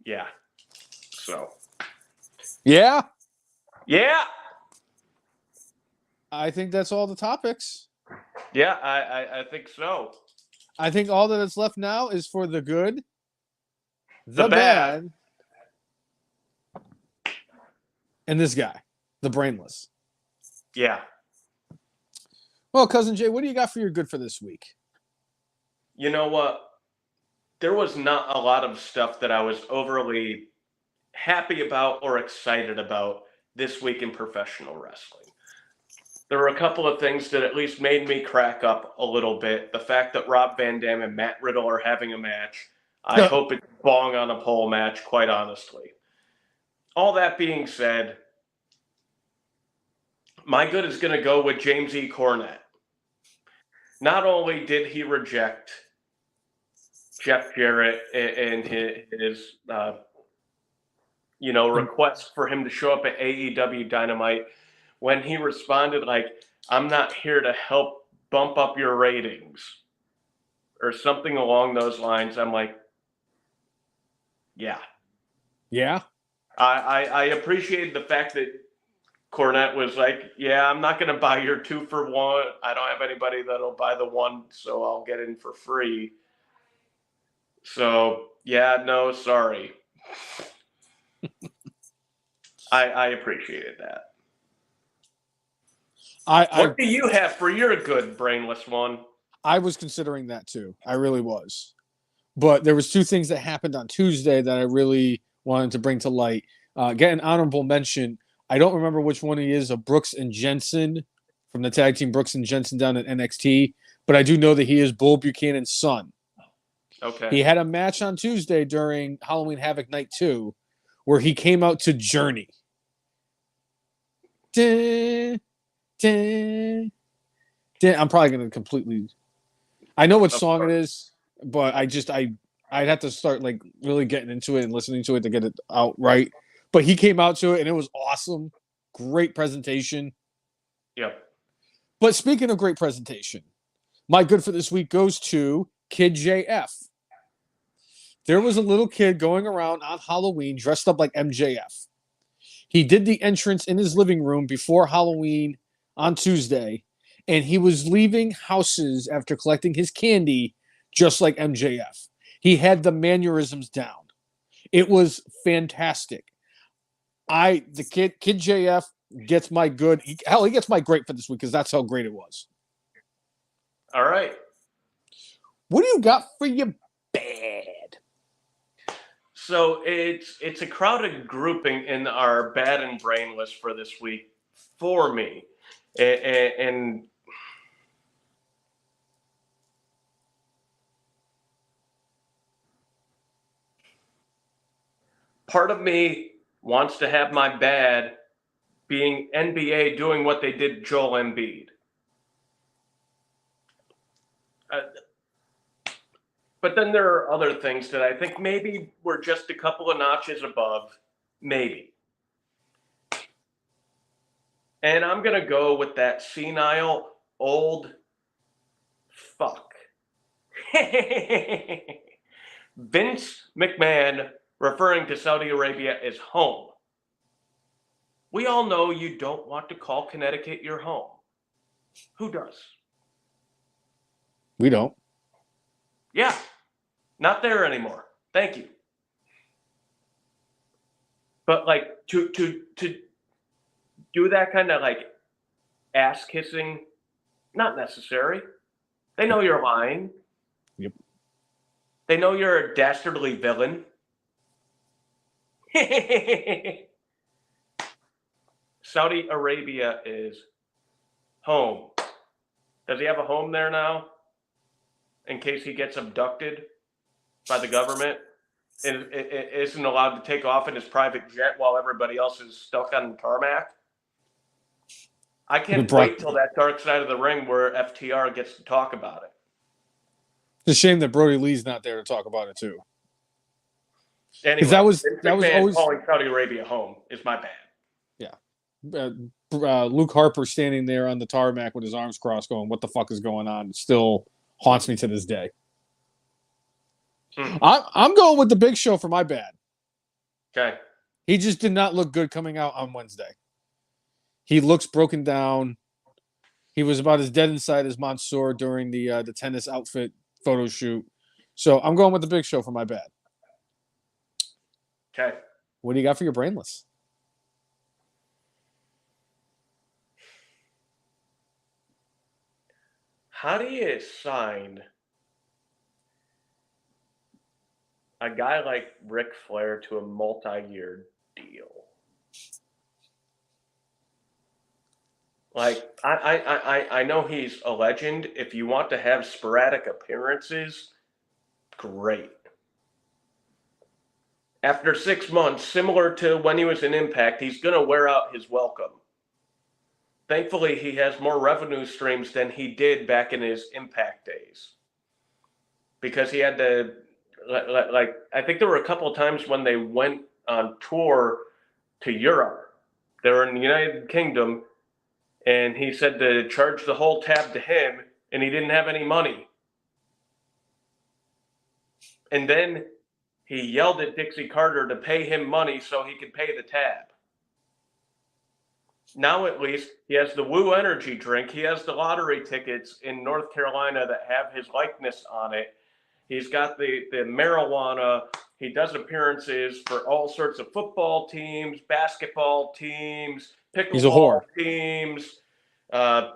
Yeah. So. Yeah? Yeah. I think that's all the topics. Yeah, I think so. I think all that is left now is for the good, The bad, and this guy, the Brainless. Yeah. Well, Cousin Jay, what do you got for your good for this week? You know what? There was not a lot of stuff that I was overly happy about or excited about this week in professional wrestling. There were a couple of things that at least made me crack up a little bit. The fact that Rob Van Dam and Matt Riddle are having a match. I hope it's a bong on a pole match, quite honestly. All that being said, my good is going to go with James E. Cornette. Not only did he reject Jeff Jarrett and his request for him to show up at AEW Dynamite, when he responded like, I'm not here to help bump up your ratings or something along those lines, I'm like, yeah. Yeah? I appreciated the fact that Cornette was like, yeah, I'm not going to buy your 2-for-1. I don't have anybody that'll buy the 1, so I'll get in for free. So, yeah, no, sorry. I appreciated that. What do you have for your good, Brainless one? I was considering that too. I really was. But there was 2 things that happened on Tuesday that I really wanted to bring to light. Get an honorable mention. I don't remember which one he is, of Brooks and Jensen from the tag team Brooks and Jensen down at NXT. But I do know that he is Bull Buchanan's son. Okay. He had a match on Tuesday during Halloween Havoc Night 2 where he came out to Journey. Dun, dun, dun. I'm probably going to completely... I know what song it is, but I'd have to start like really getting into it and listening to it to get it out right. But he came out to it and it was awesome. Great presentation. Yep. But speaking of great presentation, my good for this week goes to Kid JF. There was a little kid going around on Halloween dressed up like MJF. He did the entrance in his living room before Halloween on Tuesday, and he was leaving houses after collecting his candy just like MJF. He had the mannerisms down. It was fantastic. The kid JF gets my good. He gets my great for this week because that's how great it was. All right. What do you got for your bad? So it's a crowded grouping in our bad and brainless for this week for me, and part of me wants to have my bad being NBA doing what they did Joel Embiid. But then there are other things that I think maybe we're just a couple of notches above. Maybe. And I'm going to go with that senile old fuck. Vince McMahon referring to Saudi Arabia as home. We all know you don't want to call Connecticut your home. Who does? We don't. Yeah, not there anymore. Thank you. But like to do that kind of like ass kissing, not necessary. They know you're lying. Yep. They know you're a dastardly villain. Saudi Arabia is home. Does he have a home there now? In case he gets abducted by the government and isn't allowed to take off in his private jet while everybody else is stuck on the tarmac? I can't wait till that dark side of the ring where FTR gets to talk about it. It's a shame that Brody Lee's not there to talk about it too. Anyway, that was always calling Saudi Arabia home is my bad. Yeah. Luke Harper standing there on the tarmac with his arms crossed going, what the fuck is going on? It still haunts me to this day. I'm going with the Big Show for my bad. Okay. He just did not look good coming out on Wednesday. He looks broken down. He was about as dead inside as Mansoor during the tennis outfit photo shoot. So I'm going with the Big Show for my bad. Okay. What do you got for your brainless? How do you sign a guy like Ric Flair to a multi-year deal? Like, I know he's a legend. If you want to have sporadic appearances, great. After 6 months, similar to when he was in Impact, he's going to wear out his welcome. Thankfully, he has more revenue streams than he did back in his Impact days. Because he had to, like, I think there were a couple of times when they went on tour to Europe. They were in the United Kingdom, and he said to charge the whole tab to him, and he didn't have any money. And then he yelled at Dixie Carter to pay him money so he could pay the tab. Now at least he has the Woo Energy drink. He has the lottery tickets in North Carolina that have his likeness on it. He's got the marijuana. He does appearances for all sorts of football teams, basketball teams, pickleball teams. I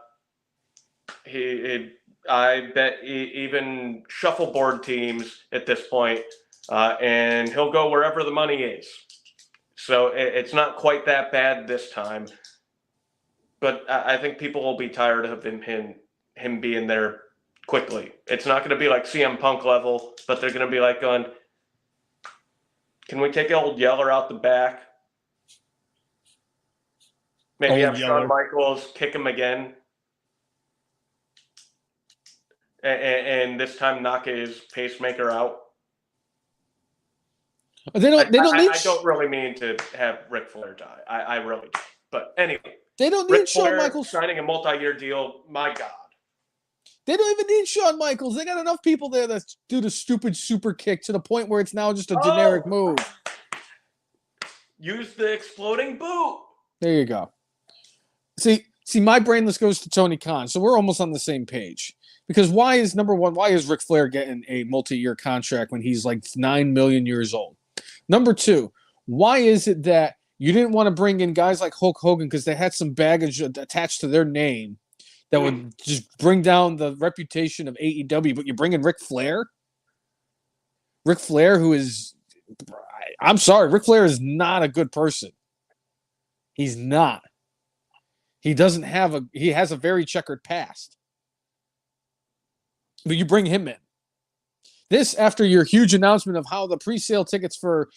bet even shuffleboard teams at this point. And he'll go wherever the money is. So it's not quite that bad this time. But I think people will be tired of him being there quickly. It's not going to be like CM Punk level, but they're going to be like going, can we take old Yeller out the back? Maybe have Shawn Michaels kick him again. And this time knock his pacemaker out. I don't really mean to have Ric Flair die. I really don't. But anyway. They don't need Shawn Michaels signing a multi-year deal. My God. They don't even need Shawn Michaels. They got enough people there that do the stupid super kick to the point where it's now just a generic move. Use the exploding boot. There you go. See, my brainless goes to Tony Khan, so we're almost on the same page. Because why is Ric Flair getting a multi-year contract when he's like 9 million years old? Number two, why is it that you didn't want to bring in guys like Hulk Hogan because they had some baggage attached to their name that would just bring down the reputation of AEW. But you bring in Ric Flair? Ric Flair, who is, I'm sorry, Ric Flair is not a good person. He's not. He has a very checkered past. But you bring him in. This after your huge announcement of how the pre-sale tickets for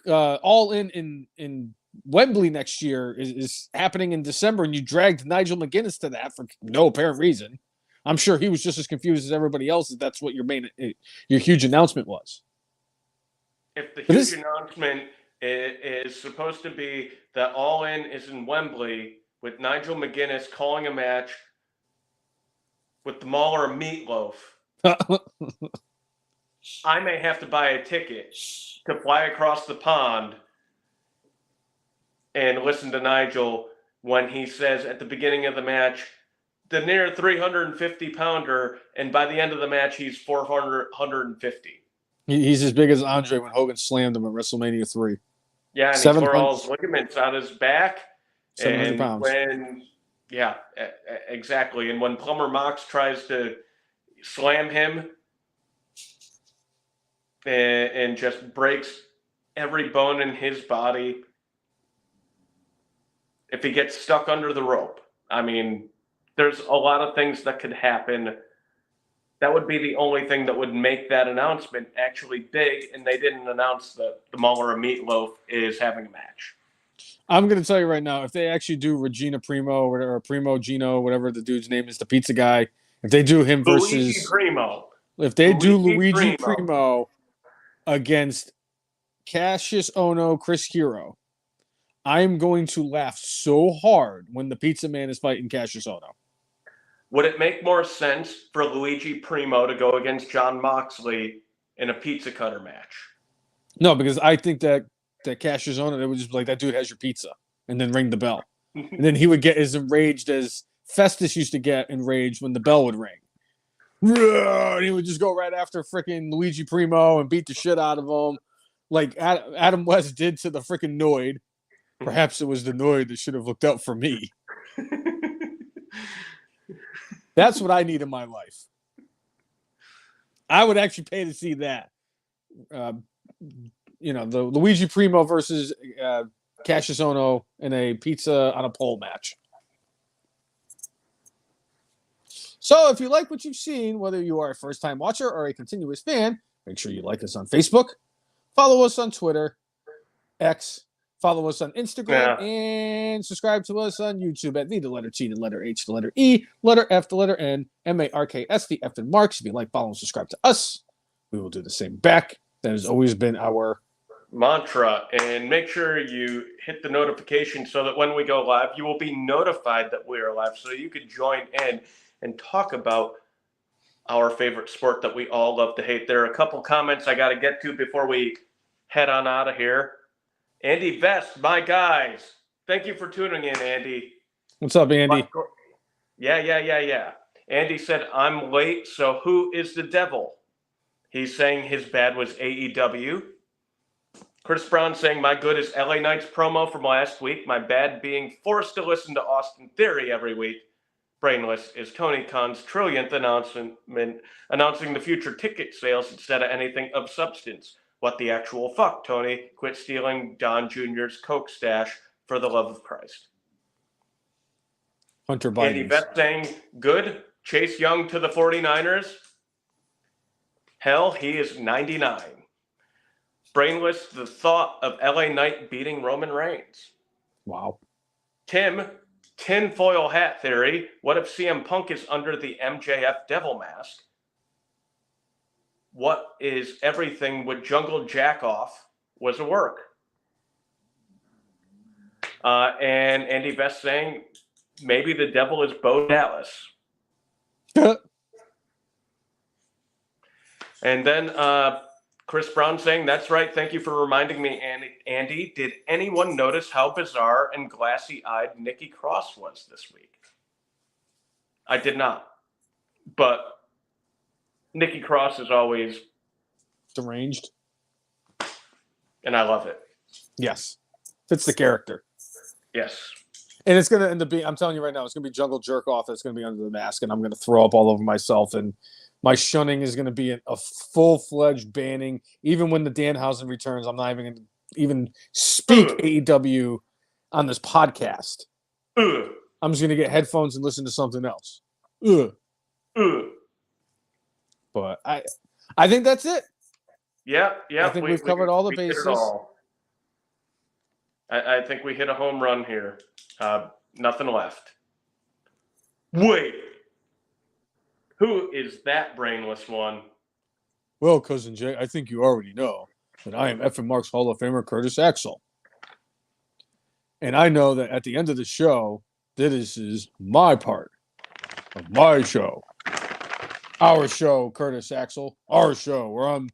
All in Wembley next year is happening in December, and you dragged Nigel McGuinness to that for no apparent reason. I'm sure he was just as confused as everybody else. That's what your huge announcement was. If the huge announcement is supposed to be that All In is in Wembley with Nigel McGuinness calling a match with the Mauler Meatloaf, I may have to buy a ticket to fly across the pond and listen to Nigel when he says at the beginning of the match, the near 350-pounder, and by the end of the match, he's 450. He's as big as Andre when Hogan slammed him at WrestleMania 3. Yeah, and he tore all his ligaments out his back. 700 pounds. Yeah, exactly. And when Plumber Mox tries to slam him and just breaks every bone in his body, if he gets stuck under the rope, I mean, there's a lot of things that could happen. That would be the only thing that would make that announcement actually big, and they didn't announce that the Mauler of Meatloaf is having a match. I'm going to tell you right now, if they actually do Regina Primo or Primo Gino, whatever the dude's name is, the pizza guy, if they do him versus Luigi Primo. If they do Luigi Primo against Cassius Ohno, Chris Hero, I'm going to laugh so hard when the pizza man is fighting Cassius Ohno. Would it make more sense for Luigi Primo to go against Jon Moxley in a pizza cutter match? No, because I think that Cassius Ohno, it was just like, that dude has your pizza, and then ring the bell. And then he would get as enraged as Festus used to get enraged when the bell would ring. And he would just go right after freaking Luigi Primo and beat the shit out of him, like Adam West did to the freaking Noid. Perhaps it was the Noid that should have looked out for me. That's what I need in my life. I would actually pay to see that. The Luigi Primo versus Cassius Ohno in a pizza on a pole match. So if you like what you've seen, whether you are a first-time watcher or a continuous fan, make sure you like us on Facebook, follow us on Twitter, X, follow us on Instagram, and subscribe to us on YouTube at the letter T, the letter H, the letter E, letter F, the letter N, MARKS, the F and Marks. If you like, follow and subscribe to us, we will do the same back. That has always been our mantra. And make sure you hit the notification so that when we go live, you will be notified that we are live so you can join in and talk about our favorite sport that we all love to hate. There are a couple comments I got to get to before we head on out of here. Andy Vest, my guys. Thank you for tuning in, Andy. What's up, Andy? Yeah. Andy said, I'm late, so who is the devil? He's saying his bad was AEW. Chris Brown saying, my good is LA Knight's promo from last week. My bad being forced to listen to Austin Theory every week. Brainless is Tony Khan's trillionth announcing the future ticket sales instead of anything of substance. What the actual fuck, Tony? Quit stealing Don Jr.'s Coke stash for the love of Christ. Hunter Biden. Andy Vett saying, good. Chase Young to the 49ers. Hell, he is 99. Brainless, the thought of LA Knight beating Roman Reigns. Wow. Tim, tinfoil hat theory. What if CM Punk is under the MJF devil mask? What is everything with Jungle Jack off was a work? And Andy Vest saying, maybe the devil is Bo Dallas. And then Chris Brown saying, that's right. Thank you for reminding me, Andy. Did anyone notice how bizarre and glassy-eyed Nikki Cross was this week? I did not. But Nikki Cross is always deranged. And I love it. Yes. Fits the character. Yes. And it's going to end up being, I'm telling you right now, it's going to be jungle jerk off that's going to be under the mask, and I'm going to throw up all over myself. And my shunning is going to be a full-fledged banning. Even when the Danhausen returns, I'm not even going to even speak AEW on this podcast. I'm just going to get headphones and listen to something else. But I think that's it. Yeah. I think we've covered all the bases. I think we hit a home run here. Nothing left. Wait. Who is that brainless one? Well, Cousin Jay, I think you already know that I am F. Mark's Hall of Famer Curtis Axel. And I know that at the end of the show, this is my part of my show. Our show, Curtis Axel. Our show, where I'm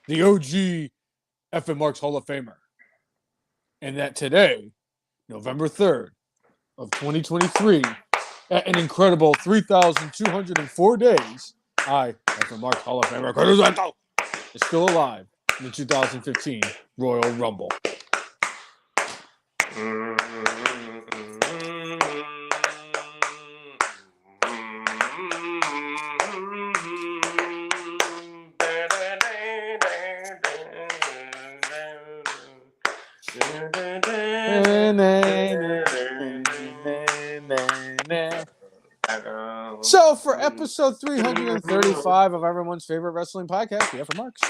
the OG F. Mark's Hall of Famer. And that today, November 3rd of 2023, at an incredible 3,204 days, I, F. Mark's Hall of Famer Curtis Axel, is still alive in the 2015 Royal Rumble. So for episode 335 of everyone's favorite wrestling podcast, we have for Marks.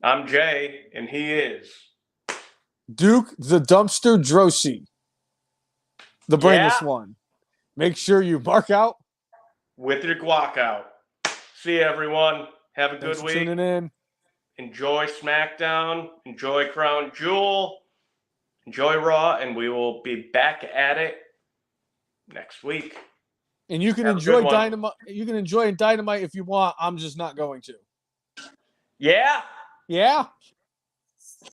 I'm Jay, and he is Duke the Dumpster Drosy, the brainless one. Make sure you mark out with your guac out. See you, everyone. Have a good week. Tuning in. Enjoy SmackDown. Enjoy Crown Jewel. Enjoy Raw, and we will be back at it next week. And you can enjoy Dynamite. You can enjoy Dynamite if you want. I'm just not going to. Yeah. Yeah.